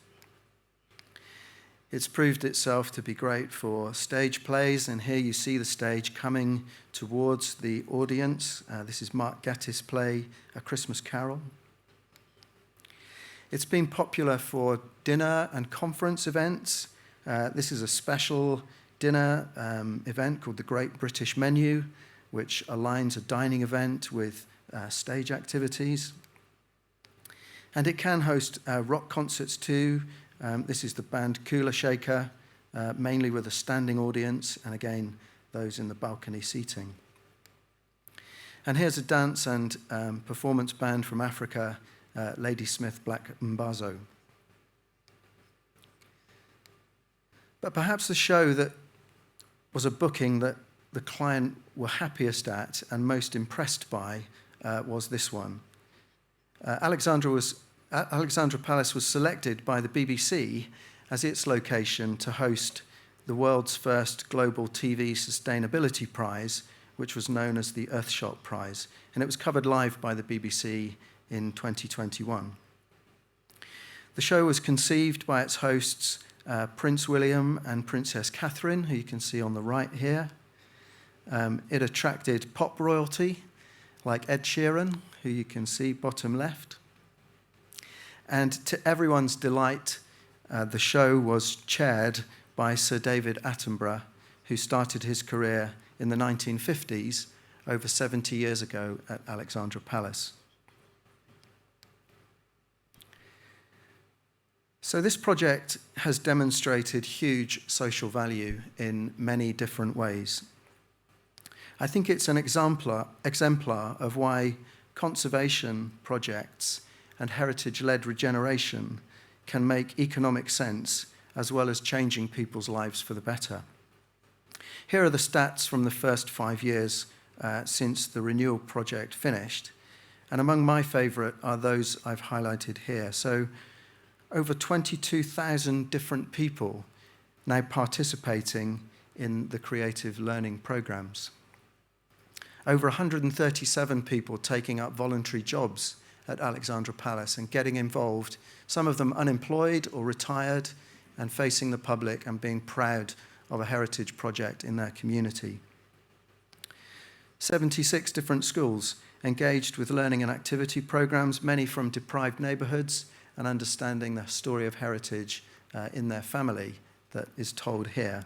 It's proved itself to be great for stage plays, and here you see the stage coming towards the audience. This is Mark Gatiss' play, A Christmas Carol. It's been popular for dinner and conference events. This is a special dinner event called the Great British Menu, which aligns a dining event with stage activities. And it can host rock concerts too. This is the band Cooler Shaker, mainly with a standing audience, and again, those in the balcony seating. And here's a dance and performance band from Africa, Ladysmith Black Mbazo. But perhaps the show that was a booking that the client were happiest at and most impressed by was this one. Alexandra Palace was selected by the BBC as its location to host the world's first global TV sustainability prize, which was known as the Earthshot Prize, and it was covered live by the BBC in 2021. The show was conceived by its hosts, Prince William and Princess Catherine, who you can see on the right here. It attracted pop royalty like Ed Sheeran, who you can see bottom left. And to everyone's delight, the show was chaired by Sir David Attenborough, who started his career in the 1950s, over 70 years ago at Alexandra Palace. So this project has demonstrated huge social value in many different ways. I think it's an exemplar of why conservation projects and heritage-led regeneration can make economic sense as well as changing people's lives for the better. Here are the stats from the first 5 years since the renewal project finished, and among my favourite are those I've highlighted here. So over 22,000 different people now participating in the creative learning programs. Over 137 people taking up voluntary jobs at Alexandra Palace and getting involved, some of them unemployed or retired, and facing the public and being proud of a heritage project in their community. 76 different schools engaged with learning and activity programs, many from deprived neighbourhoods, and understanding the story of heritage in their family that is told here.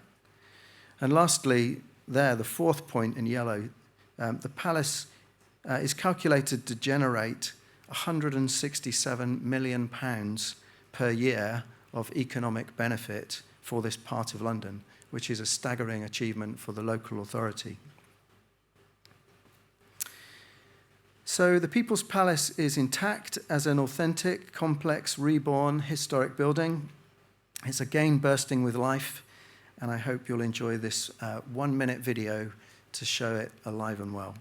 And lastly, there, the fourth point in yellow, the palace is calculated to generate £167 million per year of economic benefit for this part of London, which is a staggering achievement for the local authority. So the People's Palace is intact as an authentic, complex, reborn, historic building. It's again bursting with life, and I hope you'll enjoy this 1-minute video to show it alive and well.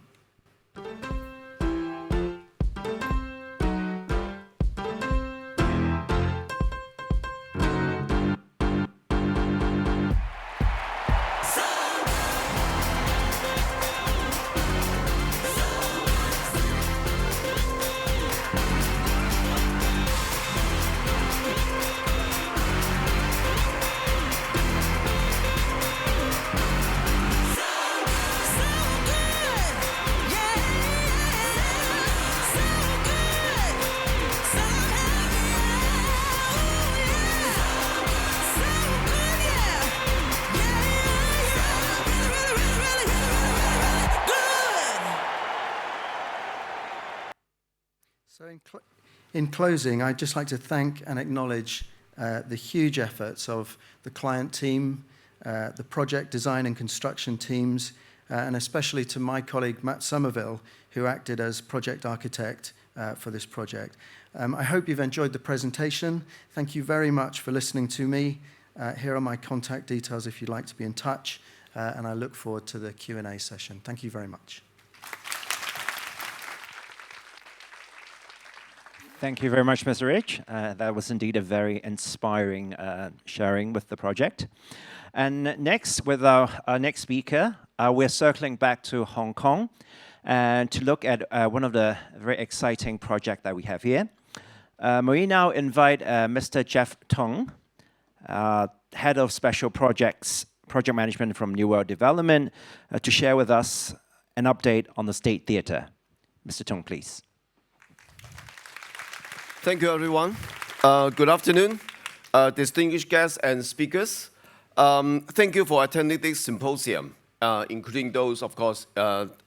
In closing, I'd just like to thank and acknowledge the huge efforts of the client team, the project design and construction teams, and especially to my colleague Matt Somerville, who acted as project architect for this project. I hope you've enjoyed the presentation. Thank you very much for listening to me. Here are my contact details if you'd like to be in touch, and I look forward to the Q&A session. Thank you very much. Thank you very much, Mr. Rich. That was indeed a very inspiring sharing with the project. And next, with our next speaker, we're circling back to Hong Kong and to look at one of the very exciting projects that we have here. May we now invite Mr. Jeff Tung, Head of Special Project Management from New World Development, to share with us an update on the State Theatre. Mr. Tung, please. Thank you, everyone. Good afternoon, distinguished guests and speakers. Thank you for attending this symposium, including those, of course,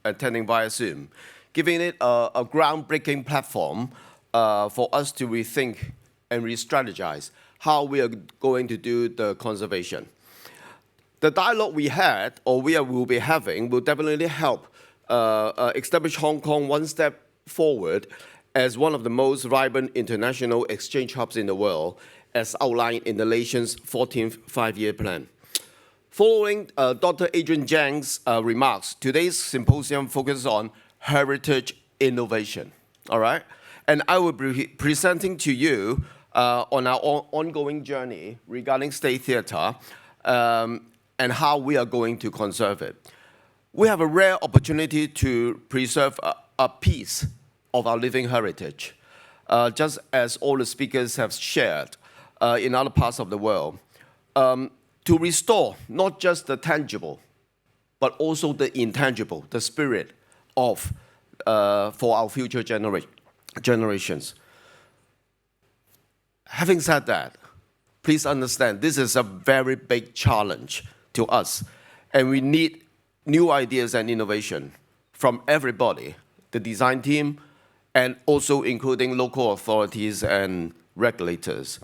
attending via Zoom, giving it a groundbreaking platform for us to rethink and re-strategize how we are going to do the conservation. The dialogue we had, or we will be having, will definitely help establish Hong Kong one step forward as one of the most vibrant international exchange hubs in the world, as outlined in the nation's 14th five-year plan. Following Dr. Adrian Zhang's remarks, today's symposium focuses on heritage innovation, all right? And I will be presenting to you on our ongoing journey regarding State Theatre and how we are going to conserve it. We have a rare opportunity to preserve a piece of our living heritage, just as all the speakers have shared in other parts of the world, to restore not just the tangible, but also the intangible, the spirit of, for our future generations. Having said that, please understand this is a very big challenge to us, and we need new ideas and innovation from everybody, the design team, and also including local authorities and regulators.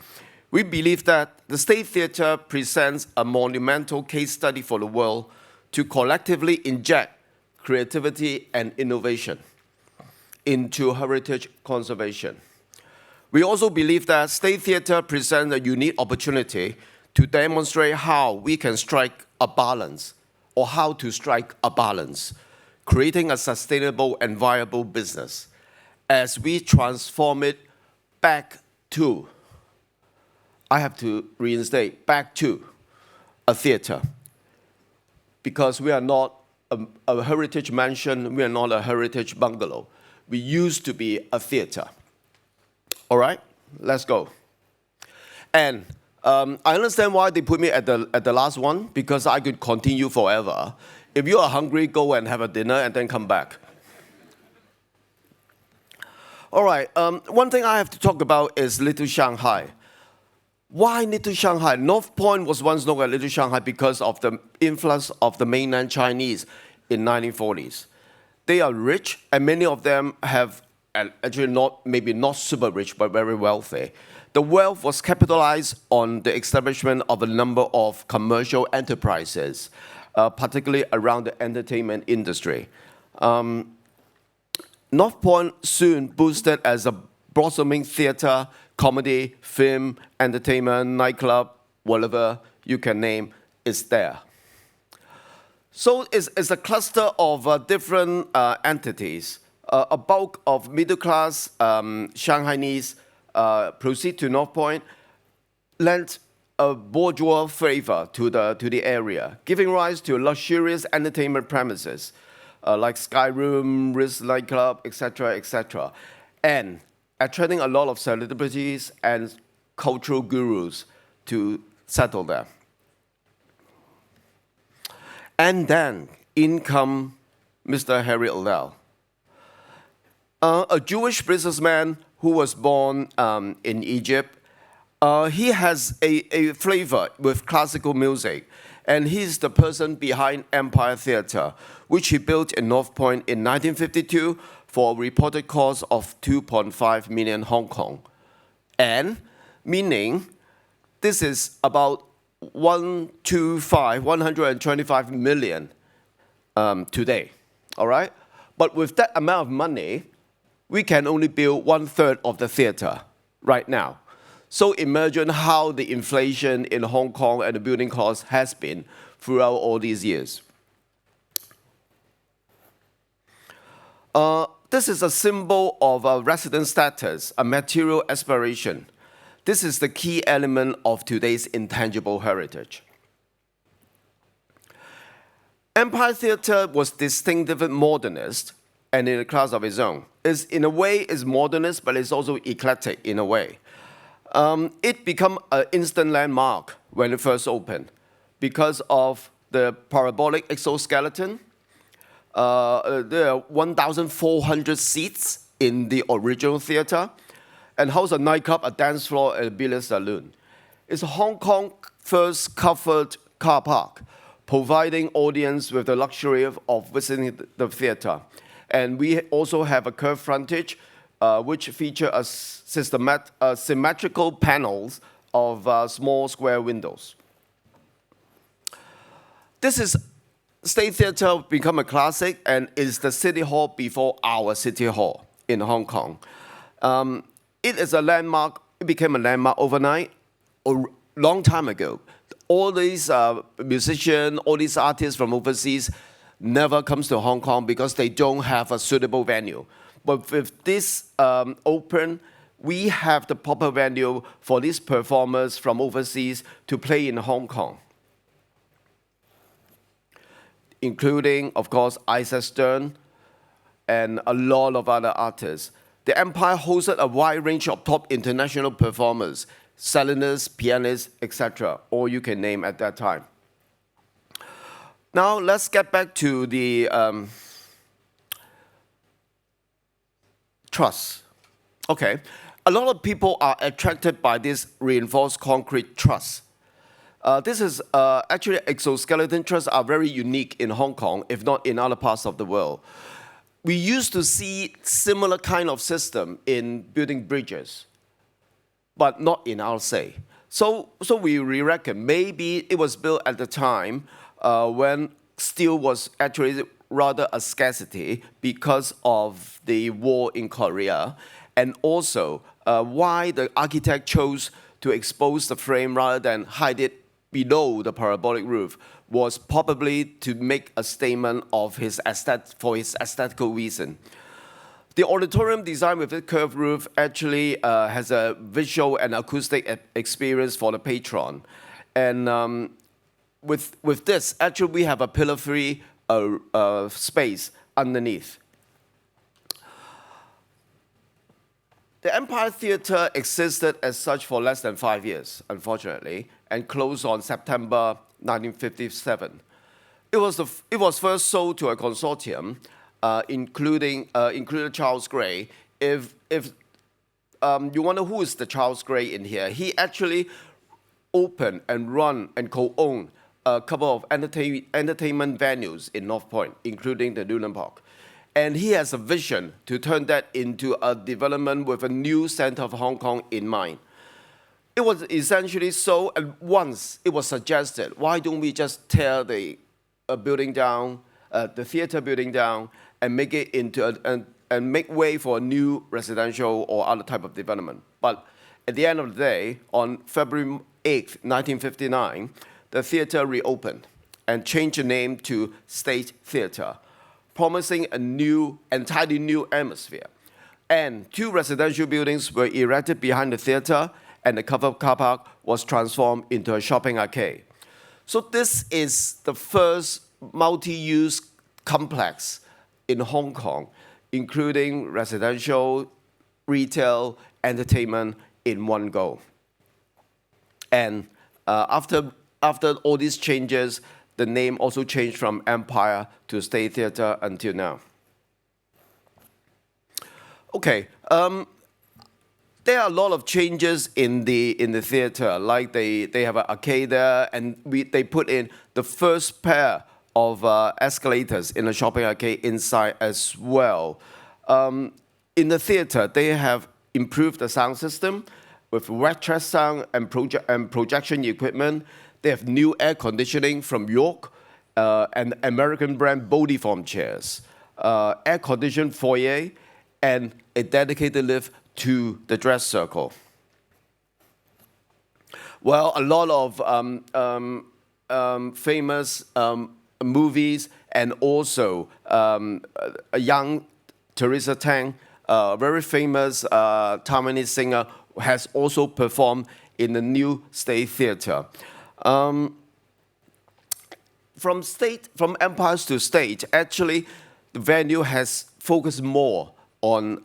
We believe that the State Theatre presents a monumental case study for the world to collectively inject creativity and innovation into heritage conservation. We also believe that State Theatre presents a unique opportunity to demonstrate how we can strike a balance, or how to strike a balance, creating a sustainable and viable business as we transform it back to, I have to reinstate, back to a theatre. Because we are not a heritage mansion, we are not a heritage bungalow. We used to be a theatre. All right, let's go. And I understand why they put me at the last one, because I could continue forever. If you are hungry, go and have a dinner and then come back. All right, one thing I have to talk about is Little Shanghai. Why Little Shanghai? North Point was once known as Little Shanghai because of the influx of the mainland Chinese in 1940s. They are rich, and many of them have, actually maybe not super rich, but very wealthy. The wealth was capitalized on the establishment of a number of commercial enterprises, particularly around the entertainment industry. North Point soon boosted as a blossoming theater, comedy, film, entertainment, nightclub, whatever you can name, is there. So it's a cluster of different entities. A bulk of middle-class Shanghainese proceed to North Point, lent a bourgeois flavor to the area, giving rise to luxurious entertainment premises like Sky Room, Ritz nightclub, etc., and attracting a lot of celebrities and cultural gurus to settle there. And then in come Mr. Harry Lau, a Jewish businessman who was born in Egypt. He has a flavor with classical music, and he's the person behind Empire Theatre, which he built in North Point in 1952 for a reported cost of 2.5 million Hong Kong. And meaning this is about 125 million today, all right? But with that amount of money, we can only build 1/3 of the theater right now. So imagine how the inflation in Hong Kong and the building cost has been throughout all these years. this is a symbol of a resident status, a material aspiration. This is the key element of today's intangible heritage. Empire Theatre was distinctively modernist and in a class of its own. In a way, it's modernist, but it's also eclectic in a way. It became an instant landmark when it first opened because of the parabolic exoskeleton. There are 1,400 seats in the original theater and house a nightclub, a dance floor, and a billiard saloon. It's Hong Kong's first covered car park, providing audience with the luxury of visiting the theater. And we also have a curved frontage, which feature symmetrical panels of small square windows. This is State Theatre become a classic and is the City Hall before our City Hall in Hong Kong. It is a landmark, it became a landmark overnight, a long time ago. All these musicians, all these artists from overseas never comes to Hong Kong because they don't have a suitable venue. But with this open, we have the proper venue for these performers from overseas to play in Hong Kong, including, of course, Isaac Stern and a lot of other artists. The Empire hosted a wide range of top international performers, cellists, pianists, etc., all you can name at that time. Now, let's get back to the truss. Okay, a lot of people are attracted by this reinforced concrete truss. This is actually exoskeleton trusses are very unique in Hong Kong, if not in other parts of the world. We used to see similar kind of system in building bridges, but not in our say. So we reckon maybe it was built at the time when steel was actually rather a scarcity because of the war in Korea, and also why the architect chose to expose the frame rather than hide it below the parabolic roof was probably to make a statement of for his aesthetical reason. The auditorium design with the curved roof actually has a visual and acoustic experience for the patron. And with this, actually we have a pillar-free space underneath. The Empire Theatre existed as such for less than 5 years, unfortunately, and closed on September 1957. It was first sold to a consortium, including Charles Gray. If you wonder who is the Charles Gray in here, he actually opened and run and co-owned a couple of entertainment venues in North Point, including the Linn Park. And he has a vision to turn that into a development with a new center of Hong Kong in mind. It was essentially so, and once it was suggested, why don't we just tear the building down, the theater building down, and make it into and make way for a new residential or other type of development. But at the end of the day, on February 8th, 1959, the theater reopened and changed the name to State Theatre, promising a entirely new atmosphere. And 2 residential buildings were erected behind the theater, and the covered car park was transformed into a shopping arcade. So this is the first multi-use complex in Hong Kong, including residential, retail, entertainment in one go. And after all these changes, the name also changed from Empire to State Theatre until now. Okay, there are a lot of changes in the theatre. Like they have an arcade there, and they put in the first pair of escalators in the shopping arcade inside as well. In the theatre, they have improved the sound system with wet track sound and projection equipment. They have new air conditioning from York and American brand Bodyform chairs, air-conditioned foyer, and a dedicated lift to the dress circle. Well, a lot of famous movies and also a young Teresa Tang, a very famous Taiwanese singer, has also performed in the new State Theatre. From empires to state, actually, the venue has focused more on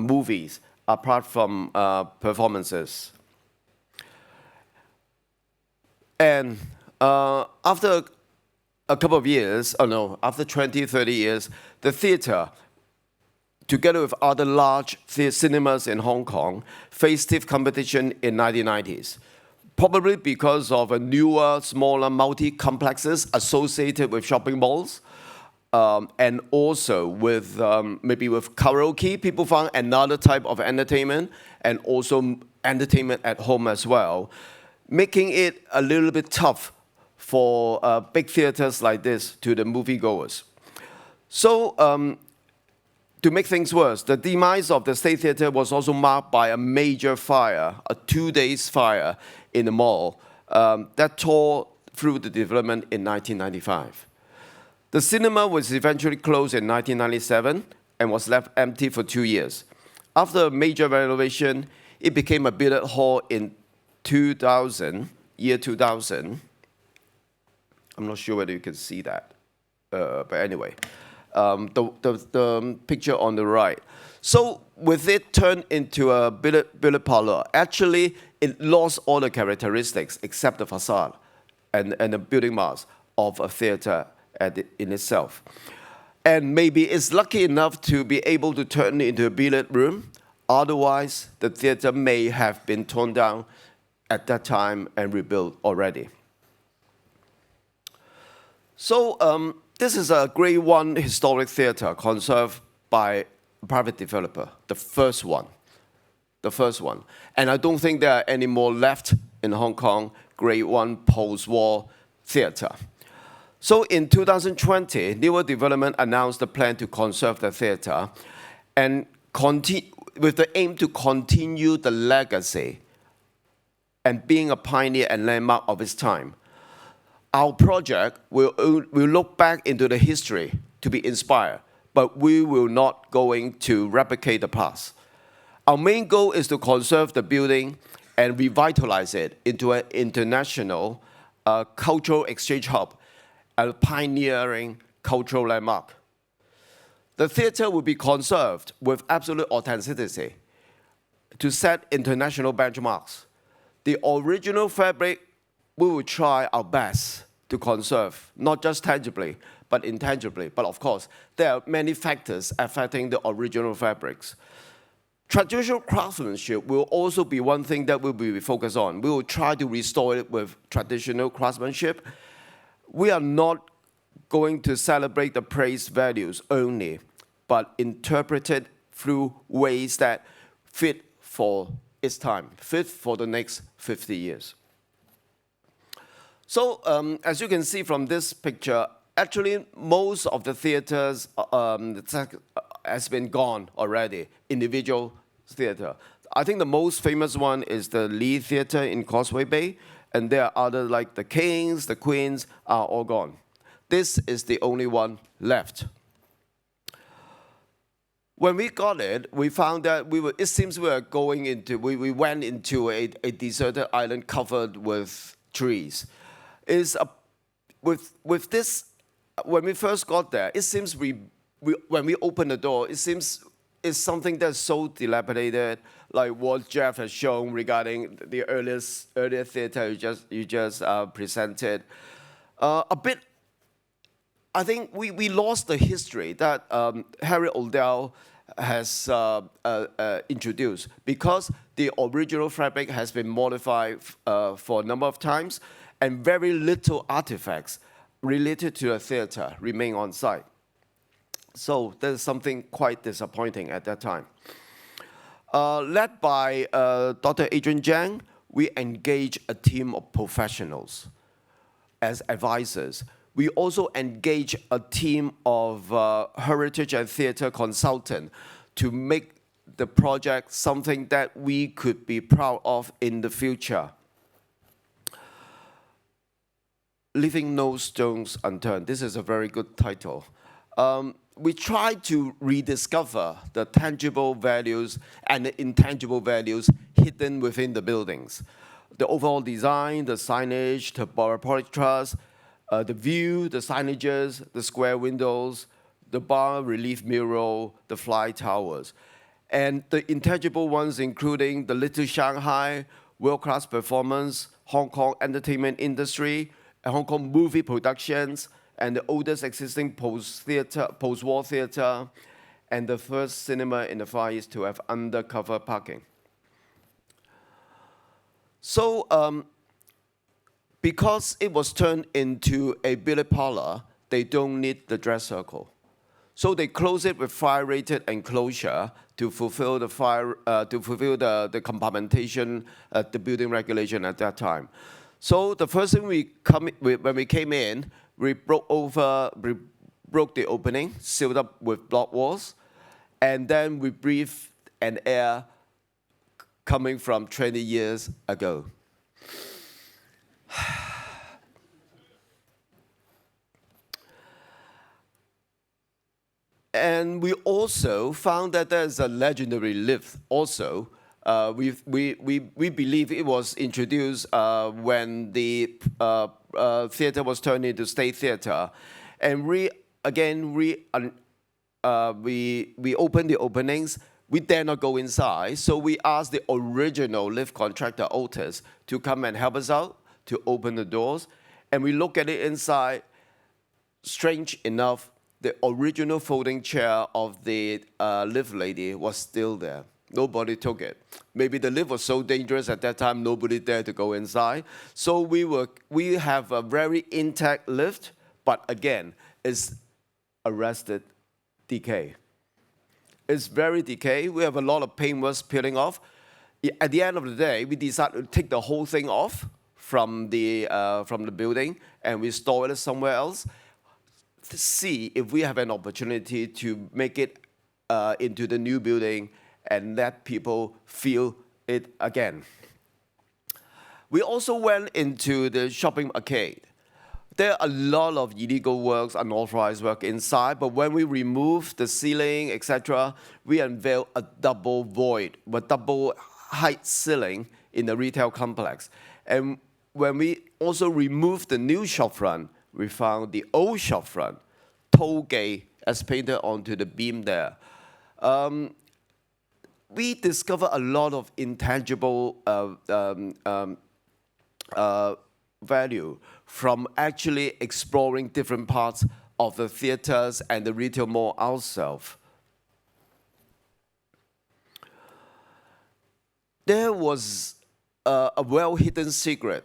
movies apart from performances. And after a couple of years, after 20, 30 years, the theatre, together with other large cinemas in Hong Kong, faced stiff competition in 1990s. Probably because of a newer, smaller multi-complexes associated with shopping malls, and also with maybe with karaoke, people found another type of entertainment, and also entertainment at home as well, making it a little bit tough for big theaters like this to the moviegoers. So to make things worse, the demise of the State Theatre was also marked by a major fire, a 2-day fire in the mall that tore through the development in 1995. The cinema was eventually closed in 1997 and was left empty for 2 years. After a major renovation, it became a billiard hall in 2000, year 2000. I'm not sure whether you can see that, but anyway, the picture on the right. So with it turned into a billiard parlor, actually it lost all the characteristics except the facade and the building mass of a theater in itself. And maybe it's lucky enough to be able to turn it into a billiard room. Otherwise, the theater may have been torn down at that time and rebuilt already. So this is a Grade 1 historic theater conserved by a private developer, the first one. And I don't think there are any more left in Hong Kong, Grade 1 post-war theater. So in 2020, Newer Development announced the plan to conserve the theater and with the aim to continue the legacy and being a pioneer and landmark of its time. Our project will look back into the history to be inspired, but we will not going to replicate the past. Our main goal is to conserve the building and revitalize it into an international cultural exchange hub, a pioneering cultural landmark. The theater will be conserved with absolute authenticity to set international benchmarks. The original fabric, we will try our best to conserve, not just tangibly, but intangibly. But of course, there are many factors affecting the original fabrics. Traditional craftsmanship will also be one thing that we will be focused on. We will try to restore it with traditional craftsmanship. We are not going to celebrate the praise values only, but interpret it through ways that fit for its time, fit for the next 50 years. So as you can see from this picture, actually most of the theaters has been gone already, individual theater. I think the most famous one is the Lee Theatre in Causeway Bay, and there are others like the Kings, the Queens are all gone. This is the only one left. When we got it, we found that it seems we went into a deserted island covered with trees. With this, when we first got there, it seems when we opened the door, it seems it's something that's so dilapidated, like what Jeff has shown regarding the earlier theater you just presented. A bit, I think we lost the history that Harry Odell has introduced, because the original fabric has been modified for a number of times, and very little artifacts related to the theater remain on site. So there's something quite disappointing at that time. Led by Dr. Adrian Jing, we engaged a team of professionals as advisors. We also engaged a team of heritage and theater consultants to make the project something that we could be proud of in the future. Leaving no stones unturned. This is a very good title. we try to rediscover the tangible values and the intangible values hidden within the buildings. The overall design, the signage, the parabolic truss, the view, the signages, the square windows, the bar relief mural, the fly towers. And the intangible ones including the Little Shanghai, world-class performance, Hong Kong entertainment industry, Hong Kong movie productions, and the oldest existing post-war theater, and the first cinema in the Far East to have undercover parking. So, because it was turned into a billiard parlor, they don't need the dress circle. So they close it with fire-rated enclosure to fulfill the the compartmentation, the building regulation at that time. So the first thing when we came in, we broke the opening, sealed up with block walls, and then we breathed an air coming from 20 years ago. And we also found that there's a legendary lift also. We believe it was introduced when the theater was turned into State Theater. And we opened the openings. We dare not go inside, so we asked the original lift contractor, Otis, to come and help us out, to open the doors. And we look at it inside. Strange enough, the original folding chair of the lift lady was still there. Nobody took it. Maybe the lift was so dangerous at that time, nobody dared to go inside. So we have a very intact lift, but again, it's arrested decay. It's very decay. We have a lot of paintwork peeling off. At the end of the day, we decided to take the whole thing off from the building, and we store it somewhere else to see if we have an opportunity to make it into the new building and let people feel it again. We also went into the shopping arcade. There are a lot of illegal works, unauthorized work inside, but when we removed the ceiling, etc., we unveiled a double void, a double height ceiling in the retail complex. And when we also removed the new shopfront, we found the old shopfront, toll gate, as painted onto the beam there. We discovered a lot of intangible value from actually exploring different parts of the theaters and the retail mall ourselves. There was a well-hidden secret,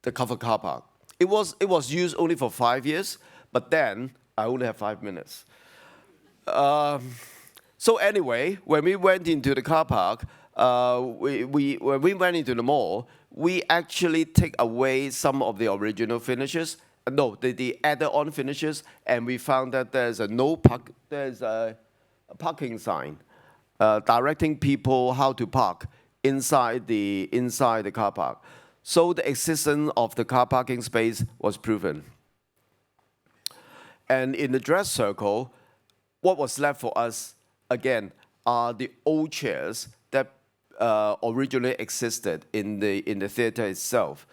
the covered car park. It was used only for 5 years, but then I only have 5 minutes. So anyway, when we went into the car park, when we went into the mall, we actually take away some of the original finishes, the added-on finishes, and we found that there's a parking sign directing people how to park inside the car park. So the existence of the car parking space was proven. And in the dress circle, what was left for us, again, are the old chairs that originally existed in the theater itself.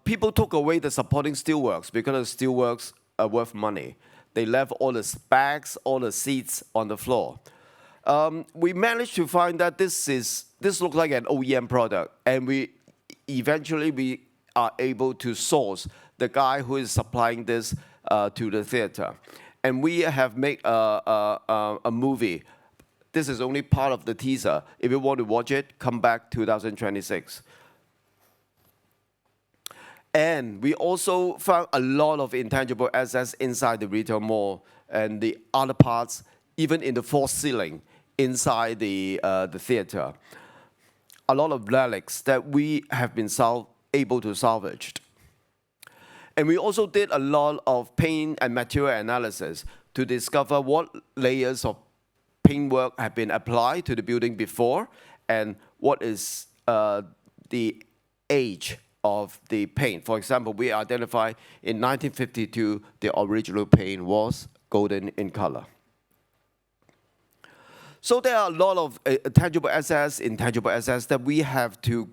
People took away the supporting steelworks because the steelworks are worth money. They left all the bags, all the seats on the floor. We managed to find that this looked like an OEM product, and we are able to source the guy who is supplying this to the theater. And we have made a movie. This is only part of the teaser. If you want to watch it, come back 2026. And we also found a lot of intangible assets inside the retail mall and the other parts, even in the false ceiling inside the theater. A lot of relics that we have been able to salvage. And we also did a lot of paint and material analysis to discover what layers of paintwork have been applied to the building before and what is the age of the paint. For example, we identified in 1952 the original paint was golden in color. So there are a lot of tangible assets, intangible assets that we have to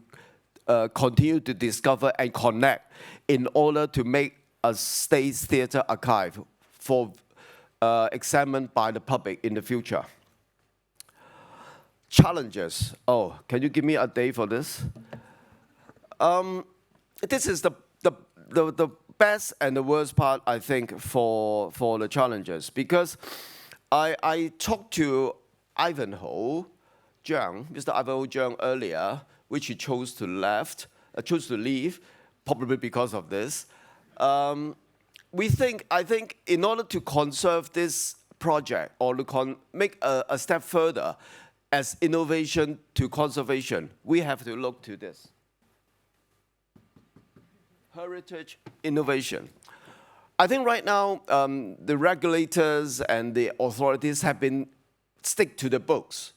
continue to discover and connect in order to make a state theater archive for examined by the public in the future. Challenges. Oh, can you give me a day for this? This is the best and the worst part, I think, for the challenges, because I talked to Ivanhoe Zhang, Mr. Ivanhoe Zhang earlier, which he chose to leave, probably because of this. I think in order to conserve this project or to make a step further as innovation to conservation, we have to look to this. Heritage innovation. I think right now the regulators and the authorities have been stick to the books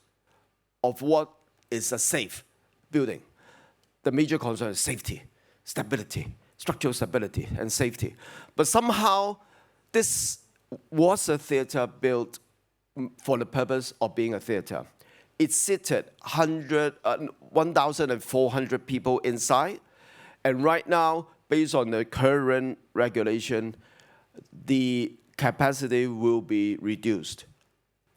of what is a safe building. The major concern is safety, stability, structural stability and safety. But somehow this was a theater built for the purpose of being a theater. It seated 1,400 people inside, and right now, based on the current regulation, the capacity will be reduced.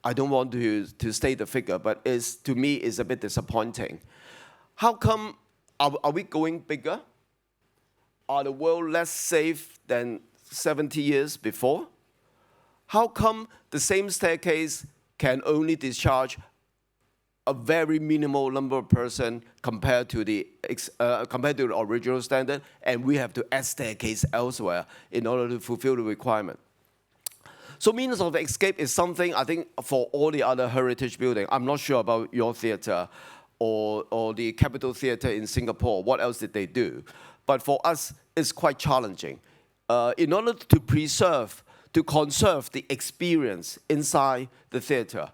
I don't want to state the figure, but to me, it's a bit disappointing. How come, are we going bigger? Are the world less safe than 70 years before? How come the same staircase can only discharge a very minimal number of persons compared to the original standard, and we have to add staircase elsewhere in order to fulfill the requirement? So means of escape is something, I think, for all the other heritage buildings. I'm not sure about your theater or the Capitol Theater in Singapore. What else did they do? But for us, it's quite challenging. In order to conserve the experience inside the theater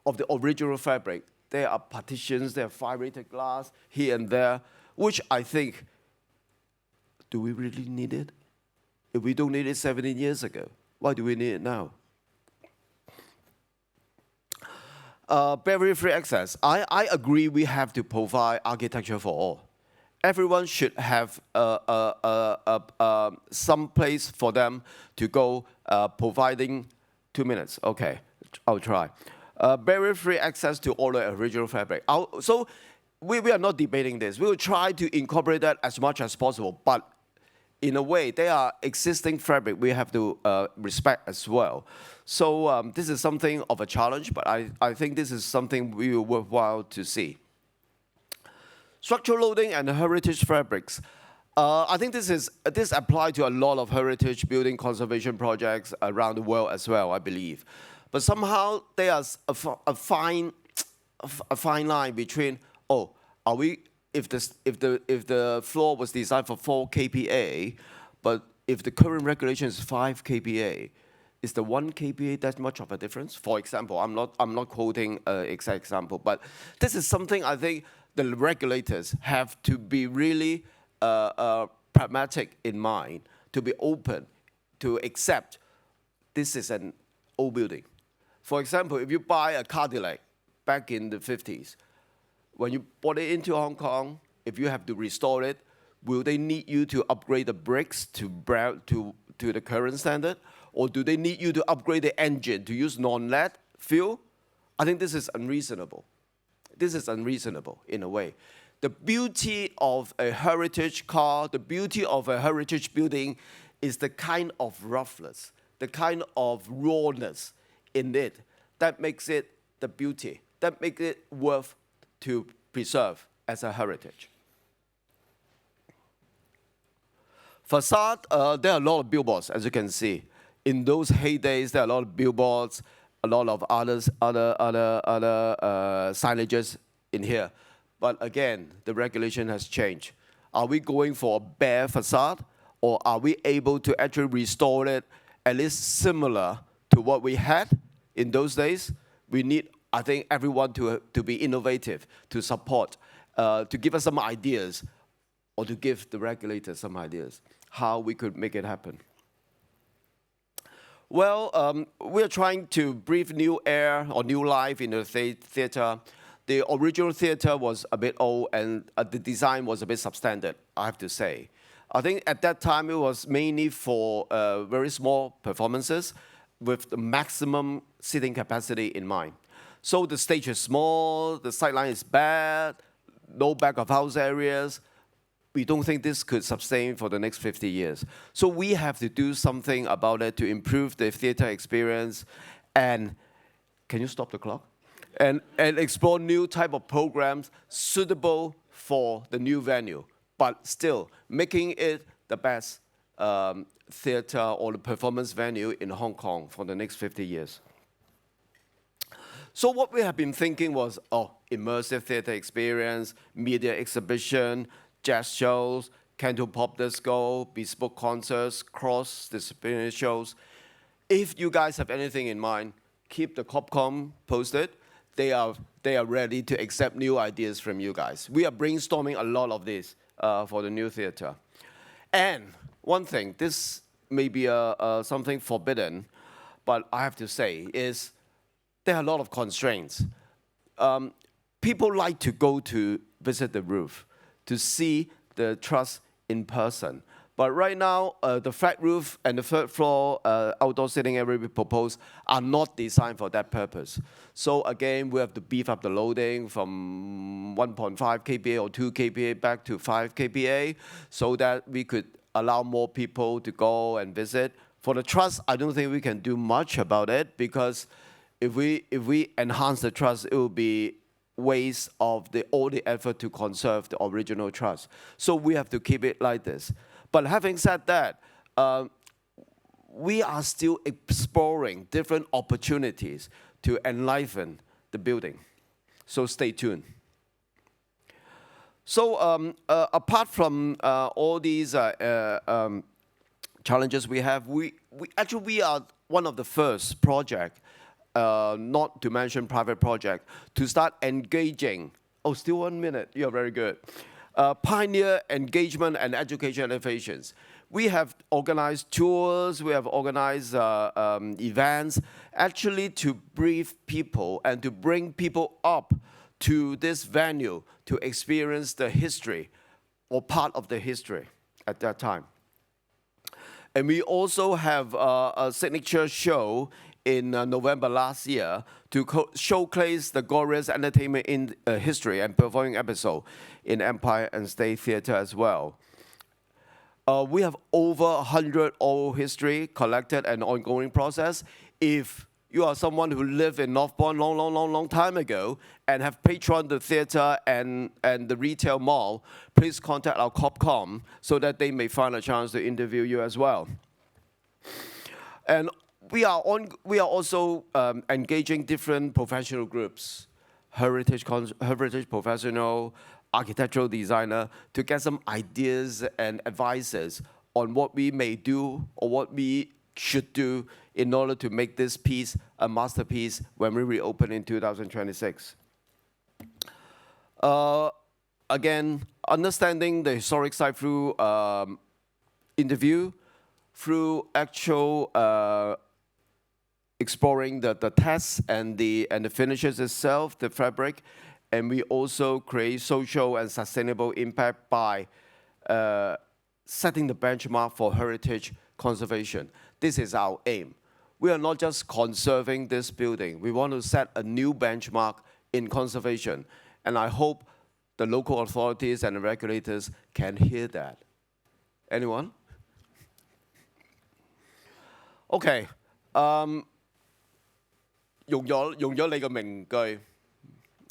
of the original fabric, there are partitions, there are fire-rated glass here and there, which I think, do we really need it? If we don't need it 17 years ago, why do we need it now? Barrier-free access. I agree we have to provide architecture for all. Everyone should have some place for them to go, providing 2 minutes. Okay, I'll try. Barrier-free access to all the original fabric. So we are not debating this. We will try to incorporate that as much as possible, but in a way, they are existing fabric we have to respect as well. So this is something of a challenge, but I think this is something we will worthwhile to see. Structural loading and heritage fabrics. I think this applies to a lot of heritage building conservation projects around the world as well, I believe. But somehow there's a fine line between, are we, if the floor was designed for 4 kPa, but if the current regulation is 5 kPa, is the 1 kPa that much of a difference? For example, I'm not quoting an exact example, but this is something I think the regulators have to be really pragmatic in mind, to be open, to accept this is an old building. For example, if you buy a Cadillac back in the 50s, when you brought it into Hong Kong, if you have to restore it, will they need you to upgrade the bricks to the current standard? Or do they need you to upgrade the engine to use non-lead fuel? I think this is unreasonable. This is unreasonable in a way. The beauty of a heritage car, the beauty of a heritage building is the kind of roughness, the kind of rawness in it that makes it the beauty, that makes it worth to preserve as a heritage. Facade, there are a lot of billboards, as you can see. In those heydays, there are a lot of billboards, a lot of other signages in here. But again, the regulation has changed. Are we going for a bare facade, or are we able to actually restore it at least similar to what we had in those days? We need, I think, everyone to be innovative, to support, to give us some ideas, or to give the regulators some ideas how we could make it happen. Well, we're trying to breathe new air or new life in the theater. The original theater was a bit old, and the design was a bit substandard, I have to say. I think at that time it was mainly for very small performances with the maximum seating capacity in mind. So the stage is small, the sightline is bad, no back of house areas. We don't think this could sustain for the next 50 years. So we have to do something about it to improve the theater experience. And can you stop the clock? And explore new type of programs suitable for the new venue, but still making it the best theater or the performance venue in Hong Kong for the next 50 years. So what we have been thinking was, immersive theater experience, media exhibition, jazz shows, cantopop disco, bespoke concerts, cross-disciplinary shows. If you guys have anything in mind, keep the Copcom posted. They are ready to accept new ideas from you guys. We are brainstorming a lot of this for the new theater. And one thing, this may be something forbidden, but I have to say is there are a lot of constraints. People like to go to visit the roof to see the truss in person. But right now, the flat roof and the third floor outdoor seating area we propose are not designed for that purpose. So again, we have to beef up the loading from 1.5 kPa or 2 kPa back to 5 kPa so that we could allow more people to go and visit. For the truss, I don't think we can do much about it because if we enhance the truss, it will be waste of all the effort to conserve the original truss. So we have to keep it like this. But having said that, we are still exploring different opportunities to enliven the building. So stay tuned. So apart from all these challenges we have, we are one of the first project, not to mention private project, to start engaging. Oh, still 1 minute. You're very good. Pioneer engagement and education innovations. We have organized tours, we have organized events, actually to brief people and to bring people up to this venue to experience the history or part of the history at that time. And we also have a signature show in November last year to showcase the glorious entertainment in history and performing episode in Empire and State Theatre as well. We have over 100 oral history collected and ongoing process. If you are someone who lived in Northbourne long time ago and have patroned the theatre and the retail mall, please contact our Copcom so that they may find a chance to interview you as well. And we are also engaging different professional groups, heritage professional, architectural designer, to get some ideas and advices on what we may do or what we should do in order to make this piece a masterpiece when we reopen in 2026. Again, understanding the historic site through interview, through actual exploring the tests and the finishes itself, the fabric, and we also create social and sustainable impact by setting the benchmark for heritage conservation. This is our aim. We are not just conserving this building. We want to set a new benchmark in conservation. And I hope the local authorities and the regulators can hear that. Anyone? Okay. 用咗你個名句.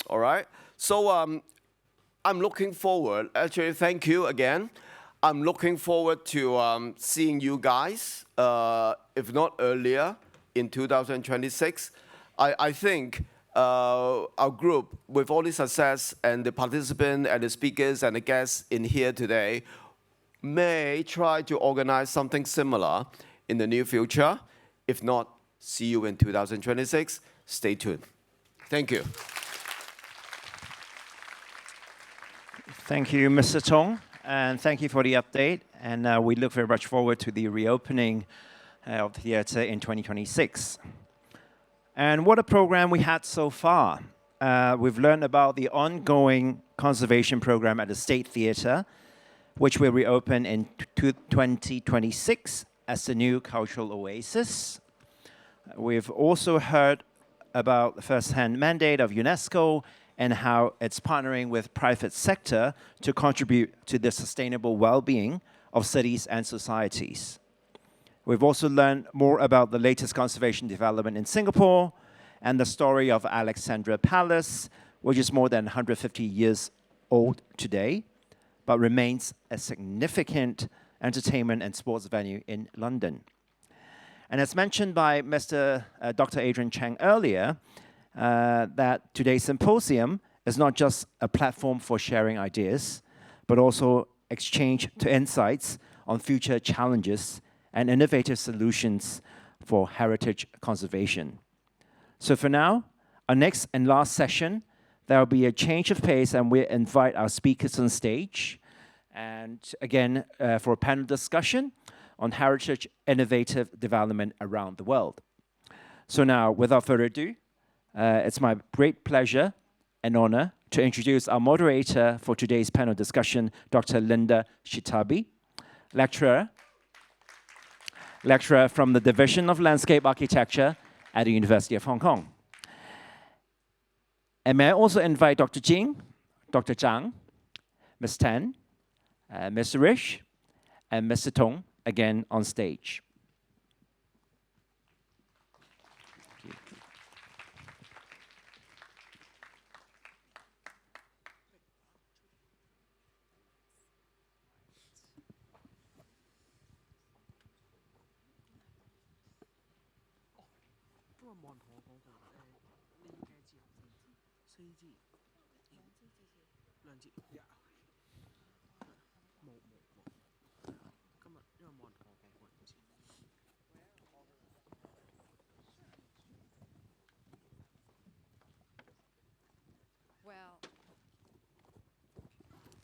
All right. So I'm looking forward. Actually, thank you again. I'm looking forward to seeing you guys, if not earlier, in 2026. I think our group, with all the success and the participants and the speakers and the guests in here today, may try to organize something similar in the near future. If not, see you in 2026. Stay tuned. Thank you. Thank you, Mr. Tung, and thank you for the update. And we look very much forward to the reopening of theatre in 2026. And what a program we had so far. We've learned about the ongoing conservation program at the State Theatre, which will reopen in 2026 as the new cultural oasis. We've also heard about the first-hand mandate of UNESCO and how it's partnering with private sector to contribute to the sustainable well-being of cities and societies. We've also learned more about the latest conservation development in Singapore and the story of Alexandra Palace, which is more than 150 years old today, but remains a significant entertainment and sports venue in London. And as mentioned by Dr. Adrian Cheng earlier, that today's symposium is not just a platform for sharing ideas, but also exchange to insights on future challenges and innovative solutions for heritage conservation. So for now, our next and last session, there will be a change of pace and we invite our speakers on stage. And again, for a panel discussion on heritage innovative development around the world. So now, without further ado, it's my great pleasure and honor to introduce our moderator for today's panel discussion, Dr. Linda Shitabi, lecturer from the Division of Landscape Architecture at the University of Hong Kong. And may I also invite Dr. Jing, Dr. Zhang, Ms. Tan, Mr. Rish, and Mr. Tung again on stage.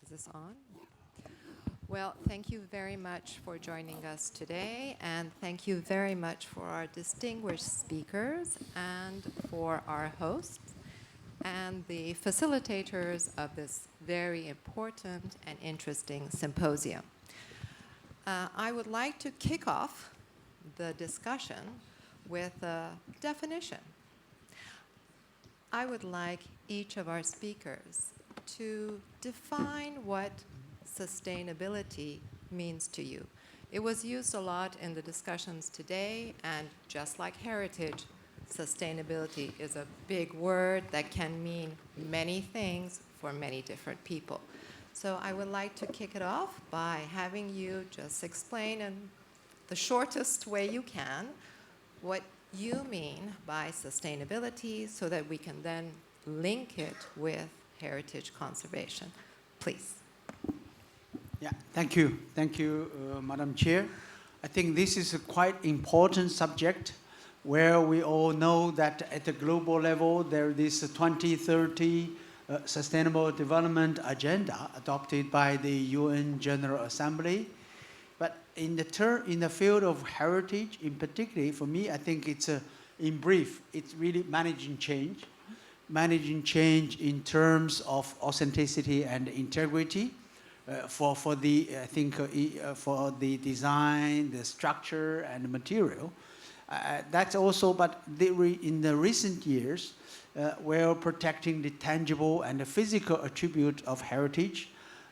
Is this on? Well, thank you very much for joining us today, and thank you very much for our distinguished speakers and for our hosts and the facilitators of this very important and interesting symposium. I would like to kick off the discussion with a definition. I would like each of our speakers to define what sustainability means to you. It was used a lot in the discussions today, and just like heritage, sustainability is a big word that can mean many things for many different people. So I would like to kick it off by having you just explain in the shortest way you can what you mean by sustainability so that we can then link it with heritage conservation. Please. Yeah, thank you. Thank you, Madam Chair. I think this is a quite important subject where we all know that at the global level there is a 2030 Sustainable Development Agenda adopted by the UN General Assembly. But in the field of heritage, in particular, for me, I think it's in brief, it's really managing change. Managing change in terms of authenticity and integrity for the design, the structure, and the material. That's also, but in the recent years, we're protecting the tangible and the physical attribute of heritage.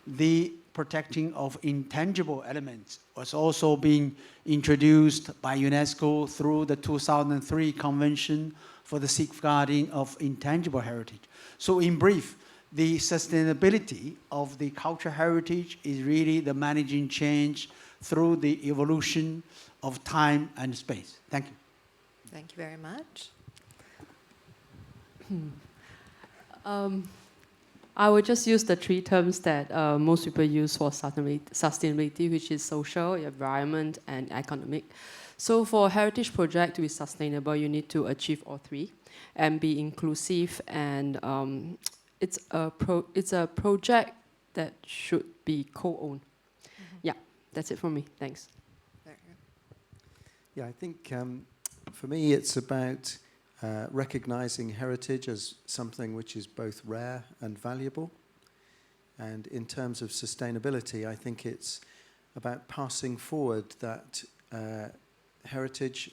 The protecting of intangible elements was also being introduced by UNESCO through the 2003 Convention for the Safeguarding of Intangible Heritage. So in brief, the sustainability of the cultural heritage is really the managing change through the evolution of time and space. Thank you. Thank you very much. I will just use the three terms that most people use for sustainability, which is social, environment, and economic. So for a heritage project to be sustainable, you need to achieve all three and be inclusive, and it's a project that should be co-owned. Yeah, that's it for me. Thanks. Yeah, I think for me it's about recognizing heritage as something which is both rare and valuable. And in terms of sustainability, I think it's about passing forward that heritage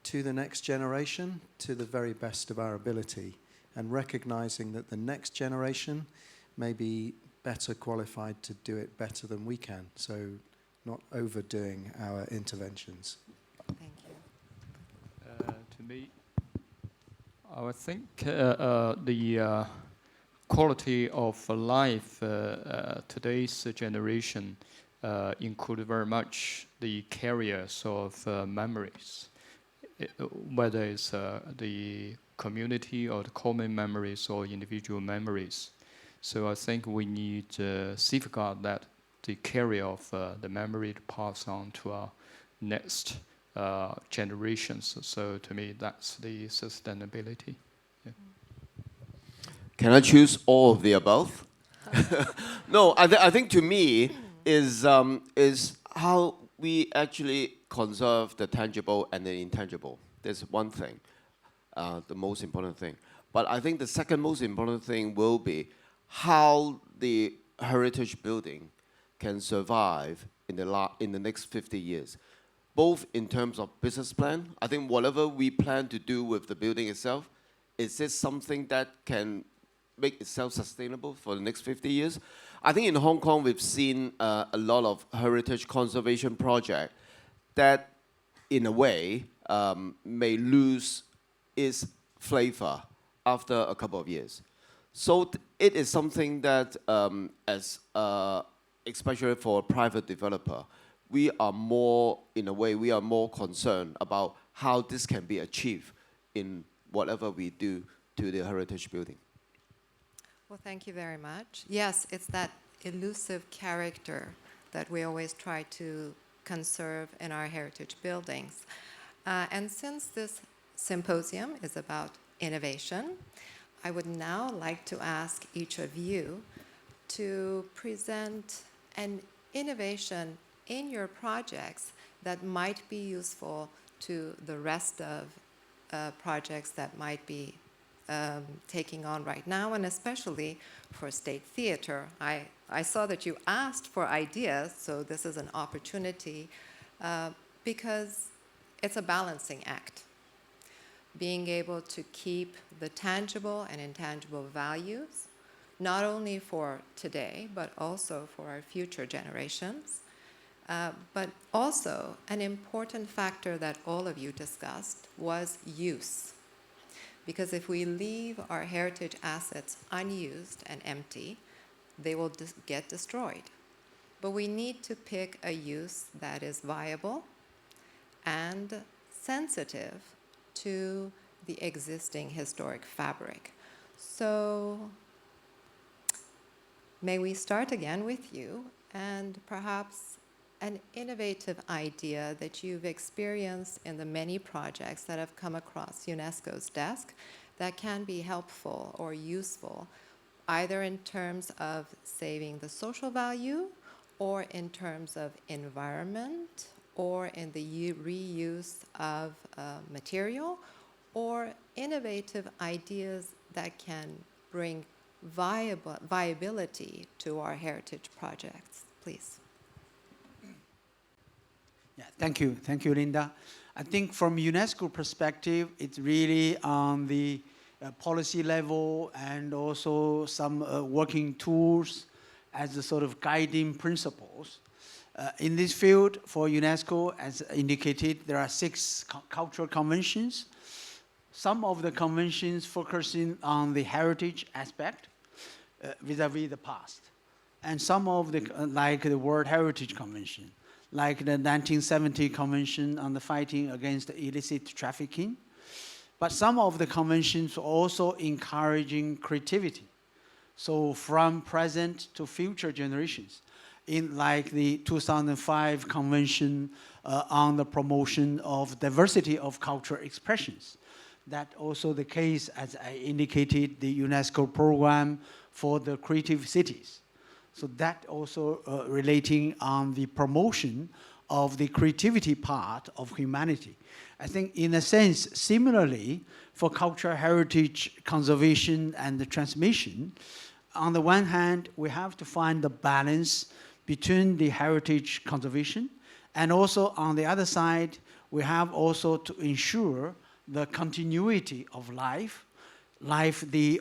to the next generation to the very best of our ability, and recognizing that the next generation may be better qualified to do it better than we can. So not overdoing our interventions. Thank you. To me, I think the quality of life today's generation include very much the carriers of memories, whether it's the community or the common memories or individual memories. So I think we need to safeguard that, the carrier of the memory to pass on to our next generations. So to me, that's the sustainability. Yeah. Can I choose all of the above? No, I think to me is how we actually conserve the tangible and the intangible. There's one thing, the most important thing. But I think the second most important thing will be how the heritage building can survive in the next 50 years, both in terms of business plan. I think whatever we plan to do with the building itself, is this something that can make itself sustainable for the next 50 years? I think in Hong Kong, we've seen a lot of heritage conservation projects that, in a way, may lose its flavor after a couple of years. So it is something that, especially for a private developer, we are more, in a way, we are more concerned about how this can be achieved in whatever we do to the heritage building. Well, thank you very much. Yes, it's that elusive character that we always try to conserve in our heritage buildings. And since this symposium is about innovation, I would now like to ask each of you to present an innovation in your projects that might be useful to the rest of projects that might be taking on right now, and especially for State Theatre. I saw that you asked for ideas, so this is an opportunity because it's a balancing act. Being able to keep the tangible and intangible values, not only for today, but also for our future generations. But also, an important factor that all of you discussed was use. Because if we leave our heritage assets unused and empty, they will get destroyed. But we need to pick a use that is viable and sensitive to the existing historic fabric. So may we start again with you, and perhaps an innovative idea that you've experienced in the many projects that have come across UNESCO's desk that can be helpful or useful, either in terms of saving the social value, or in terms of environment, or in the reuse of material, or innovative ideas that can bring viability to our heritage projects. Please. Yeah, thank you, Linda. I think from UNESCO perspective, it's really on the policy level and also some working tools as the sort of guiding principles. In this field, for UNESCO, as indicated, there are 6 cultural conventions. Some of the conventions focusing on the heritage aspect vis-a-vis the past. And some of the, like the World Heritage Convention, like the 1970 Convention on the fighting against illicit trafficking. But some of the conventions also encouraging creativity. So from present to future generations, in like the 2005 Convention on the promotion of diversity of cultural expressions. That also the case, as I indicated, the UNESCO program for the creative cities. So that also relating on the promotion of the creativity part of humanity. I think in a sense, similarly, for cultural heritage conservation and the transmission, on the one hand, we have to find the balance between the heritage conservation, and also on the other side, we have also to ensure the continuity of life, the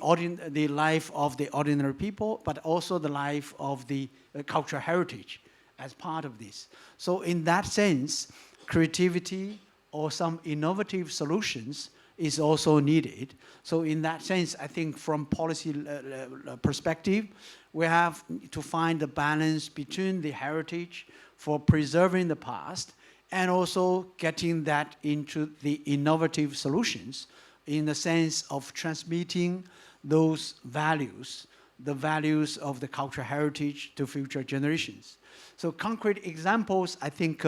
life of the ordinary people, but also the life of the cultural heritage as part of this. So in that sense, creativity or some innovative solutions is also needed. So in that sense, I think from policy perspective, we have to find the balance between the heritage for preserving the past and also getting that into the innovative solutions in the sense of transmitting those values, the values of the cultural heritage to future generations. So concrete examples, I think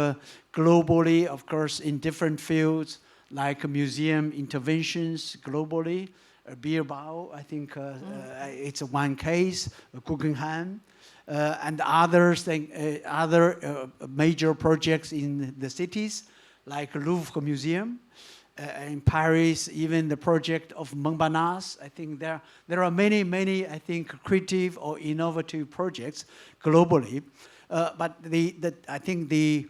globally, of course, in different fields, like museum interventions globally, Bilbao, I think it's one case, Guggenheim, and others, other major projects in the cities, like Louvre Museum. In Paris, even the project of Montparnasse. I think there are many, I think, creative or innovative projects globally. But I think the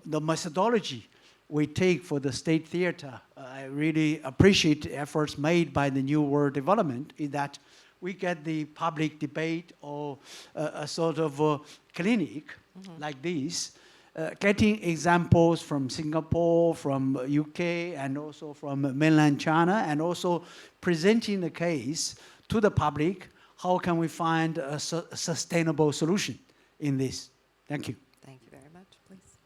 methodology we take for the state theater, I really appreciate the efforts made by the New World Development, is that we get the public debate or a sort of a clinic like this, getting examples from Singapore, from UK, and also from mainland China, and also presenting the case to the public, how can we find a sustainable solution in this? Thank you. Thank you very much, please.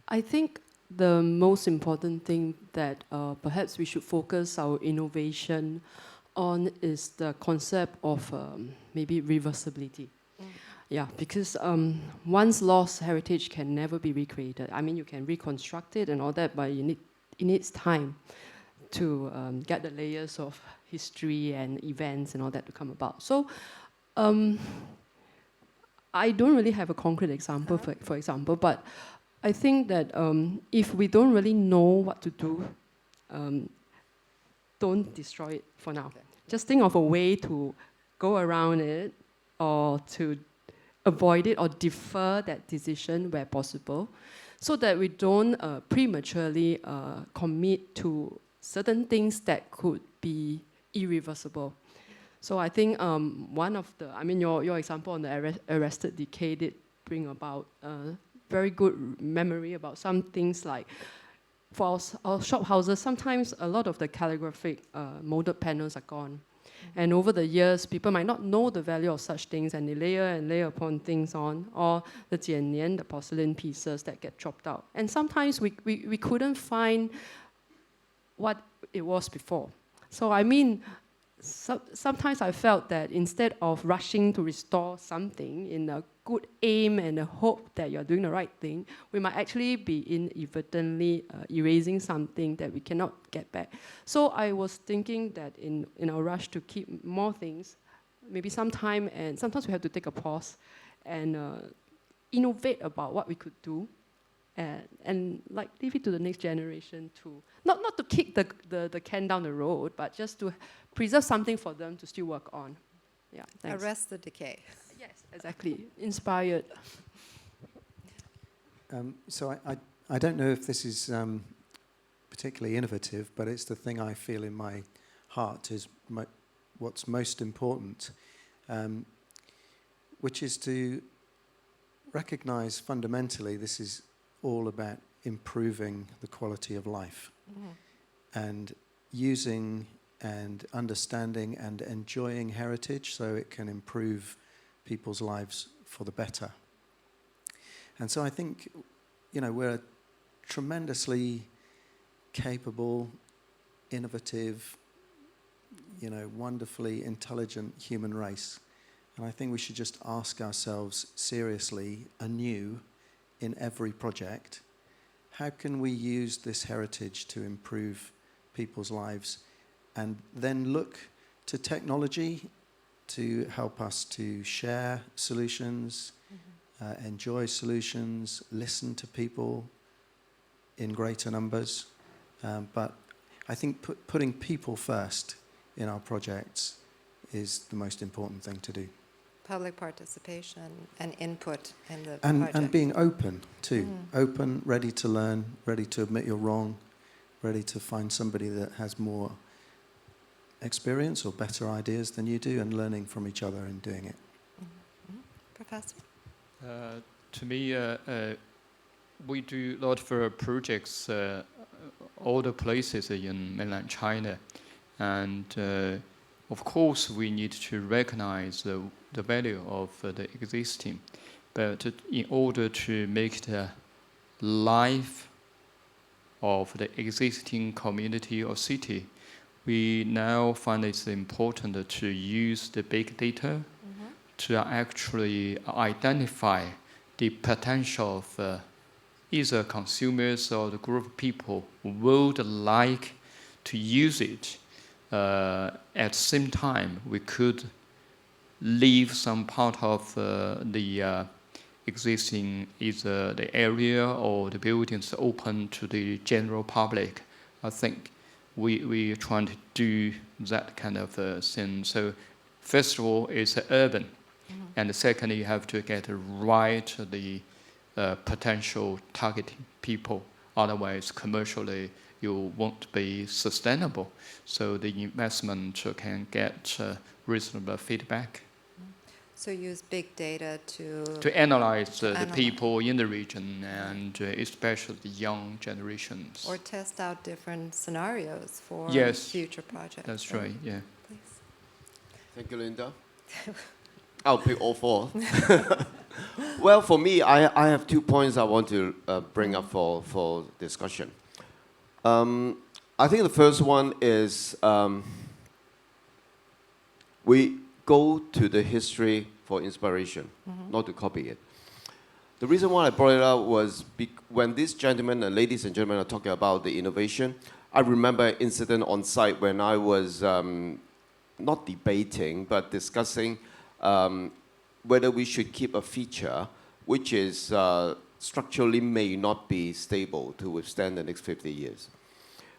I think the most important thing that perhaps we should focus our innovation on is the concept of maybe reversibility. Yeah, because once lost heritage can never be recreated. I mean, you can reconstruct it and all that, but it needs time to get the layers of history and events and all that to come about. So I don't really have a concrete example, for example, but I think that if we don't really know what to do, don't destroy it for now. Okay. Just think of a way to go around it or to avoid it or defer that decision where possible, so that we don't prematurely commit to certain things that could be irreversible. So I think one of the, I mean, your example on the arrested decay did bring about very good memory about some things like, for our shop houses, sometimes a lot of the calligraphic molded panels are gone. And over the years, people might not know the value of such things, and they layer upon things on, or the jiannian, the porcelain pieces that get chopped out. And sometimes we couldn't find what it was before. So I mean, sometimes I felt that instead of rushing to restore something in a good aim and a hope that you're doing the right thing, we might actually be inadvertently erasing something that we cannot get back. So I was thinking that in our rush to keep more things, maybe some time, and sometimes we have to take a pause and innovate about what we could do, and like leave it to the next generation to, not to kick the can down the road, but just to preserve something for them to still work on. Yeah, thanks. Arrest the decay. Yes, exactly. Inspired. So I don't know if this is particularly innovative, but it's the thing I feel in my heart is what's most important, which is to recognize fundamentally this is all about improving the quality of life and using and understanding and enjoying heritage so it can improve people's lives for the better. And so I think, you know, we're a tremendously capable, innovative, you know, wonderfully intelligent human race. And I think we should just ask ourselves seriously anew in every project, how can we use this heritage to improve people's lives, and then look to technology to help us to share solutions, enjoy solutions, listen to people in greater numbers. But I think putting people first in our projects is the most important thing to do. Public participation and input in the And project. being open too. Open, ready to learn, ready to admit you're wrong, ready to find somebody that has more experience or better ideas than you do, and learning from each other and doing it. Professor? To me, we do a lot of projects all the places in mainland China, and of course we need to recognize the value of the existing, but in order to make the life of the existing community or city, we now find it's important to use the big data to actually identify the potential of either consumers or the group of people who would like to use it. At the same time, we could leave some part of the existing either the area or the buildings open to the general public. I think we are trying to do that kind of thing. So first of all, it's urban. And secondly, you have to get right the potential targeting people. Otherwise, commercially, you won't be sustainable. So the investment can get reasonable feedback. So use big data to analyze the people in the region, and especially the young generations. Or test out different scenarios for future projects. That's right, yeah. Please. Thank you, Linda. I'll pick all four. Well, for me, I have 2 points I want to bring up for discussion. I think the first one is we go to the history for inspiration, not to copy it. The reason why I brought it up was when these gentlemen and ladies and gentlemen are talking about the innovation, I remember an incident on site when I was not debating, but discussing whether we should keep a feature which is structurally may not be stable to withstand the next 50 years.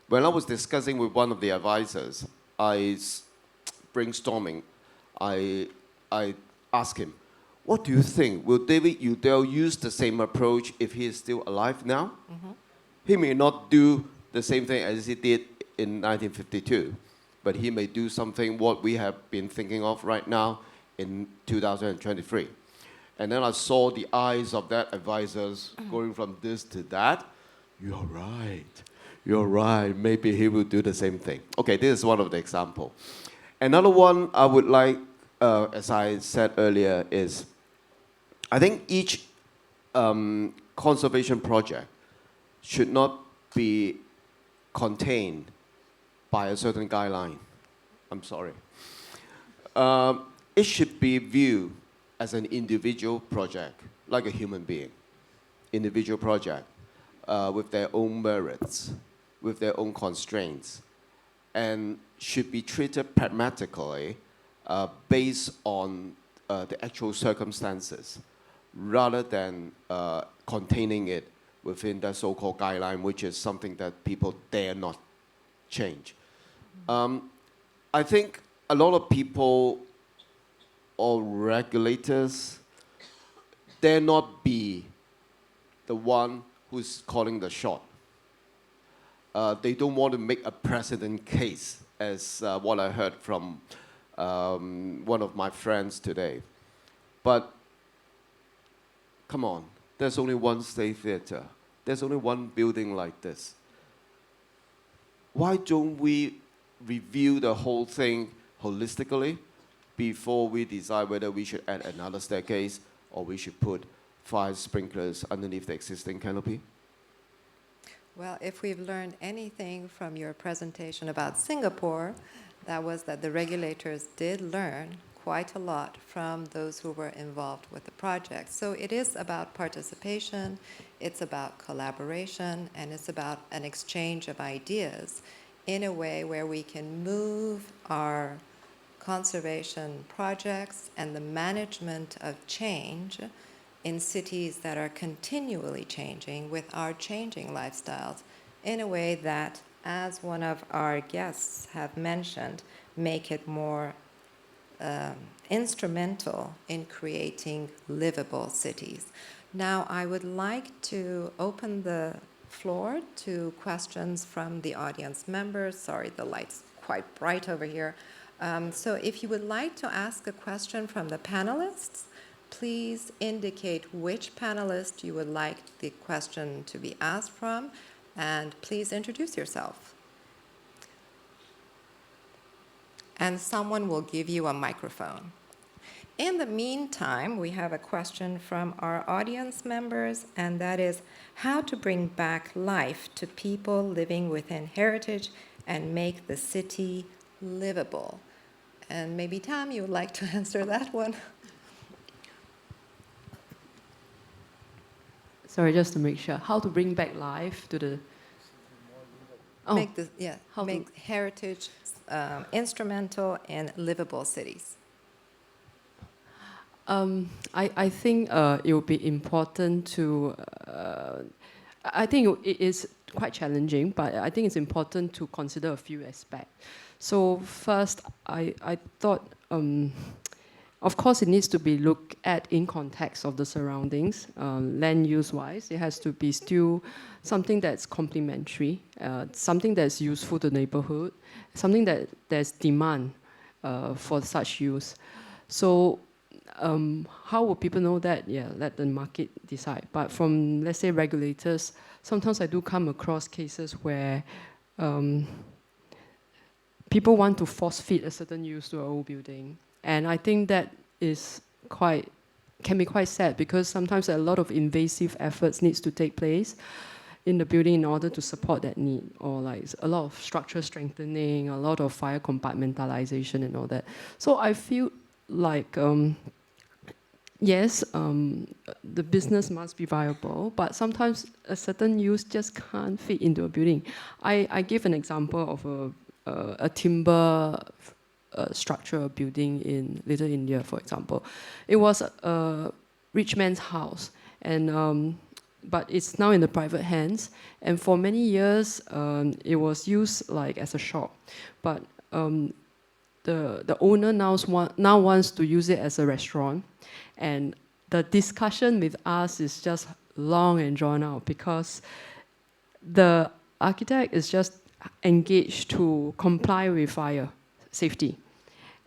When I was discussing with one of the advisors, brainstorming, I asked him, what do you think? Will David Udell use the same approach if he is still alive now? He may not do the same thing as he did in 1952, but he may do something what we have been thinking of right now in 2023. And then I saw the eyes of that advisors going from this to that. You're right, maybe he will do the same thing. Okay, this is one of the examples. Another one I would like, as I said earlier, is I think each conservation project should not be contained by a certain guideline. I'm sorry. It should be viewed as an individual project, like a human being. Individual project with their own merits, with their own constraints, and should be treated pragmatically based on the actual circumstances, rather than containing it within the so-called guideline, which is something that people dare not change. I think a lot of people or regulators dare not be the one who's calling the shot. They don't want to make a precedent case, as what I heard from one of my friends today. But come on, there's only one state theater. There's only one building like this. Why don't we review the whole thing holistically before we decide whether we should add another staircase or we should put 5 sprinklers underneath the existing canopy? Well, if we've learned anything from your presentation about Singapore, that was that the regulators did learn quite a lot from those who were involved with the project. So it is about participation, it's about collaboration, and it's about an exchange of ideas in a way where we can move our conservation projects and the management of change in cities that are continually changing with our changing lifestyles in a way that, as one of our guests have mentioned, make it more instrumental in creating livable cities. Now, I would like to open the floor to questions from the audience members. Sorry, the light's quite bright over here. So if you would like to ask a question from the panelists, please indicate which panelist you would like the question to be asked from, and please introduce yourself. And someone will give you a microphone. In the meantime, we have a question from our audience members, and that is how to bring back life to people living within heritage and make the city livable. And maybe, Tom, you would like to answer that one. Sorry, just to make sure, how to bring back life to the... Oh, Make heritage instrumental in livable cities. I think it would be important to, I think it is quite challenging, but I think it's important to consider a few aspects. So first, I thought, of course, it needs to be looked at in context of the surroundings, land use-wise. It has to be still something that's complementary, something that's useful to the neighborhood, something that there's demand for such use. So how will people know that? Yeah, let the market decide. But from, let's say, regulators, sometimes I do come across cases where people want to force feed a certain use to an old building. And I think that can be quite sad, because sometimes a lot of invasive efforts needs to take place in the building in order to support that need, or like a lot of structural strengthening, a lot of fire compartmentalization and all that. So I feel like, yes, the business must be viable, but sometimes a certain use just can't fit into a building. I give an example of a timber structure building in Little India, for example. It was a rich man's house, and but it's now in the private hands. And for many years, it was used like as a shop, but the owner now wants to use it as a restaurant, and the discussion with us is just long and drawn out, because the architect is just engaged to comply with fire safety.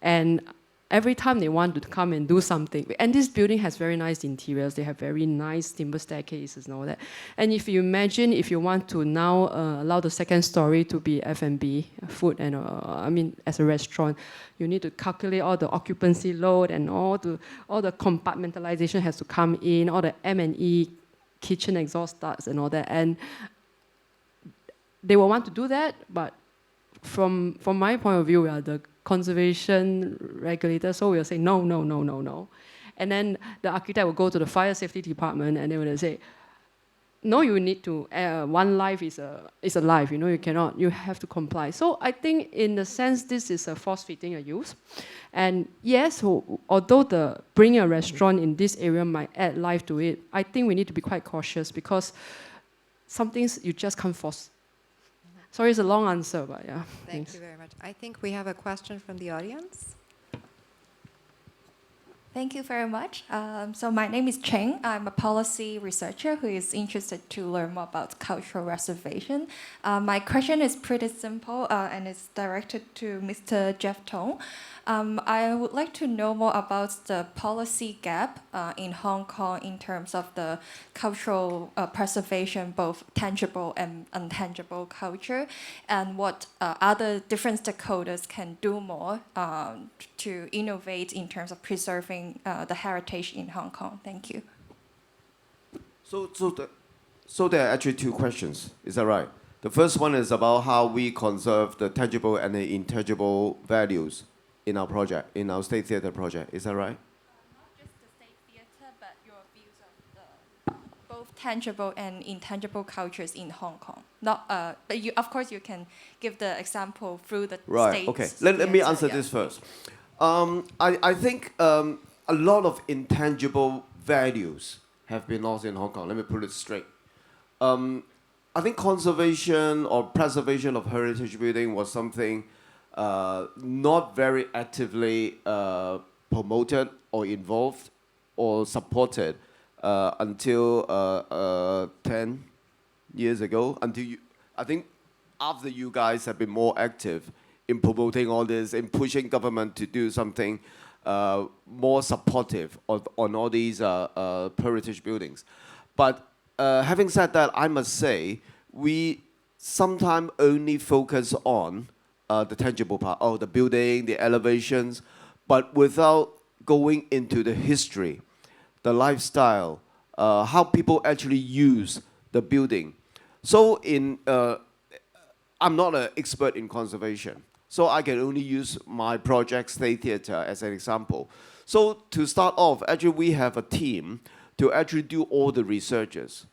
And every time they want to come and do something, and this building has very nice interiors, they have very nice timber staircases and all that. And if you imagine, if you want to now allow the second story to be F&B, food, and I mean, as a restaurant, you need to calculate all the occupancy load, and all the compartmentalization has to come in, all the M&E, kitchen exhaust ducts and all that. And they will want to do that, but from my point of view, we are the conservation regulator, so we'll say no, no, no, no, no. And then the architect will go to the fire safety department, and they will say, no, you need to, one life is a life, you know, you have to comply. So I think in a sense, this is a force-fitting a use. And yes, although bringing a restaurant in this area might add life to it, I think we need to be quite cautious, because some things you just can't force. Sorry, it's a long answer, but yeah. Thank you very much. I think we have a question from the audience. Thank you very much. So my name is Cheng. I'm a policy researcher who is interested to learn more about cultural reservation. My question is pretty simple and it's directed to Mr. Jeff Tung. I would like to know more about the policy gap in Hong Kong in terms of the cultural preservation, both tangible and intangible culture, and what other different stakeholders can do more to innovate in terms of preserving the heritage in Hong Kong. Thank you. So there are actually two questions. Is that right? The first one is about how we conserve the tangible and the intangible values in our project, in our State Theatre project. Is that right? Not just the State Theatre, but your views of both tangible and intangible cultures in Hong Kong. Not, but you, of course, you can give the example through the Right. Okay. Let me answer this first. I think a lot of intangible values have been lost in Hong Kong. Let me put it straight. I think conservation or preservation of heritage building was something not very actively promoted or involved or supported until 10 years ago. I think after you guys have been more active in promoting all this, in pushing government to do something more supportive on all these heritage buildings. But having said that, I must say, we sometimes only focus on the tangible part, the building, the elevations, but without going into the history, the lifestyle, how people actually use the building. So I'm not an expert in conservation, so I can only use my project State Theatre as an example. So to start off, actually we have a team to actually do all the researches,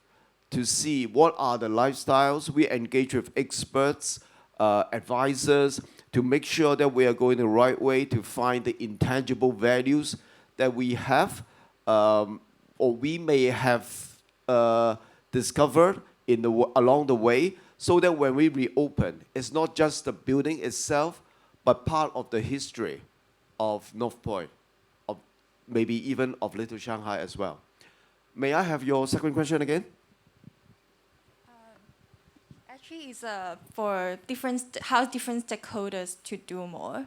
to see what are the lifestyles. We engage with experts, advisors, to make sure that we are going the right way to find the intangible values that we have, or we may have discovered along the way, so that when we reopen, it's not just the building itself, but part of the history of North Point, of maybe even of Little Shanghai as well. May I have your second question again? Actually, it's for how different stakeholders to do more.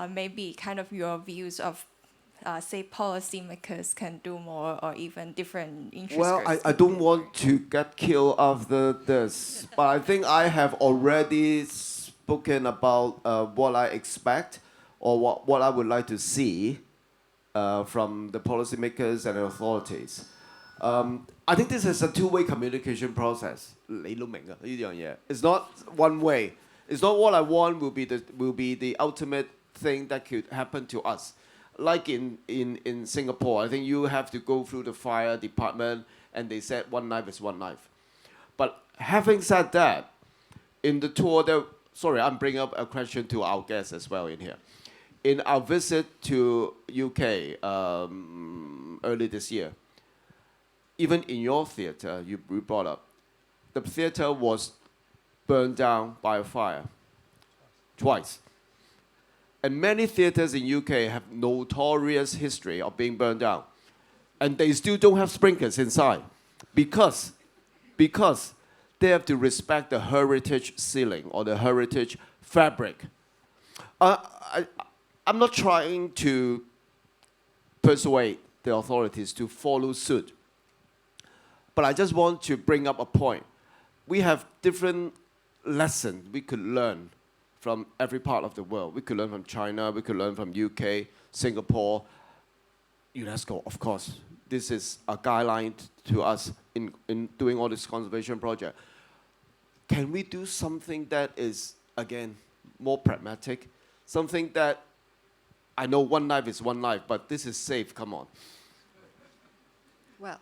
Maybe kind of your views of, say, policymakers can do more, or even different interest Well, groups. I don't want to get killed after this, but I think I have already spoken about what I expect or what I would like to see from the policymakers and the authorities. I think this is a two-way communication process. It's not one way. It's not what I want will be the ultimate thing that could happen to us. Like in Singapore, I think you have to go through the fire department, and they said one knife is one knife. But having said that, in the tour, I'm bringing up a question to our guests as well in here. In our visit to UK early this year, even in your theatre, you brought up, the theatre was burned down by a fire twice. And many theatres in UK have notorious history of being burned down. And they still don't have sprinklers inside because they have to respect the heritage ceiling or the heritage fabric. I'm not trying to persuade the authorities to follow suit, but I just want to bring up a point. We have different lessons we could learn from every part of the world. We could learn from China, we could learn from UK, Singapore, UNESCO, of course. This is a guideline to us in doing all this conservation project. Can we do something that is, again, more pragmatic? Something that, I know one knife is one knife, but this is safe, come on. Well,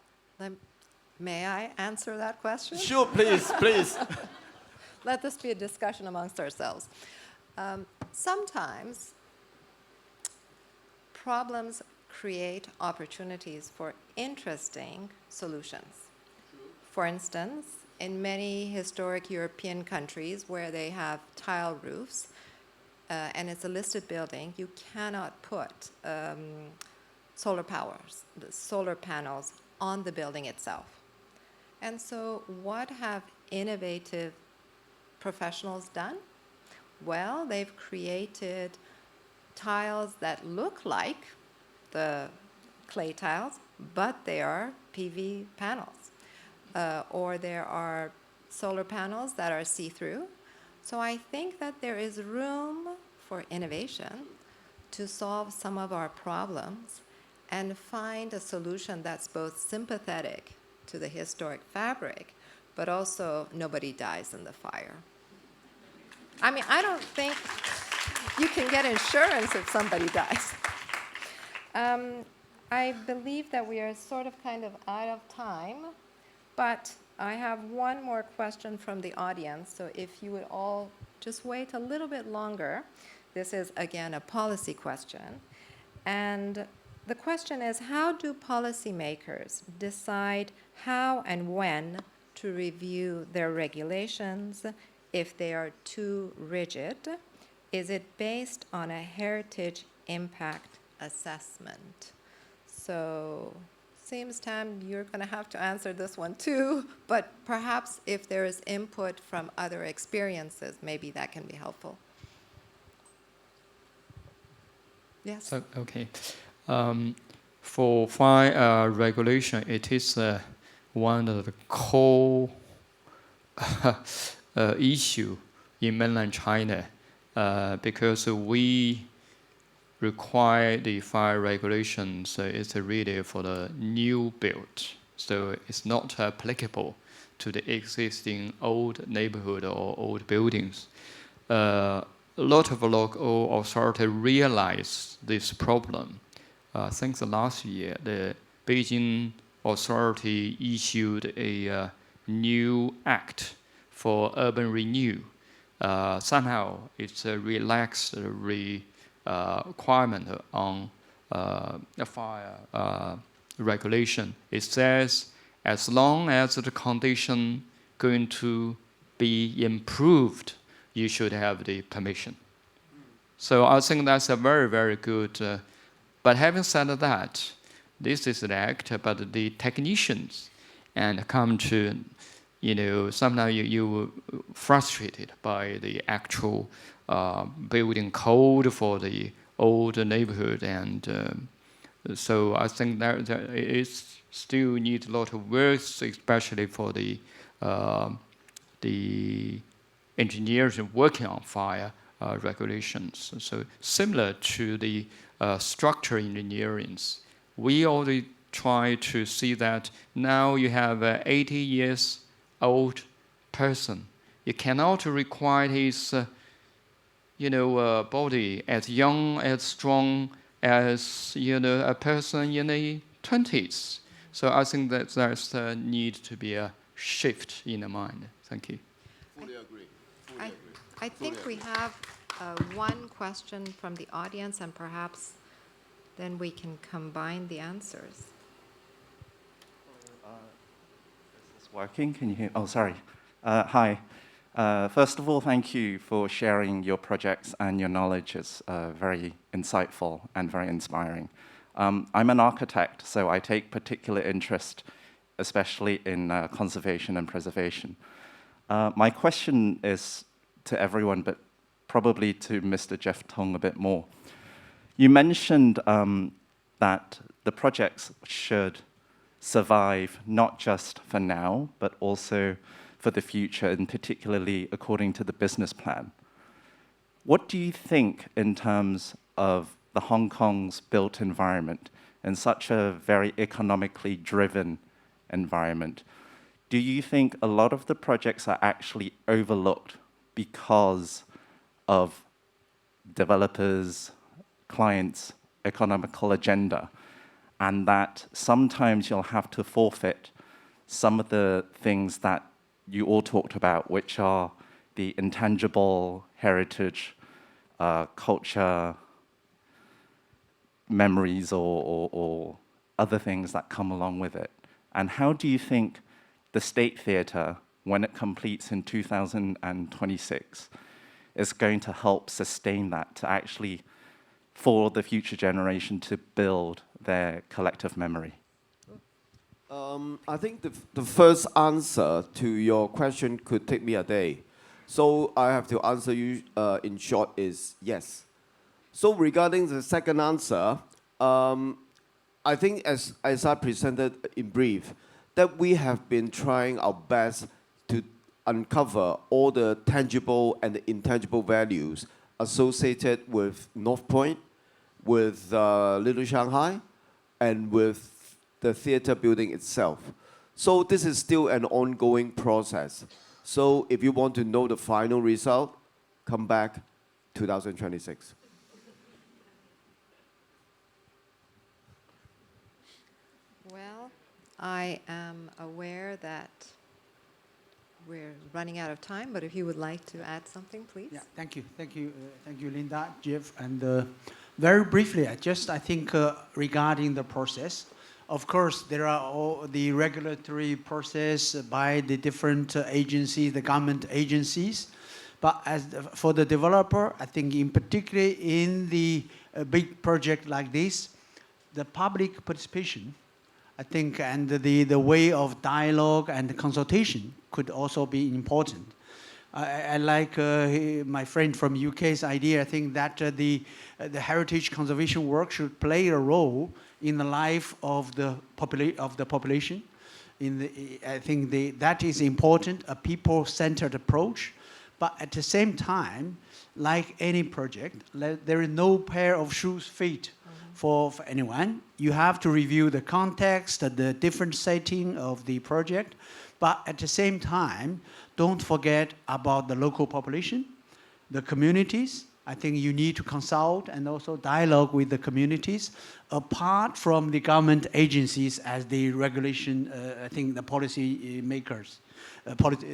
may I answer that question? Sure, please, please. Let this be a discussion amongst ourselves. Sometimes problems create opportunities for interesting solutions. For instance, in many historic European countries where they have tile roofs, and it's a listed building, you cannot put solar panels on the building itself. And so what have innovative professionals done? Well, they've created tiles that look like the clay tiles, but they are PV panels. Or there are solar panels that are see-through. So I think that there is room for innovation to solve some of our problems and find a solution that's both sympathetic to the historic fabric, but also nobody dies in the fire. I mean, I don't think you can get insurance if somebody dies. I believe that we are sort of kind of out of time, but I have one more question from the audience, so if you would all just wait a little bit longer. This is, again, a policy question. And the question is, how do policymakers decide how and when to review their regulations if they are too rigid? Is it based on a heritage impact assessment? So, seems, Tam, you're going to have to answer this one too, but perhaps if there is input from other experiences, maybe that can be helpful. Yes? Okay. For fire regulation, it is one of the core issue in mainland China because we require the fire regulations. It's really for the new build, so it's not applicable to the existing old neighborhood or old buildings. A lot of local authorities realized this problem. Since last year, the Beijing authority issued a new act for urban renew. Somehow, it's a relaxed requirement on fire regulation. It says as long as the condition going to be improved, you should have the permission. So I think that's a very, very good. But having said that, this is the act, but the technicians and come to, somehow you frustrated by the actual building code for the old neighborhood, and so I think that it still needs a lot of work, especially for the engineers working on fire regulations. So similar to the structural engineering, we already try to see that now you have an 80 years old person. You cannot require his body as young, as strong as a person in the 20s. So I think that there's a need to be a shift in the mind. Thank you. Fully agree. I think we have one question from the audience, and perhaps then we can combine the answers. Is this working? Can you hear? Oh, sorry. Hi. First of all, thank you for sharing your projects and your knowledge. It's very insightful and very inspiring. I'm an architect, so I take particular interest, especially in conservation and preservation. My question is to everyone, but probably to Mr. Jeff Tung a bit more. You mentioned that the projects should survive not just for now, but also for the future, and particularly according to the business plan. What do you think in terms of the Hong Kong's built environment in such a very economically driven environment? Do you think a lot of the projects are actually overlooked because of developers, clients' economical agenda, and that sometimes you'll have to forfeit some of the things that you all talked about, which are the intangible heritage, culture, memories, or other things that come along with it? And how do you think the State Theatre, when it completes in 2026, is going to help sustain that, to actually, for the future generation to build their collective memory? I think the first answer to your question could take me a day. So I have to answer you in short is yes. So regarding the second answer, I think as I presented in brief, that we have been trying our best to uncover all the tangible and the intangible values associated with North Point, with Little Shanghai, and with the theater building itself. So this is still an ongoing process. So if you want to know the final result, come back 2026. Well, I am aware that we're running out of time, but if you would like to add something, please. Yeah, thank you, Linda, Jeff, and Very briefly, I think regarding the process, of course, there are all the regulatory process by the different agencies, the government agencies. But for the developer, I think in particular in the big project like this, the public participation, I think, and the way of dialogue and consultation could also be important. I like my friend from UK's idea. I think that the heritage conservation work should play a role in the life of the population. I think that is important, a people-centered approach. But at the same time, like any project, there is no pair of shoes fit for anyone. You have to review the context, the different setting of the project. But at the same time, don't forget about the local population, the communities. I think you need to consult and also dialogue with the communities, apart from the government agencies as the regulation, I think the policy makers,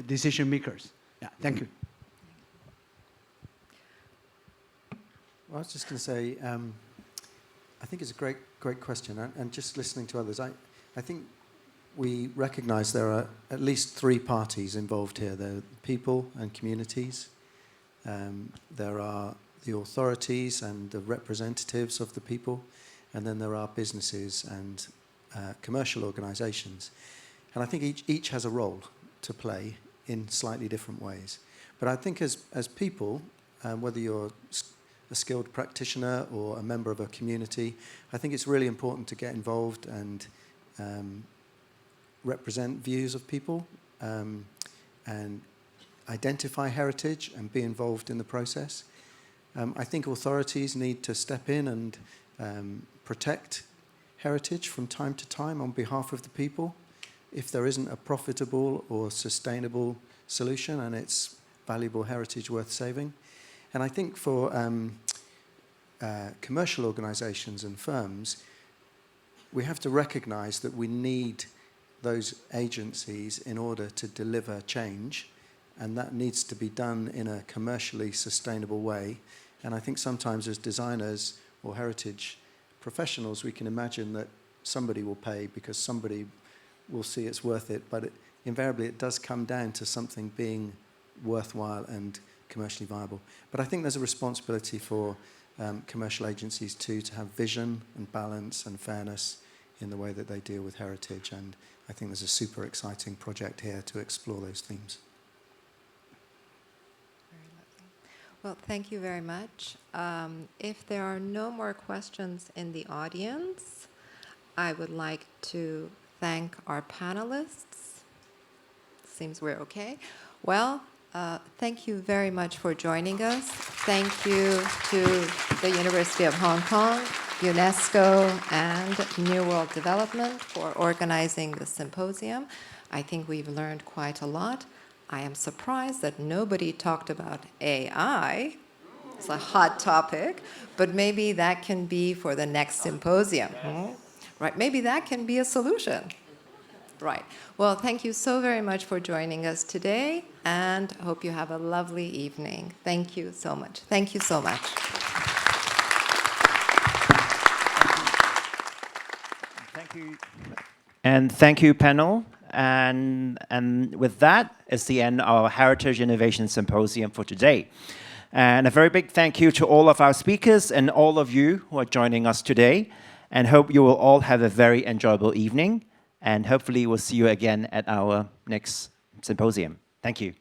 decision makers. Yeah, thank you. Well, I was just going to say, I think it's a great question. And just listening to others, I think we recognize there are at least three parties involved here. There are people and communities. There are the authorities and the representatives of the people. And then there are businesses and commercial organizations. And I think each has a role to play in slightly different ways. But I think as people, whether you're a skilled practitioner or a member of a community, I think it's really important to get involved and represent views of people and identify heritage and be involved in the process. I think authorities need to step in and protect heritage from time to time on behalf of the people if there isn't a profitable or sustainable solution and it's valuable heritage worth saving. And I think for commercial organizations and firms, we have to recognize that we need those agencies in order to deliver change, and that needs to be done in a commercially sustainable way. And I think sometimes as designers or heritage professionals, we can imagine that somebody will pay because somebody will see it's worth it, but invariably it does come down to something being worthwhile and commercially viable. But I think there's a responsibility for commercial agencies too to have vision and balance and fairness in the way that they deal with heritage, and I think there's a super exciting project here to explore those themes. Very lovely. Well, thank you very much. If there are no more questions in the audience, I would like to thank our panelists. Seems we're okay. Well, thank you very much for joining us. Thank you to the University of Hong Kong, UNESCO, and New World Development for organizing the symposium. I think we've learned quite a lot. I am surprised that nobody talked about AI. It's a hot topic, but maybe that can be for the next symposium. Right? Maybe that can be a solution. Right. Well, thank you so very much for joining us today, and hope you have a lovely evening. Thank you so much. Thank you so much. Thank you. And thank you, panel. And with that, it's the end of our Heritage Innovation Symposium for today. And a very big thank you to all of our speakers and all of you who are joining us today. And hope you will all have a very enjoyable evening. And hopefully we'll see you again at our next symposium. Thank you.